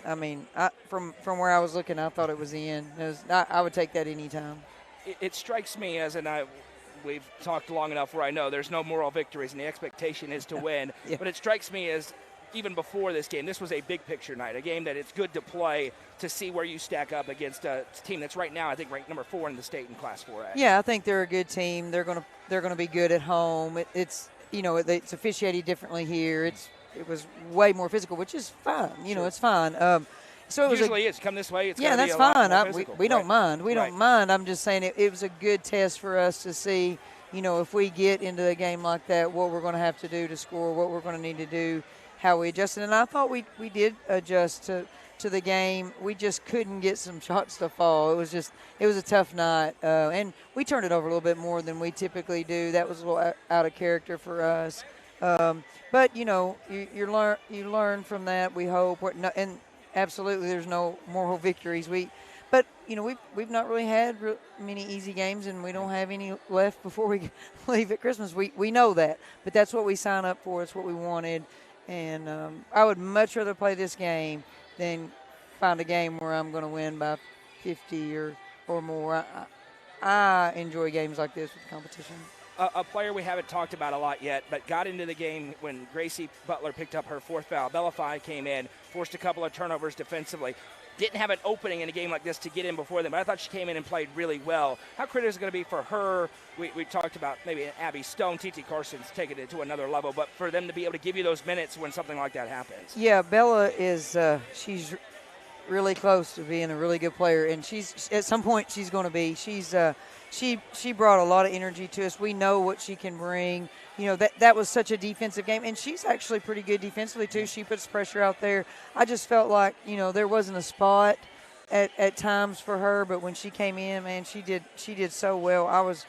[SPEAKER 12] from where I was looking, I thought it was the end. I would take that any time.
[SPEAKER 1] It strikes me as we've talked long enough where I know there's no moral victories, and the expectation is to win.
[SPEAKER 12] Yeah.
[SPEAKER 1] But it strikes me as even before this game, this was a big picture night, a game that it's good to play to see where you stack up against a team that's right now, I think, ranked number 4 in the state in Class 4A.
[SPEAKER 12] Yeah, I think they're a good team. They're gonna be good at home. It's it's officiated differently here. It was way more physical, which is fine. It's fine. So it was
[SPEAKER 1] usually is. Come this way, it's
[SPEAKER 12] yeah, that's
[SPEAKER 1] be a
[SPEAKER 12] fine.
[SPEAKER 1] lot more physical,
[SPEAKER 12] we don't
[SPEAKER 1] right?
[SPEAKER 12] mind. We
[SPEAKER 1] Right.
[SPEAKER 12] don't mind. I'm just saying it was a good test for us to see, if we get into a game like that, what we're going to have to do to score, what we're going to need to do, how we adjusted. And I thought we did adjust to the game. We just couldn't get some shots to fall. It was a tough night, and we turned it over a little bit more than we typically do. That was a little out of character for us. But you learn from that. We hope, and absolutely, there's no moral victories. But we've not really had many easy games, and we don't have any left before we leave at Christmas. We know that, but that's what we signed up for. It's what we wanted, and I would much rather play this game than find a game where I'm going to win by 50 or more. I enjoy games like this with competition.
[SPEAKER 1] A player we haven't talked about a lot yet, but got into the game when Gracie Butler picked up her 4th foul. Bella Fye came in, forced a couple of turnovers defensively. Didn't have an opening in a game like this to get in before them, but I thought she came in and played really well. How critical is it going to be for her? We talked about maybe Abby Stone, T.T. Carson's taking it to another level, but for them to be able to give you those minutes when something like that happens.
[SPEAKER 12] Yeah, Bella is she's really close to being a really good player, and she's at some point she's going to be. She brought a lot of energy to us. We know what she can bring. That was such a defensive game, and she's actually pretty good defensively too. She puts pressure out there. I just felt like there wasn't a spot at times for her, but when she came in, man, she did so well. I was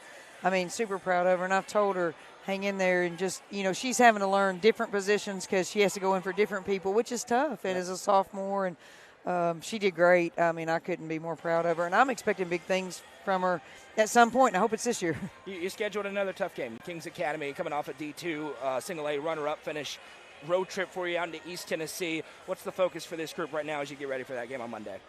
[SPEAKER 12] super proud of her, and I've told her hang in there and just she's having to learn different positions because she has to go in for different people, which is tough. And as a sophomore, and she did great. I couldn't be more proud of her, and I'm expecting big things from her at some point, and I hope it's this year.
[SPEAKER 1] You scheduled another tough game. Kings Academy coming off a D2 single A runner-up finish. Road trip for you out into East Tennessee. What's the focus for this group right now as you get ready for that game on Monday?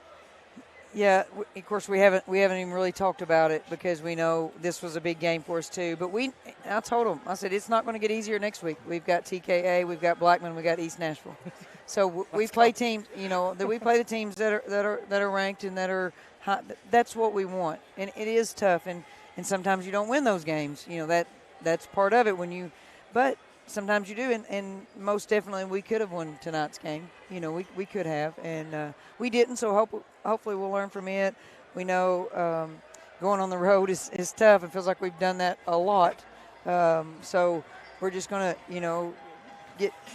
[SPEAKER 12] Yeah, of course we haven't even really talked about it because we know this was a big game for us too. But I told them, I said it's not going to get easier next week. We've got TKA, we've got Blackman, we got East Nashville. So we play teams, that we play the teams that are ranked and that are high. That's what we want, and it is tough. And sometimes you don't win those games. That's part of it but sometimes you do, and most definitely we could have won tonight's game. We could have, and we didn't. So hopefully we'll learn from it. We know going on the road is tough. It feels like we've done that a lot. So we're just going to,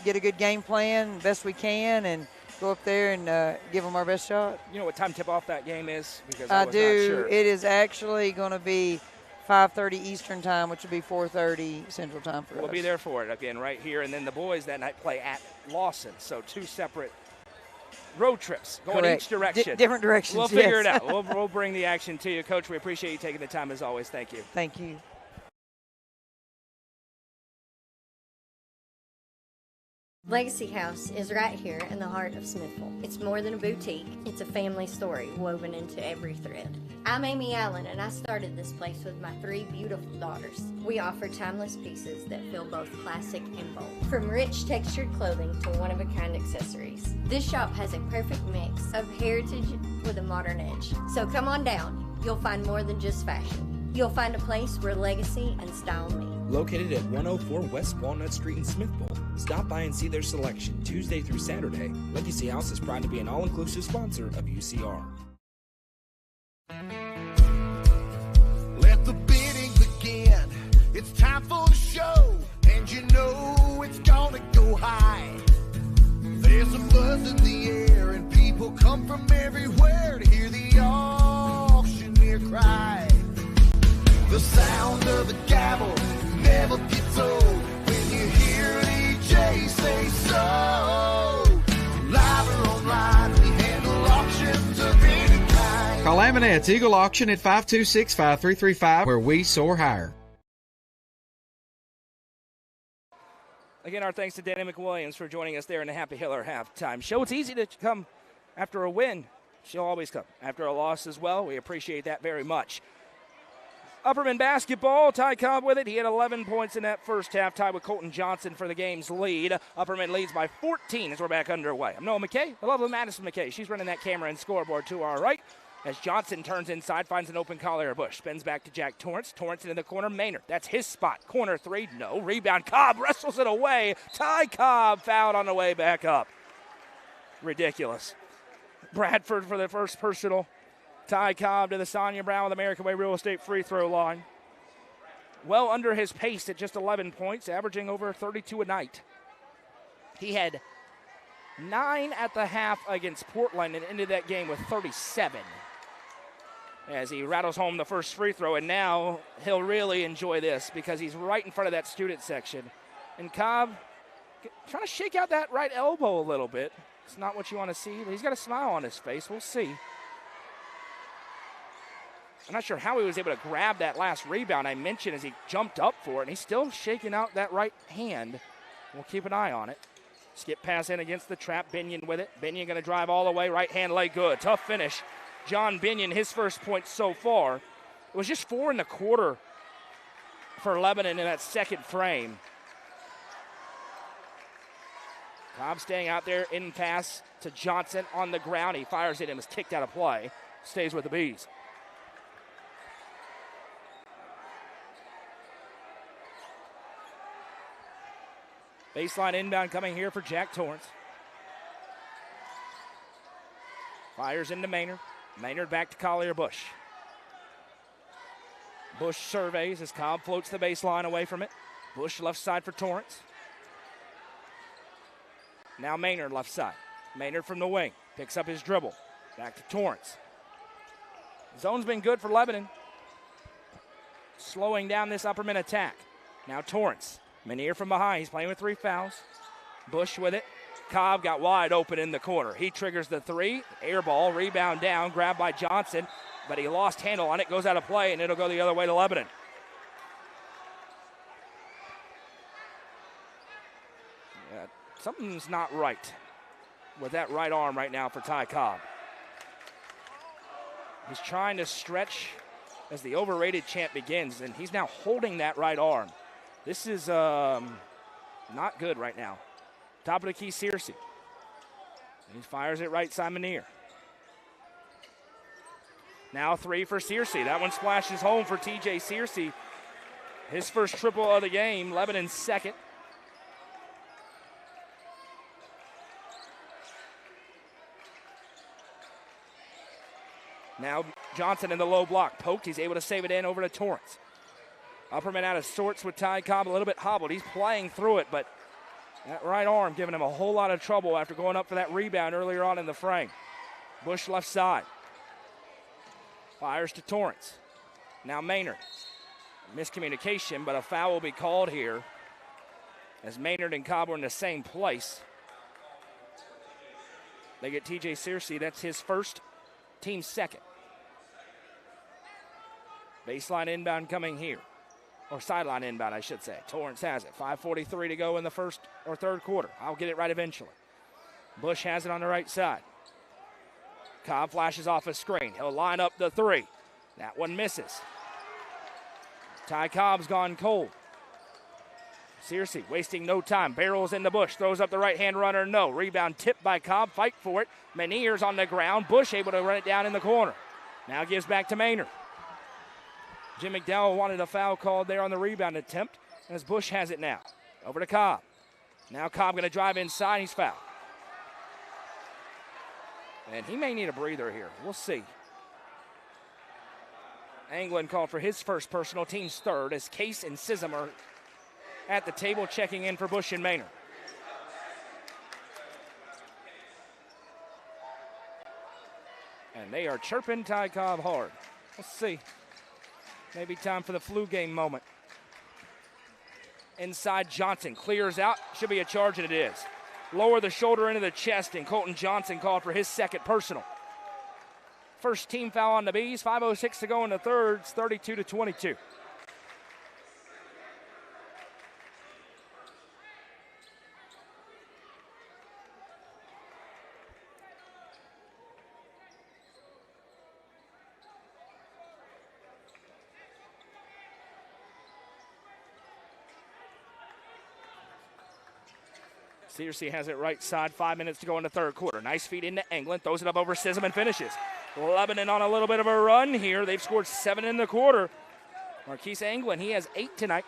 [SPEAKER 12] get a good game plan best we can and go up there and give them our best shot.
[SPEAKER 1] You know what time tip-off that game is? Because
[SPEAKER 12] I
[SPEAKER 1] was
[SPEAKER 12] do.
[SPEAKER 1] Not sure.
[SPEAKER 12] It is actually going to be 5:30 Eastern time, which would be 4:30 Central time for us.
[SPEAKER 1] We'll be there for it again right here. And then the boys that night play at Lawson. So 2 separate road trips going
[SPEAKER 12] Correct.
[SPEAKER 1] each direction.
[SPEAKER 12] Different directions,
[SPEAKER 1] We'll figure
[SPEAKER 12] yes.
[SPEAKER 1] it out. We'll bring the action to you. Coach, we appreciate you taking the time as always. Thank you.
[SPEAKER 12] Thank you.
[SPEAKER 7] Legacy House is right here in the heart of Smithville. It's more than a boutique, it's a family story woven into every thread. I'm Amy Allen, and I started this place with my 3 beautiful daughters. We offer timeless pieces that feel both classic and bold. From rich textured clothing to one-of-a-kind accessories, this shop has a perfect mix of heritage with a modern edge. So come on down, you'll find more than just fashion. You'll find a place where legacy and style meet.
[SPEAKER 8] Located at 104 West Walnut Street in Smithville. Stop by and see their selection Tuesday through Saturday. Legacy House is proud to be an all-inclusive sponsor of UCR.
[SPEAKER 9] Let the bidding begin. It's time for the show, and you know it's gonna go high. There's a buzz in the air, and people come from everywhere to hear the auctioneer cry. The sound of the gavel never gets old when you hear DJ say so. Live or online, we handle auctions of any kind.
[SPEAKER 10] Call Aminette's Eagle Auction at 526-5335, where we soar higher.
[SPEAKER 1] Again, our thanks to Danny McWilliams for joining us there in the Happy Hiller halftime show. It's easy to come after a win. She'll always come after a loss as well. We appreciate that very much. Upperman basketball, Ty Cobb with it. He had 11 points in that first half, tied with Colton Johnson for the game's lead. Upperman leads by 14 as we're back underway. I'm Noah McKay. I love Madison McKay. She's running that camera and scoreboard to our right. As Johnson turns inside, finds an open Collier Bush. Spins back to Jack Torrance. Torrance into the corner. Maynard, that's his spot. Corner three, no. Rebound, Cobb wrestles it away. Ty Cobb fouled on the way back up. Ridiculous. Bradford for the first personal. Ty Cobb to the Sonia Brown with American Way Real Estate free throw line. Well under his pace at just 11 points, averaging over 32 a night. He had 9 at the half against Portland and ended that game with 37. As he rattles home the first free throw, and now he'll really enjoy this because he's right in front of that student section. And Cobb trying to shake out that right elbow a little bit. It's not what you want to see, but he's got a smile on his face. We'll see. I'm not sure how he was able to grab that last rebound I mentioned as he jumped up for it, and he's still shaking out that right hand. We'll keep an eye on it. Skip pass in against the trap. Binion with it. Binion going to drive all the way. Right hand lay good. Tough finish. John Binion, his first point so far. It was just 4 in the quarter for Lebanon in that second frame. Cobb staying out there in pass to Johnson on the ground. He fires it and was kicked out of play. Stays with the Bees. Baseline inbound coming here for Jack Torrance. Fires into Maynard. Maynard back to Collier Bush. Bush surveys as Cobb floats the baseline away from it. Bush left side for Torrance. Now Maynard left side. Maynard from the wing. Picks up his dribble. Back to Torrance. Zone's been good for Lebanon. Slowing down this Upperman attack. Now Torrance. Menier from behind. He's playing with 3 fouls. Bush with it. Cobb got wide open in the corner. He triggers the 3. Air ball. Rebound down. Grabbed by Johnson. But he lost handle on it. Goes out of play, and it'll go the other way to Lebanon. Yeah, something's not right with that right arm right now for Ty Cobb. He's trying to stretch as the overrated chant begins, and he's now holding that right arm. This is not good right now. Top of the key, Searcy. He fires it right side, Menier. Now 3 for Searcy. That one splashes home for TJ Searcy. His first triple of the game, Lebanon's second. Now Johnson in the low block. Poked. He's able to save it in over to Torrance. Upperman out of sorts with Ty Cobb, a little bit hobbled. He's playing through it, but that right arm giving him a whole lot of trouble after going up for that rebound earlier on in the frame. Bush left side. Fires to Torrance. Now Maynard. Miscommunication, but a foul will be called here as Maynard and Cobb were in the same place. They get TJ Searcy. That's his first, team's second. Baseline inbound coming here. Or sideline inbound, I should say. Torrance has it. 5:43 to go in the first or third quarter. I'll get it right eventually. Bush has it on the right side. Cobb flashes off a screen. He'll line up the 3. That one misses. Ty Cobb's gone cold. Searcy wasting no time. Barrels in the Bush. Throws up the right-hand runner. No. Rebound tipped by Cobb. Fight for it. Menier's on the ground. Bush able to run it down in the corner. Now gives back to Maynard. Jim McDowell wanted a foul called there on the rebound attempt as Bush has it now. Over to Cobb. Now Cobb going to drive inside. He's fouled. And he may need a breather here. We'll see. Anglin called for his first personal, team's third, as Case and Sissom are at the table checking in for Bush and Maynard. And they are chirping Ty Cobb hard. Let's see. Maybe time for the flu game moment. Inside Johnson clears out. Should be a charge, and it is. Lower the shoulder into the chest, and Colton Johnson called for his second personal. First team foul on the Bees. 5:06 to go in the third. It's 32-22. Searcy has it right side, 5 minutes to go in the third quarter. Nice feed into England, throws it up over Sism and finishes. Lebanon on a little bit of a run here. They've scored 7 in the quarter. Marquise England, he has 8 tonight,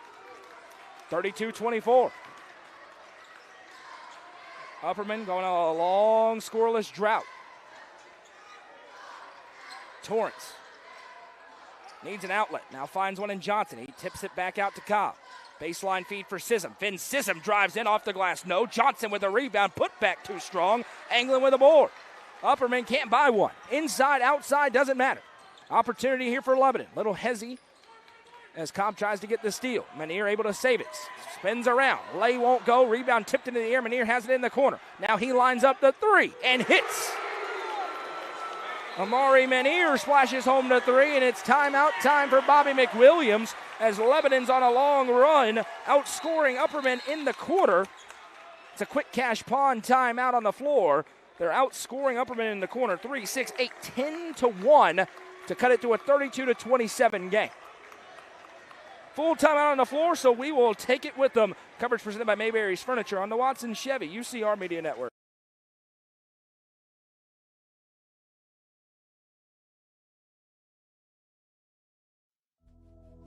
[SPEAKER 1] 32-24. Upperman going on a long scoreless drought. Torrance needs an outlet. Now finds one in Johnson. He tips it back out to Cobb. Baseline feed for Sism. Finn Sism drives in off the glass. No. Johnson with a rebound. Put back too strong. England with a board. Upperman can't buy one. Inside, outside, doesn't matter. Opportunity here for Lebanon. Little hezzy as Cobb tries to get the steal. Manier able to save it. Spins around. Lay won't go. Rebound tipped into the air. Manier has it in the corner. Now he lines up the three and hits. Amari Manier splashes home the three, and it's timeout time for Bobby McWilliams as Lebanon's on a long run, outscoring Upperman in the quarter. It's a quick cash pawn timeout on the floor. They're outscoring Upperman in the corner 3, 6, 8, 10-1 to cut it to a 32-27 game. Full timeout on the floor, so we will take it with them. Coverage presented by Mayberry's Furniture on the Watson Chevy UCR Media Network.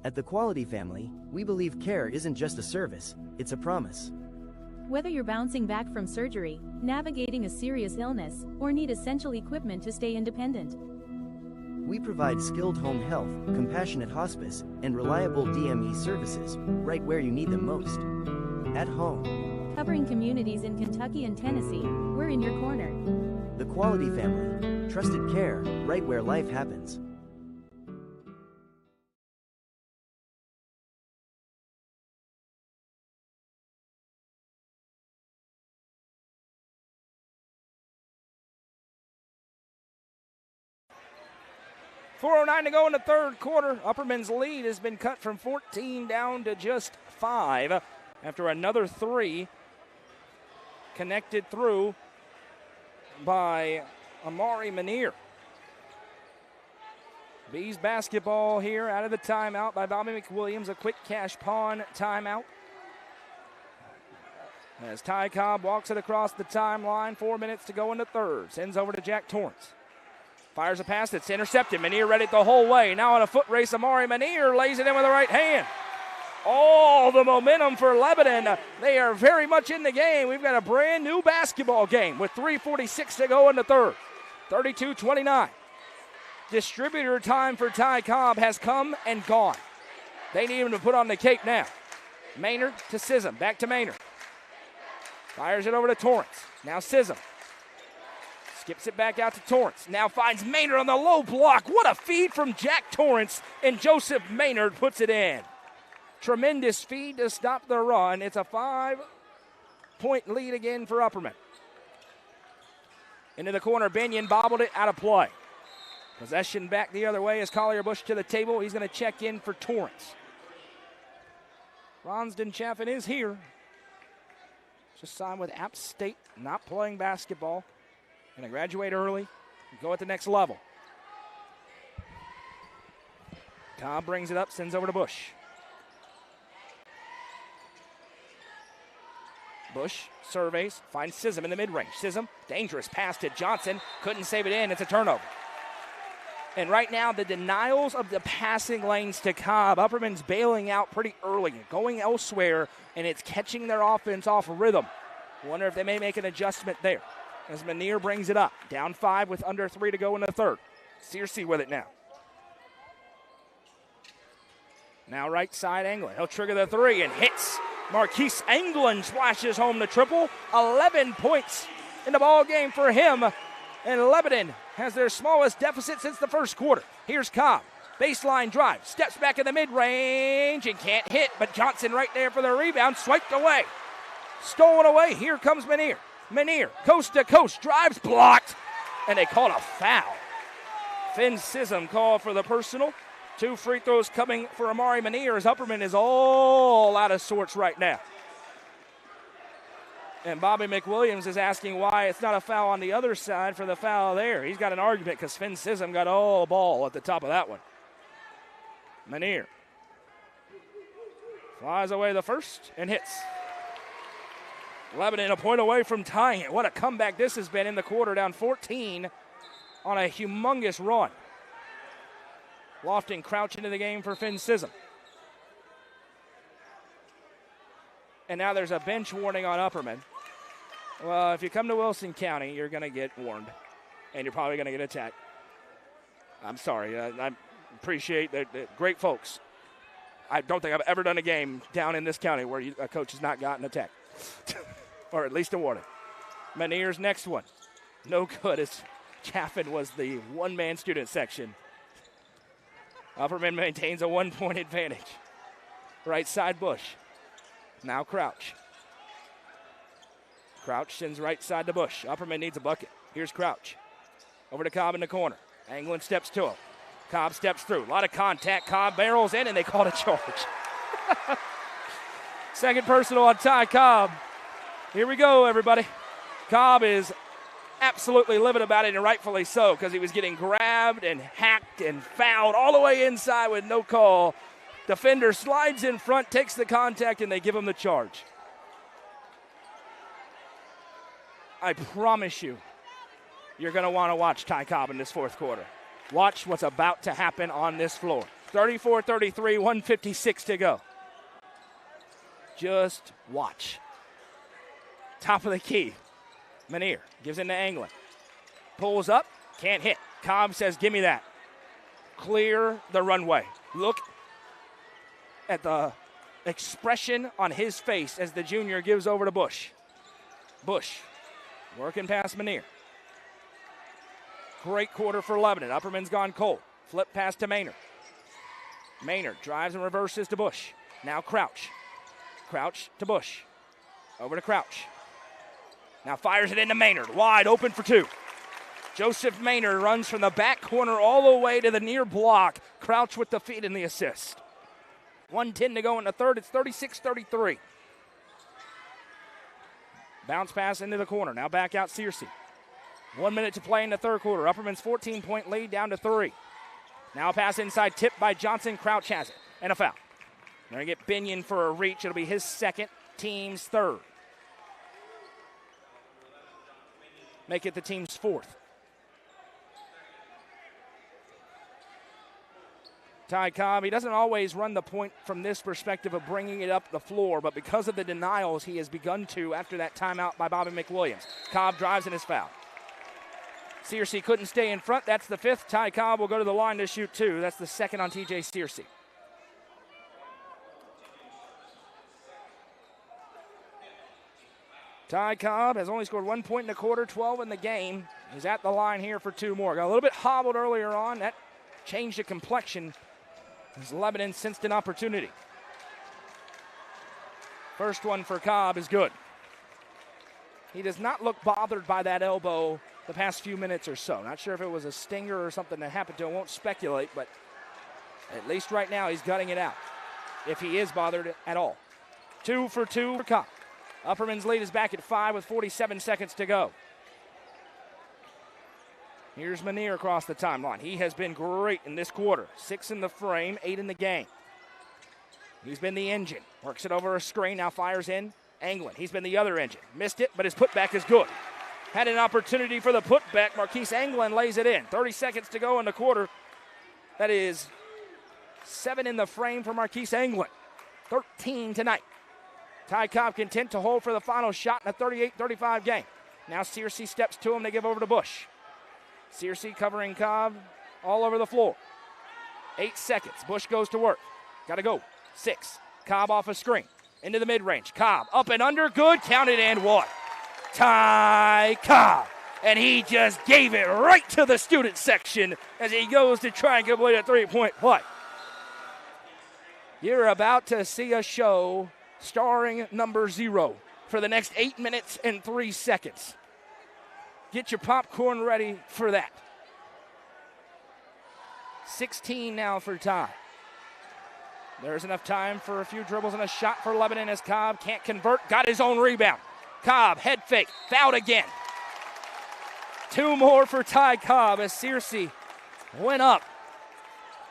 [SPEAKER 5] At the Quality Family, we believe care isn't just a service, it's a promise.
[SPEAKER 6] Whether you're bouncing back from surgery, navigating a serious illness, or need essential equipment to stay independent,
[SPEAKER 5] we provide skilled home health, compassionate hospice, and reliable DME services right where you need them most. At home.
[SPEAKER 6] Covering communities in Kentucky and Tennessee, we're in your corner.
[SPEAKER 5] The Quality Family. Trusted care right where life happens.
[SPEAKER 1] .409 to go in the third quarter. Upperman's lead has been cut from 14 down to just 5 after another three connected through by Amari Manier. Bees basketball here out of the timeout by Bobby McWilliams. A quick cash pawn timeout. As Ty Cobb walks it across the timeline, 4 minutes to go in the third. Sends over to Jack Torrance. Fires a pass that's intercepted. Manier read it the whole way. Now on a foot race, Amari Manier lays it in with the right hand. All the momentum for Lebanon. They are very much in the game. We've got a brand new basketball game with 3:46 to go in the third. 32-29. Distributor time for Ty Cobb has come and gone. They need him to put on the cake now. Maynard to Sism. Back to Maynard. Fires it over to Torrance. Now Sism. Skips it back out to Torrance. Now finds Maynard on the low block. What a feed from Jack Torrance, and Joseph Maynard puts it in. Tremendous feed to stop the run. It's a 5-point lead again for Upperman. Into the corner, Binion bobbled it out of play. Possession back the other way as Collier Bush to the table. He's going to check in for Torrance. Ronsden Chaffin is here. Just signed with App State, not playing basketball. Going to graduate early, go at the next level. Cobb brings it up, sends over to Bush. Bush surveys, finds Sism in the mid-range. Sism, dangerous pass to Johnson, couldn't save it in, it's a turnover. And right now, the denials of the passing lanes to Cobb, Upperman's bailing out pretty early, going elsewhere, and it's catching their offense off rhythm. Wonder if they may make an adjustment there. As Manier brings it up. Down 5 with under 3 to go in the third. Searcy with it now. Now right side England. He'll trigger the three and hits. Marquise England splashes home the triple. 11 points in the ball game for him. And Lebanon has their smallest deficit since the first quarter. Here's Cobb. Baseline drive. Steps back in the mid-range and can't hit. But Johnson right there for the rebound. Swiped away. Stolen away. Here comes Manier. Manier, coast to coast, drives, blocked, and they called a foul. Finn Sism called for the personal. 2 free throws coming for Amari Manier as Upperman is all out of sorts right now. And Bobby McWilliams is asking why it's not a foul on the other side for the foul there. He's got an argument because Finn Sism got all ball at the top of that one. Manier flies away the first and hits. Lebanon a point away from tying it. What a comeback this has been in the quarter, down 14 on a humongous run. Lofton crouch into the game for Finn Sissom. And now there's a bench warning on Upperman. Well, if you come to Wilson County, you're going to get warned, and you're probably going to get attacked. I'm sorry. I appreciate that. Great folks. I don't think I've ever done a game down in this county where a coach has not gotten attacked, or at least a warning. Manier's next one. No good, as Chaffin was the one-man student section. Upperman maintains a 1-point advantage. Right side, Bush. Now Crouch. Crouch sends right side to Bush. Upperman needs a bucket. Here's Crouch. Over to Cobb in the corner. Anglin steps to him. Cobb steps through. A lot of contact. Cobb barrels in, and they called a charge. Second personal on Ty Cobb. Here we go, everybody. Cobb is absolutely livid about it, and rightfully so, because he was getting grabbed and hacked and fouled all the way inside with no call. Defender slides in front, takes the contact, and they give him the charge. I promise you, you're going to want to watch Ty Cobb in this fourth quarter. Watch what's about to happen on this floor. 34-33, 1:56 to go. Just watch. Top of the key. Manier gives it to Anglin. Pulls up, can't hit. Cobb says, give me that. Clear the runway. Look at the expression on his face as the junior gives over to Bush. Bush working past Manier. Great quarter for Lebanon. Upperman's gone cold. Flip pass to Maynard. Maynard drives and reverses to Bush. Now Crouch. Crouch to Bush. Over to Crouch. Now fires it into Maynard. Wide open for two. Joseph Maynard runs from the back corner all the way to the near block. Crouch with the feed and the assist. 1:10 to go in the third. It's 36-33. Bounce pass into the corner. Now back out Searcy. 1 minute to play in the third quarter. Upperman's 14-point lead down to 3. Now a pass inside, tipped by Johnson. Crouch has it. And a foul. They're going to get Binion for a reach. It'll be his second, team's third. Make it the team's fourth. Ty Cobb, he doesn't always run the point from this perspective of bringing it up the floor, but because of the denials, he has begun to after that timeout by Bobby McWilliams. Cobb drives and is fouled. Searcy couldn't stay in front. That's the fifth. Ty Cobb will go to the line to shoot two. That's the second on TJ Searcy. Ty Cobb has only scored 1 point in the quarter, 12 in the game. He's at the line here for two more. Got a little bit hobbled earlier on. That changed the complexion as Lebanon sensed an opportunity. First one for Cobb is good. He does not look bothered by that elbow the past few minutes or so. Not sure if it was a stinger or something that happened to him. Won't speculate, but at least right now he's gutting it out, if he is bothered at all. 2 for 2 for Cobb. Upperman's lead is back at 5 with 47 seconds to go. Here's Manier across the timeline. He has been great in this quarter. 6 in the frame, 8 in the game. He's been the engine. Works it over a screen, now fires in. Anglin, he's been the other engine. Missed it, but his putback is good. Had an opportunity for the putback. Marquise Anglin lays it in. 30 seconds to go in the quarter. That is 7 in the frame for Marquise Anglin. 13 tonight. Ty Cobb content to hold for the final shot in a 38-35 game. Now Searcy steps to him. They give over to Bush. Searcy covering Cobb all over the floor. 8 seconds. Bush goes to work. Got to go. 6. Cobb off a screen. Into the mid-range. Cobb up and under. Good. Counted and one. Ty Cobb. And he just gave it right to the student section as he goes to try and complete a three-point play. You're about to see a show starring number 0 for the next 8 minutes and 3 seconds. Get your popcorn ready for that. 16 now for Ty. There's enough time for a few dribbles and a shot for Lebanon as Cobb can't convert. Got his own rebound. Cobb, head fake, fouled again. 2 more for Ty Cobb as Searcy went up.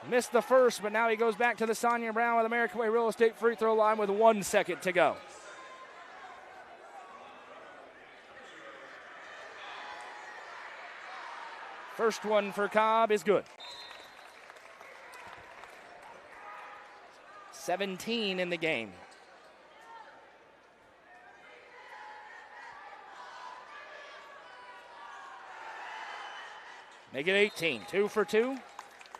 [SPEAKER 1] Missed the first, but now he goes back to the Sonia Brown with American Way Real Estate free throw line with 1 second to go. First one for Cobb is good. 17 in the game. Make it 18. 2 for 2.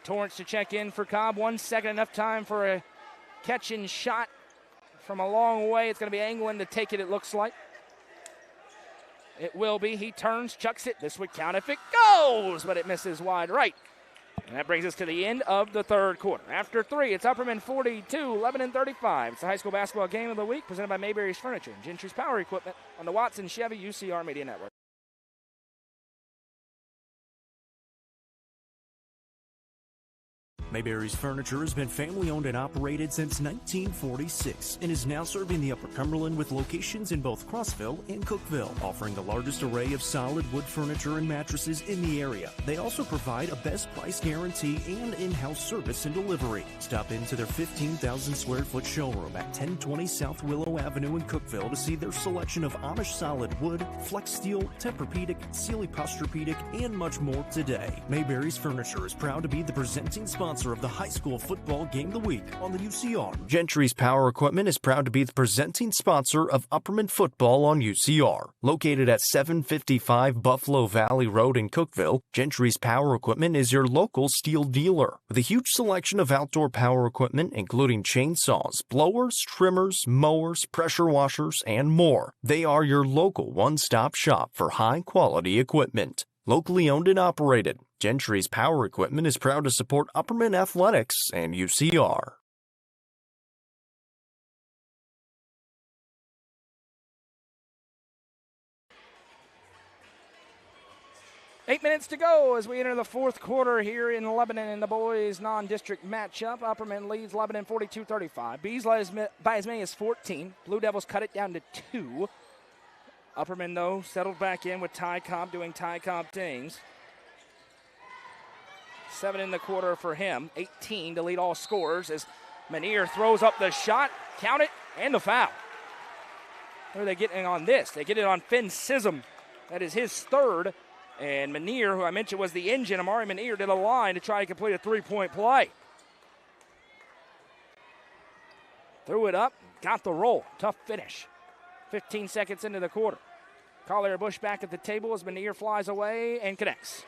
[SPEAKER 1] Torrance to check in for Cobb. 1 second, enough time for a catch and shot from a long way. It's going to be angling to take it, it looks like. It will be. He turns, chucks it. This would count if it goes, but it misses wide right. And that brings us to the end of the third quarter. After 3, it's Upperman 42, Lebanon 35. It's the high school basketball game of the week presented by Mayberry's Furniture and Gentry's Power Equipment on the Watson Chevy UCR Media Network.
[SPEAKER 2] Mayberry's Furniture has been family-owned and operated since 1946 and is now serving the Upper Cumberland with locations in both Crossville and Cookville, offering the largest array of solid wood furniture and mattresses in the area. They also provide a best price guarantee and in-house service and delivery. Stop into their 15,000 square foot showroom at 1020 South Willow Avenue in Cookville to see their selection of Amish solid wood, flex steel, Tempur-Pedic, Sealy Posturepedic, and much more today. Mayberry's Furniture is proud to be the presenting sponsor of the high school football game of the week on the UCR. Gentry's Power Equipment is proud to be the presenting sponsor of Upperman football on UCR. Located at 755 Buffalo Valley Road in Cookville, Gentry's Power Equipment is your local steel dealer. With a huge selection of outdoor power equipment, including chainsaws, blowers, trimmers, mowers, pressure washers, and more. They are your local one-stop shop for high-quality equipment. Locally owned and operated, Gentry's Power Equipment is proud to support Upperman Athletics and UCR.
[SPEAKER 1] Eight minutes to go as we enter the fourth quarter here in Lebanon in the boys' non-district matchup. Upperman leads Lebanon 42-35. Bees by as many as 14. Blue Devils cut it down to 2. Upperman, though, settled back in with Ty Cobb doing Ty Cobb things. 7 in the quarter for him. 18 to lead all scorers as Manier throws up the shot, count it, and the foul. Where are they getting on this? They get it on Finn Sism. That is his third. And Manier, who I mentioned was the engine, Amari Manier, did a line to try to complete a three-point play. Threw it up, got the roll. Tough finish. 15 seconds into the quarter. Collier Bush back at the table as Manier flies away and connects.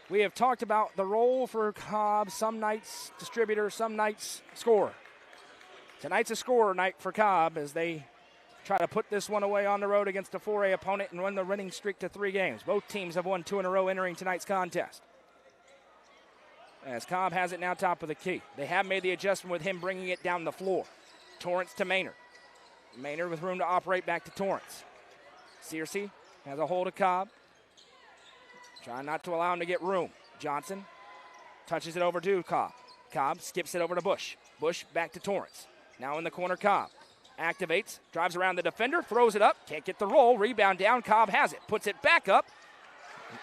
[SPEAKER 1] We have talked about the role for Cobb. Some nights distributor, some nights scorer. Tonight's a scorer night for Cobb as they try to put this one away on the road against a 4A opponent and run the winning streak to 3 games. Both teams have won 2 in a row entering tonight's contest. As Cobb has it now top of the key. They have made the adjustment with him bringing it down the floor. Torrance to Maynard. Maynard with room to operate back to Torrance. Searcy has a hold of Cobb. Trying not to allow him to get room. Johnson touches it over to Cobb. Cobb skips it over to Bush. Bush back to Torrance. Now in the corner, Cobb. Activates, drives around the defender, throws it up. Can't get the roll. Rebound down. Cobb has it. Puts it back up.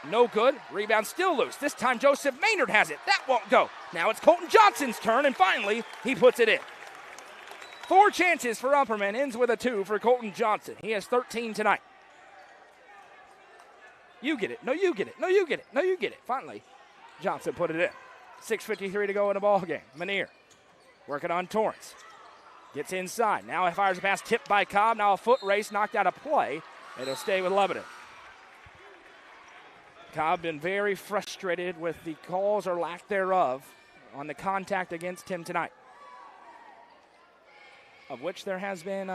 [SPEAKER 1] No good. Rebound still loose. This time Joseph Maynard has it. That won't go. Now it's Colton Johnson's turn, and finally he puts it in. 4 chances for Upperman. Ends with a 2 for Colton Johnson. He has 13 tonight. You get it. No, you get it. No, you get it. No, you get it. Finally, Johnson put it in. 6:53 to go in the ball game. Manier working on Torrance. Gets inside. Now he fires a pass tipped by Cobb. Now a foot race knocked out of play. It'll stay with Lebanon. Cobb been very frustrated with the calls or lack thereof on the contact against him tonight, of which there has been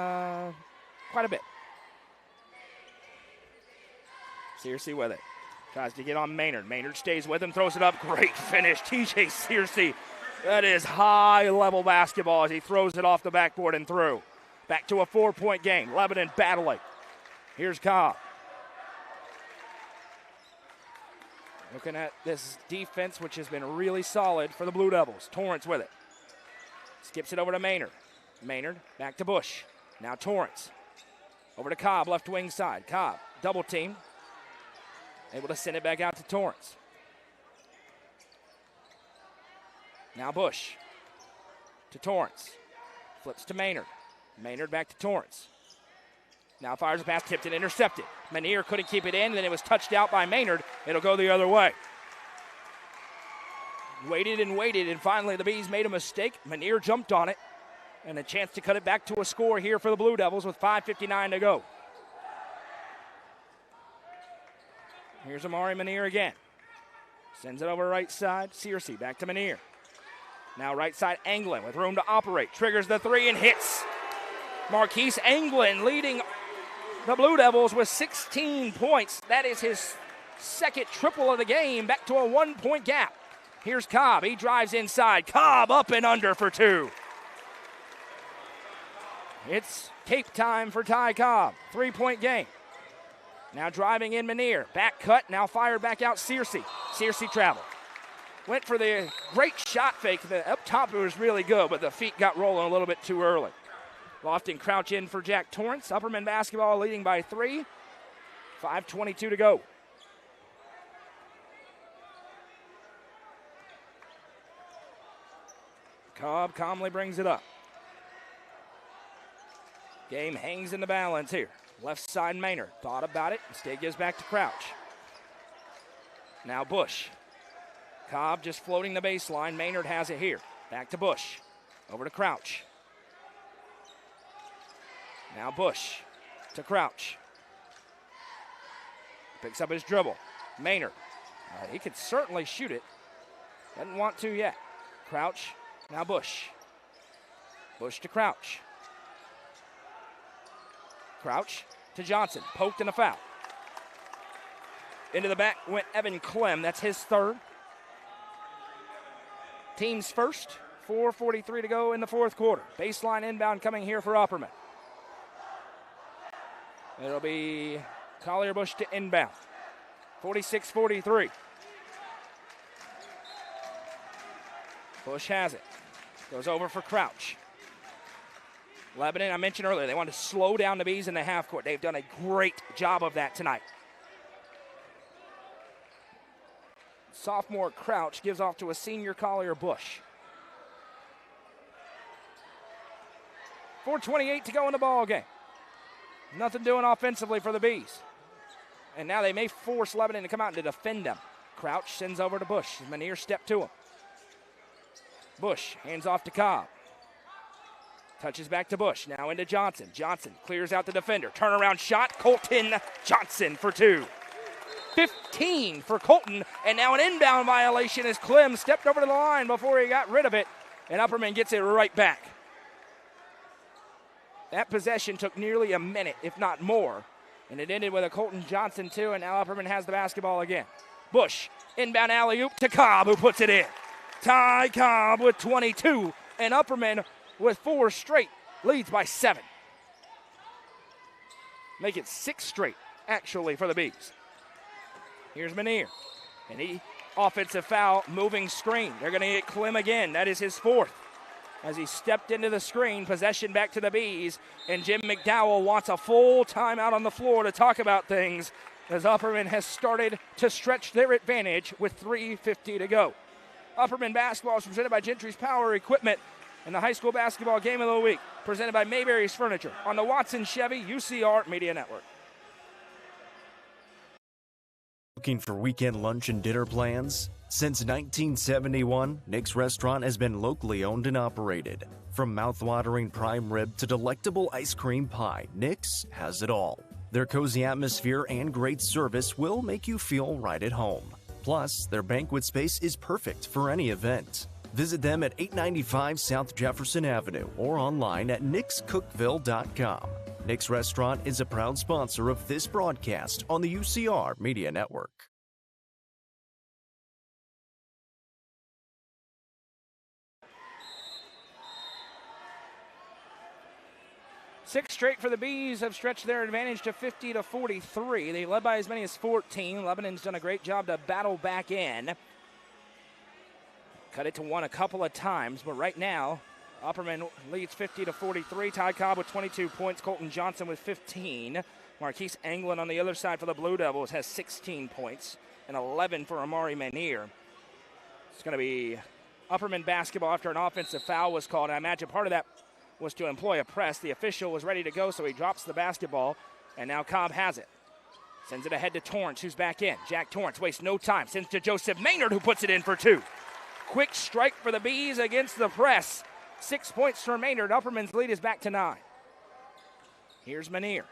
[SPEAKER 1] quite a bit. Searcy with it. Tries to get on Maynard. Maynard stays with him, throws it up. Great finish. TJ Searcy. That is high-level basketball as he throws it off the backboard and through. Back to a 4-point game. Lebanon battling. Here's Cobb. Looking at this defense, which has been really solid for the Blue Devils. Torrance with it. Skips it over to Maynard. Maynard back to Bush. Now Torrance. Over to Cobb, left wing side. Cobb, double team. Able to send it back out to Torrance. Now Bush to Torrance. Flips to Maynard. Maynard back to Torrance. Now fires a pass, tipped and intercepted. Manier couldn't keep it in, and then it was touched out by Maynard. It'll go the other way. Waited, and finally the Bees made a mistake. Manier jumped on it, and a chance to cut it back to a score here for the Blue Devils with 5:59 to go. Here's Amari Manier again. Sends it over right side. Searcy back to Manier. Now right side Anglin with room to operate. Triggers the three and hits. Marquise Anglin leading the Blue Devils with 16 points. That is his second triple of the game, back to a 1-point gap. Here's Cobb. He drives inside. Cobb up and under for two. It's tape time for Ty Cobb. 3-point game. Now driving in Manier. Back cut. Now fired back out Searcy. Searcy traveled. Went for the great shot fake. The up top it was really good, but the feet got rolling a little bit too early. Lofton crouch in for Jack Torrance. Upperman basketball leading by 3. 5:22 to go. Cobb calmly brings it up. Game hangs in the balance here. Left side Maynard. Thought about it. Instead gives back to Crouch. Now Bush. Cobb just floating the baseline. Maynard has it here. Back to Bush. Over to Crouch. Now Bush to Crouch. Picks up his dribble. Maynard. He could certainly shoot it. Doesn't want to yet. Crouch. Now Bush. Bush to Crouch. Crouch to Johnson. Poked and a foul. Into the back went Evan Clem. That's his third. Team's first. 4:43 to go in the fourth quarter. Baseline inbound coming here for Upperman. It'll be Collier Bush to inbound. 46-43. Bush has it. Goes over for Crouch. Lebanon, I mentioned earlier, they want to slow down the Bees in the half court. They've done a great job of that tonight. Sophomore Crouch gives off to a senior Collier Bush. 4:28 to go in the ball game. Nothing doing offensively for the Bees. And now they may force Lebanon to come out and to defend them. Crouch sends over to Bush. Manier step to him. Bush hands off to Cobb. Touches back to Bush. Now into Johnson. Johnson clears out the defender. Turnaround shot. Colton Johnson for two. 15 for Colton. And now an inbound violation as Clem stepped over to the line before he got rid of it. And Upperman gets it right back. That possession took nearly a minute, if not more. And it ended with a Colton Johnson, too, and now Upperman has the basketball again. Bush, inbound alley-oop to Cobb, who puts it in. Ty Cobb with 22, and Upperman with 4 straight, leads by 7. Make it 6 straight, actually, for the Bees. Here's Manier, and he, offensive foul, moving screen. They're going to get Clem again. That is his 4th. As he stepped into the screen, possession back to the Bees, and Jim McDowell wants a full timeout on the floor to talk about things as Upperman has started to stretch their advantage with 3:50 to go. Upperman basketball is presented by Gentry's Power Equipment and the high school basketball game of the week, presented by Mayberry's Furniture on the Watson Chevy UCR Media Network.
[SPEAKER 2] Looking for weekend lunch and dinner plans? Since 1971, Nick's Restaurant has been locally owned and operated. From mouth-watering prime rib to delectable ice cream pie, Nick's has it all. Their cozy atmosphere and great service will make you feel right at home. Plus, their banquet space is perfect for any event. Visit them at 895 South Jefferson Avenue or online at nickscookville.com. Nick's Restaurant is a proud sponsor of this broadcast on the UCR Media Network.
[SPEAKER 1] 6 straight for the Bees have stretched their advantage to 50-43. They led by as many as 14. Lebanon's done a great job to battle back in. Cut it to 1 a couple of times, but right now, Upperman leads 50-43. Ty Cobb with 22 points. Colton Johnson with 15. Marquise Anglin on the other side for the Blue Devils has 16 points and 11 for Amari Manier. It's going to be Upperman basketball after an offensive foul was called. I imagine part of that was to employ a press. The official was ready to go, so he drops the basketball. And now Cobb has it. Sends it ahead to Torrance, who's back in. Jack Torrance wastes no time. Sends to Joseph Maynard, who puts it in for 2. Quick strike for the Bees against the press. 6 points for Maynard. Upperman's lead is back to 9. Here's Manier.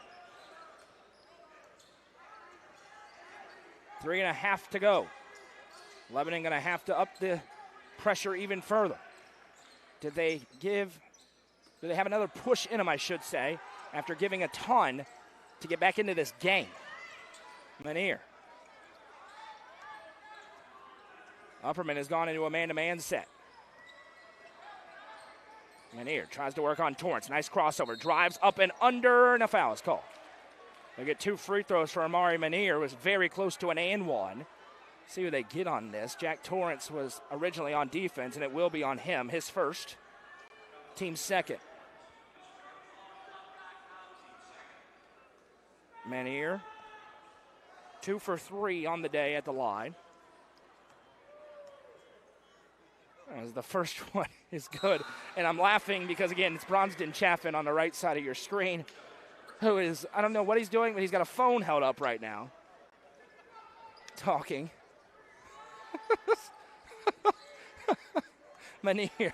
[SPEAKER 1] 3.5 to go. Lebanon going to have to up the pressure even further. Do they have another push in them, I should say, after giving a ton to get back into this game? Manier. Upperman has gone into a man-to-man set. Manier tries to work on Torrance. Nice crossover. Drives up and under, and a foul is called. They get 2 free throws for Amari Manier. Was very close to an and one. See who they get on this. Jack Torrance was originally on defense, and it will be on him. His first. Team second. Manier. 2 for 3 on the day at the line. As the first one is good. And I'm laughing because, again, it's Bronston Chaffin on the right side of your screen, who is, I don't know what he's doing, but he's got a phone held up right now. Talking. Manier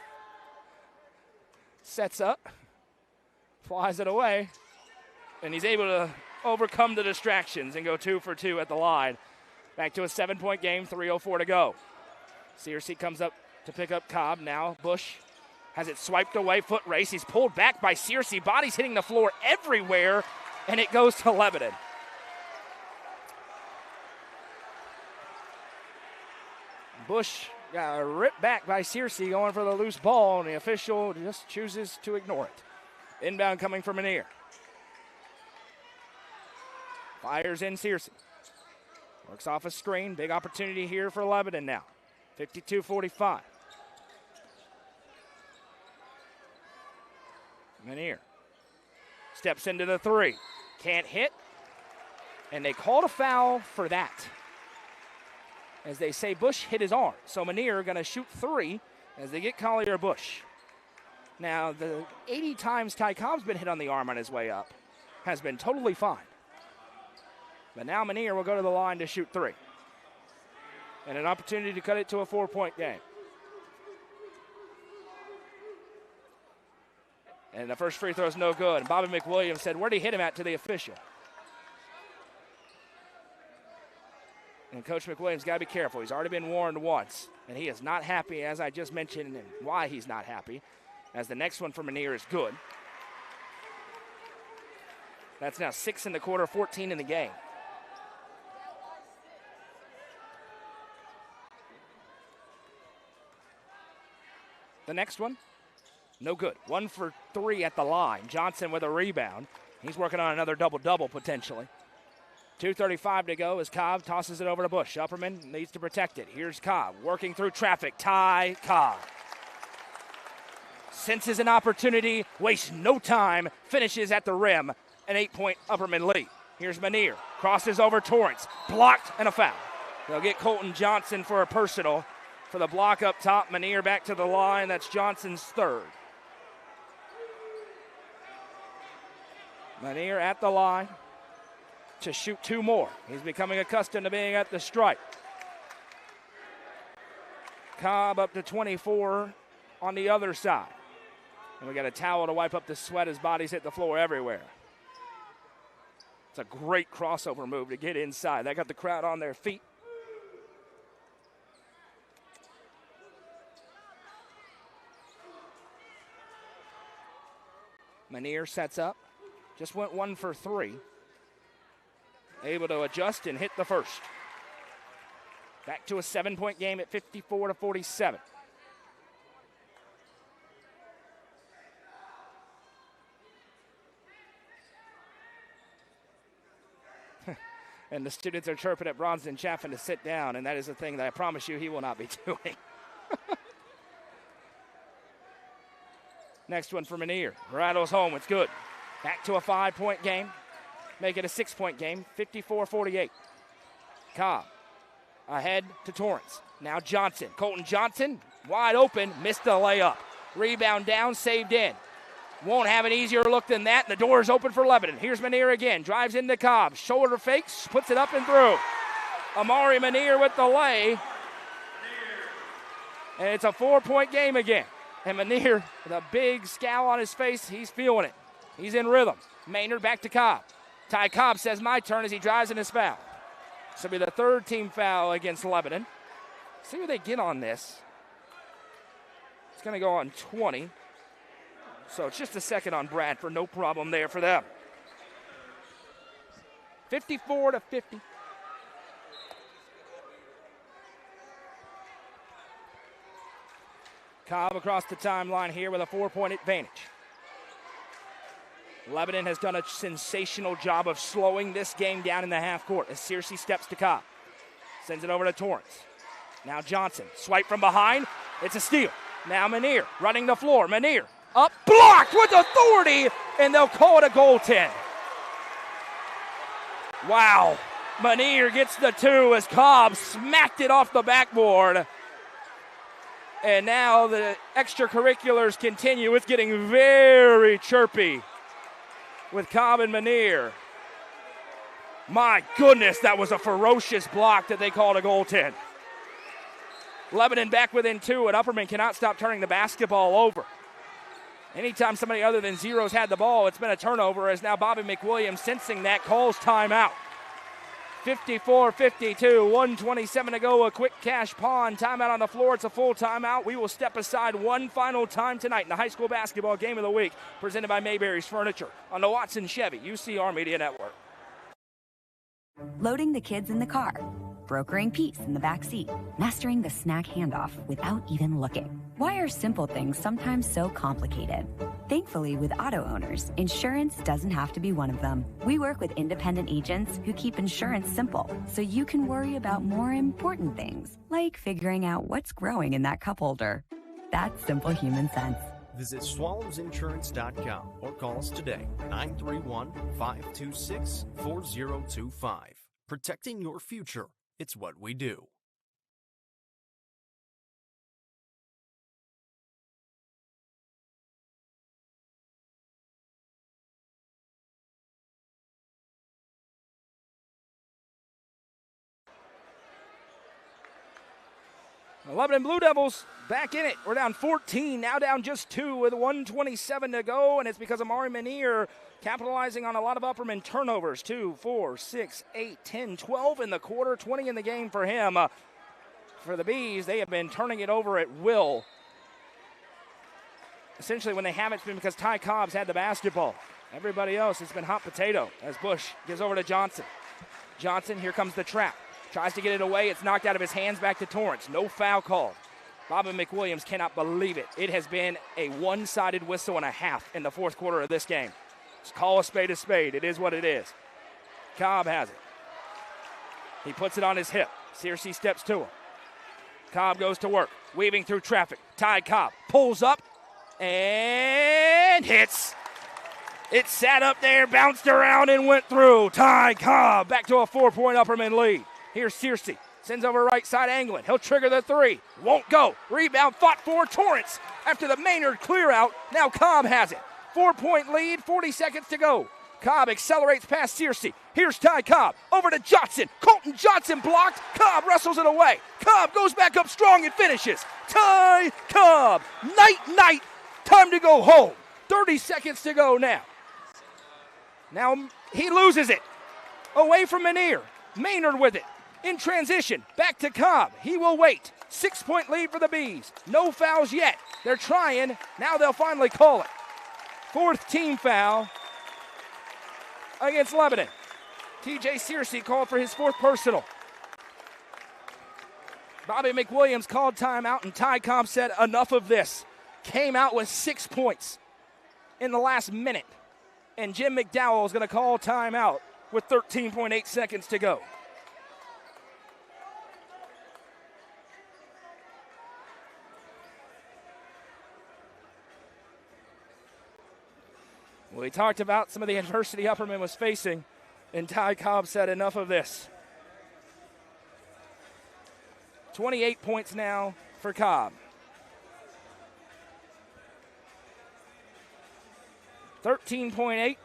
[SPEAKER 1] sets up, flies it away, and he's able to overcome the distractions and go 2 for 2 at the line. Back to a 7-point game, 3:04 to go. Searcy comes up to pick up Cobb. Now Bush has it swiped away, foot race. He's pulled back by Searcy. Body's hitting the floor everywhere, and it goes to Lebanon. Bush got ripped back by Searcy going for the loose ball, and the official just chooses to ignore it. Inbound coming from Manier. Fires in Searcy. Works off a screen. Big opportunity here for Lebanon now. 52-45. Manier steps into the 3. Can't hit. And they called a foul for that, as they say Bush hit his arm. So Manier going to shoot 3 as they get Collier Bush. Now, the 80 times Ty Cobb's been hit on the arm on his way up has been totally fine. But now Manier will go to the line to shoot 3. And an opportunity to cut it to a 4-point game. And the first free throw is no good. And Bobby McWilliams said, where'd he hit him at, to the official? And Coach McWilliams got to be careful. He's already been warned once. And he is not happy, as I just mentioned, and why he's not happy, as the next one for Manier is good. That's now 6 in the quarter, 14 in the game. The next one, no good. 1 for 3 at the line. Johnson with a rebound. He's working on another double-double potentially. 2:35 to go as Cobb tosses it over to Bush. Upperman needs to protect it. Here's Cobb working through traffic. Ty Cobb senses an opportunity, wastes no time, finishes at the rim. An 8-point Upperman lead. Here's Manier. Crosses over Torrance. Blocked and a foul. They'll get Colton Johnson for a personal. For the block up top, Manier back to the line. That's Johnson's 3rd. Manier at the line to shoot 2 more. He's becoming accustomed to being at the stripe. Cobb up to 24 on the other side. And we got a towel to wipe up the sweat as bodies hit the floor everywhere. It's a great crossover move to get inside. That got the crowd on their feet. Manier sets up. Just went 1 for 3. Able to adjust and hit the first. Back to a 7-point game at 54-47. And the students are chirping at Bronston Chaffin to sit down, and that is a thing that I promise you he will not be doing. Next one for Manier. Rattles home. It's good. Back to a 5-point game. Make it a 6-point game. 54-48. Cobb ahead to Torrance. Now Johnson. Colton Johnson wide open. Missed the layup. Rebound down. Saved in. Won't have an easier look than that. The door is open for Lebanon. Here's Manier again. Drives into Cobb. Shoulder fakes. Puts it up and through. Amari Manier with the lay. And it's a 4-point game again. And Manier with a big scowl on his face. He's feeling it. He's in rhythm. Maynard back to Cobb. Ty Cobb says my turn as he drives in his foul. This will be the third team foul against Lebanon. See what they get on this. It's going to go on 20. So it's just a second on Bradford. No problem there for them. 54-50. Cobb across the timeline here with a 4-point advantage. Lebanon has done a sensational job of slowing this game down in the half court as Searcy steps to Cobb. Sends it over to Torrance. Now Johnson, swipe from behind. It's a steal. Now Manier running the floor. Manier up, blocked with authority, and they'll call it a goaltend. Wow. Manier gets the 2 as Cobb smacked it off the backboard. And now the extracurriculars continue. It's getting very chirpy with Cobb and Manier. My goodness, that was a ferocious block that they called a goaltend. Lebanon back within 2, and Upperman cannot stop turning the basketball over. Anytime somebody other than Zero's had the ball, it's been a turnover, as now Bobby McWilliams, sensing that, calls timeout. 54-52, 1:27 to go, a quick cash pawn. Timeout on the floor. It's a full timeout. We will step aside one final time tonight in the high school basketball game of the week, presented by Mayberry's Furniture on the Watson Chevy UCR Media Network.
[SPEAKER 13] Loading the kids in the car, brokering peace in the back seat, mastering the snack handoff without even looking. Why are simple things sometimes so complicated? Thankfully, with auto owners, insurance doesn't have to be one of them. We work with independent agents who keep insurance simple, so you can worry about more important things, like figuring out what's growing in that cup holder. That's simple human sense.
[SPEAKER 2] Visit swallowsinsurance.com or call us today, 931-526-4025. Protecting your future. It's what we do.
[SPEAKER 1] The Lebanon Blue Devils back in it. We're down 14, now down just 2 with 1:27 to go, and it's because Amari Manier capitalizing on a lot of Upperman turnovers. 2, 4, 6, 8, 10, 12 in the quarter, 20 in the game for him. For the Bees, they have been turning it over at will. Essentially, when they haven't, it's been because Ty Cobb's had the basketball. Everybody else has been hot potato as Bush gives over to Johnson. Johnson, here comes the trap. Tries to get it away. It's knocked out of his hands back to Torrance. No foul called. Bobby McWilliams cannot believe it. It has been a one-sided whistle and a half in the fourth quarter of this game. Just call a spade a spade. It is what it is. Cobb has it. He puts it on his hip. Searcy steps to him. Cobb goes to work, weaving through traffic. Ty Cobb pulls up and hits. It sat up there, bounced around, and went through. Ty Cobb back to a 4-point Upperman lead. Here's Searcy. Sends over right side Anglin. He'll trigger the 3. Won't go. Rebound fought for Torrance. After the Maynard clear out, now Cobb has it. 4-point lead, 40 seconds to go. Cobb accelerates past Searcy. Here's Ty Cobb. Over to Johnson. Colton Johnson blocked. Cobb wrestles it away. Cobb goes back up strong and finishes. Ty Cobb. Night. Time to go home. 30 seconds to go now. Now he loses it. Away from Manier. Maynard with it. In transition, back to Cobb. He will wait. 6-point lead for the Bees. No fouls yet. They're trying. Now they'll finally call it. 4th team foul against Lebanon. TJ Searcy called for his 4th personal. Bobby McWilliams called timeout, and Ty Cobb said enough of this. Came out with 6 points in the last minute. And Jim McDowell is going to call timeout with 13.8 seconds to go. We talked about some of the adversity Upperman was facing, and Ty Cobb said enough of this. 28 points now for Cobb. 13.8.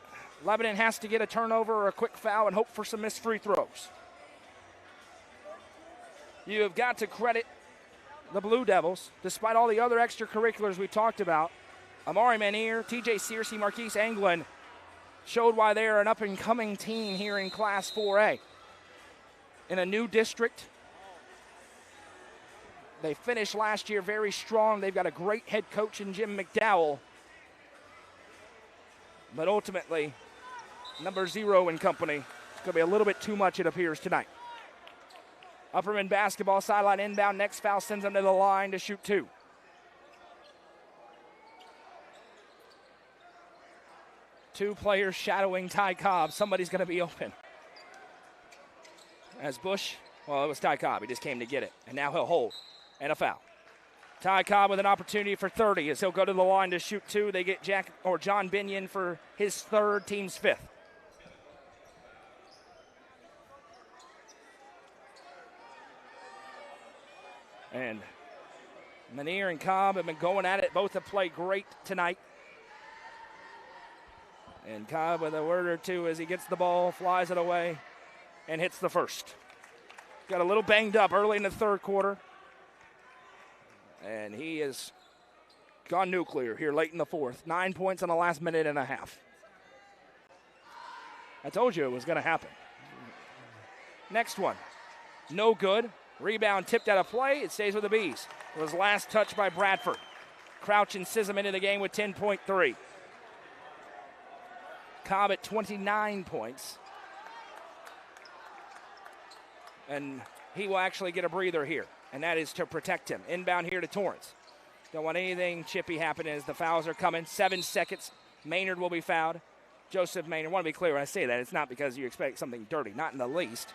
[SPEAKER 1] Lebanon has to get a turnover or a quick foul and hope for some missed free throws. You have got to credit the Blue Devils, despite all the other extracurriculars we talked about. Amari Manier, TJ Searcy, Marquise Anglin showed why they're an up-and-coming team here in Class 4A. In a new district, they finished last year very strong. They've got a great head coach in Jim McDowell. But ultimately, number 0 and company, it's going to be a little bit too much, it appears, tonight. Upperman basketball, sideline inbound. Next foul sends them to the line to shoot 2. Two players shadowing Ty Cobb. Somebody's going to be open. As Bush, well, it was Ty Cobb. He just came to get it. And now he'll hold. And a foul. Ty Cobb with an opportunity for 30 as he'll go to the line to shoot 2. They get John Binion for his 3rd, team's 5th. And Manier and Cobb have been going at it. Both have played great tonight. And Cobb with a word or two as he gets the ball, flies it away, and hits the first. Got a little banged up early in the 3rd quarter. And he has gone nuclear here late in the 4th. 9 points in the last minute and a half. I told you it was going to happen. Next one. No good. Rebound tipped out of play. It stays with the Bees. It was last touched by Bradford. Crouch and Sism into the game with 10.3. Cobb at 29 points. And he will actually get a breather here, and that is to protect him. Inbound here to Torrance. Don't want anything chippy happening as the fouls are coming. 7 seconds. Maynard will be fouled. Joseph Maynard. I want to be clear when I say that. It's not because you expect something dirty. Not in the least.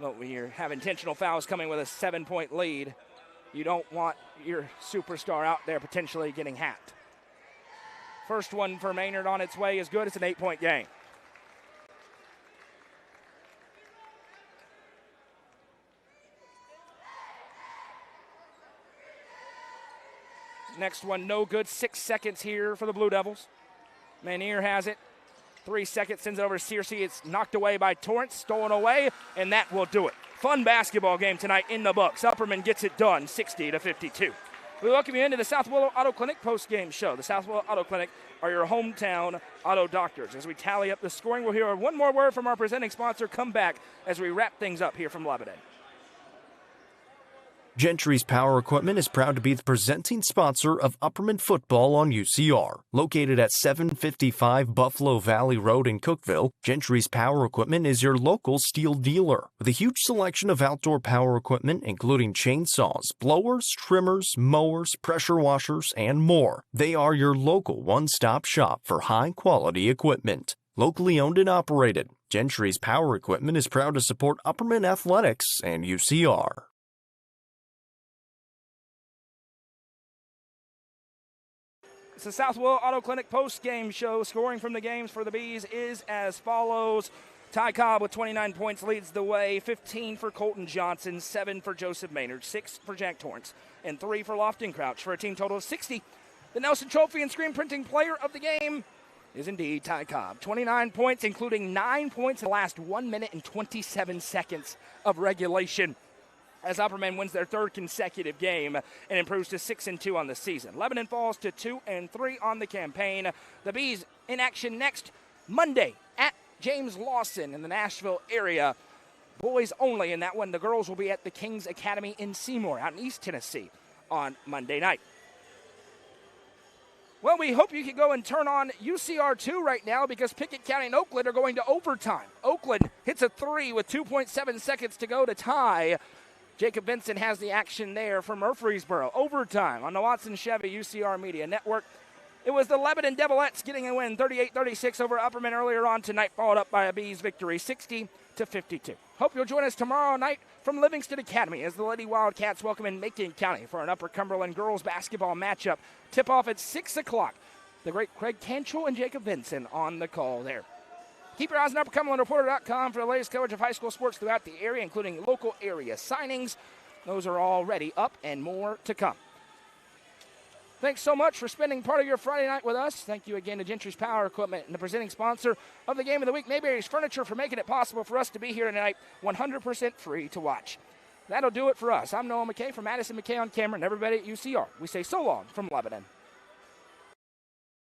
[SPEAKER 1] But when you have intentional fouls coming with a 7-point lead, you don't want your superstar out there potentially getting hacked. First one for Maynard on its way is good. It's an 8-point game. Next one, no good. 6 seconds here for the Blue Devils. Manier has it. 3 seconds, sends it over to Searcy. It's knocked away by Torrance, stolen away, and that will do it. Fun basketball game tonight in the books. Upperman gets it done, 60-52. We welcome you into the South Willow Auto Clinic post-game show. The South Willow Auto Clinic are your hometown auto doctors. As we tally up the scoring, we'll hear one more word from our presenting sponsor. Come back as we wrap things up here from Lebanon.
[SPEAKER 2] Gentry's Power Equipment is proud to be the presenting sponsor of Upperman football on UCR. Located at 755 Buffalo Valley Road in Cookeville, Gentry's Power Equipment is your local steel dealer. With a huge selection of outdoor power equipment, including chainsaws, blowers, trimmers, mowers, pressure washers, and more. They are your local one-stop shop for high-quality equipment. Locally owned and operated, Gentry's Power Equipment is proud to support Upperman Athletics and UCR.
[SPEAKER 1] It's the South Willow Auto Clinic post-game show. Scoring from the games for the Bees is as follows. Ty Cobb with 29 points leads the way. 15 for Colton Johnson, 7 for Joseph Maynard, 6 for Jack Torrance, and 3 for Lofton Crouch for a team total of 60. The Nelson Trophy and Screen Printing Player of the game is indeed Ty Cobb. 29 points, including 9 points in the last 1 minute and 27 seconds of regulation, as Upperman wins their 3rd consecutive game and improves to 6-2 on the season. Lebanon falls to 2-3 on the campaign. The Bees in action next Monday at James Lawson in the Nashville area. Boys only in that one. The girls will be at the Kings Academy in Seymour out in East Tennessee on Monday night. Well, we hope you can go and turn on UCR2 right now because Pickett County and Oakland are going to overtime. Oakland hits a 3 with 2.7 seconds to go to tie. Jacob Vincent has the action there for Murfreesboro. Overtime on the Watson Chevy UCR Media Network. It was the Lebanon Devilettes getting a win 38-36 over Upperman earlier on tonight, followed up by a Bees victory 60-52. Hope you'll join us tomorrow night from Livingston Academy as the Lady Wildcats welcome in Macon County for an Upper Cumberland girls basketball matchup. Tip off at 6 o'clock. The great Craig Cantrell and Jacob Vincent on the call there. Keep your eyes on UpperCumberlandReporter.com for the latest coverage of high school sports throughout the area, including local area signings. Those are already up and more to come. Thanks so much for spending part of your Friday night with us. Thank you again to Gentry's Power Equipment and the presenting sponsor of the Game of the Week, Mayberry's Furniture, for making it possible for us to be here tonight, 100% free to watch. That'll do it for us. I'm Noah McKay from Madison McKay on camera, and everybody at UCR. We say so long from Lebanon.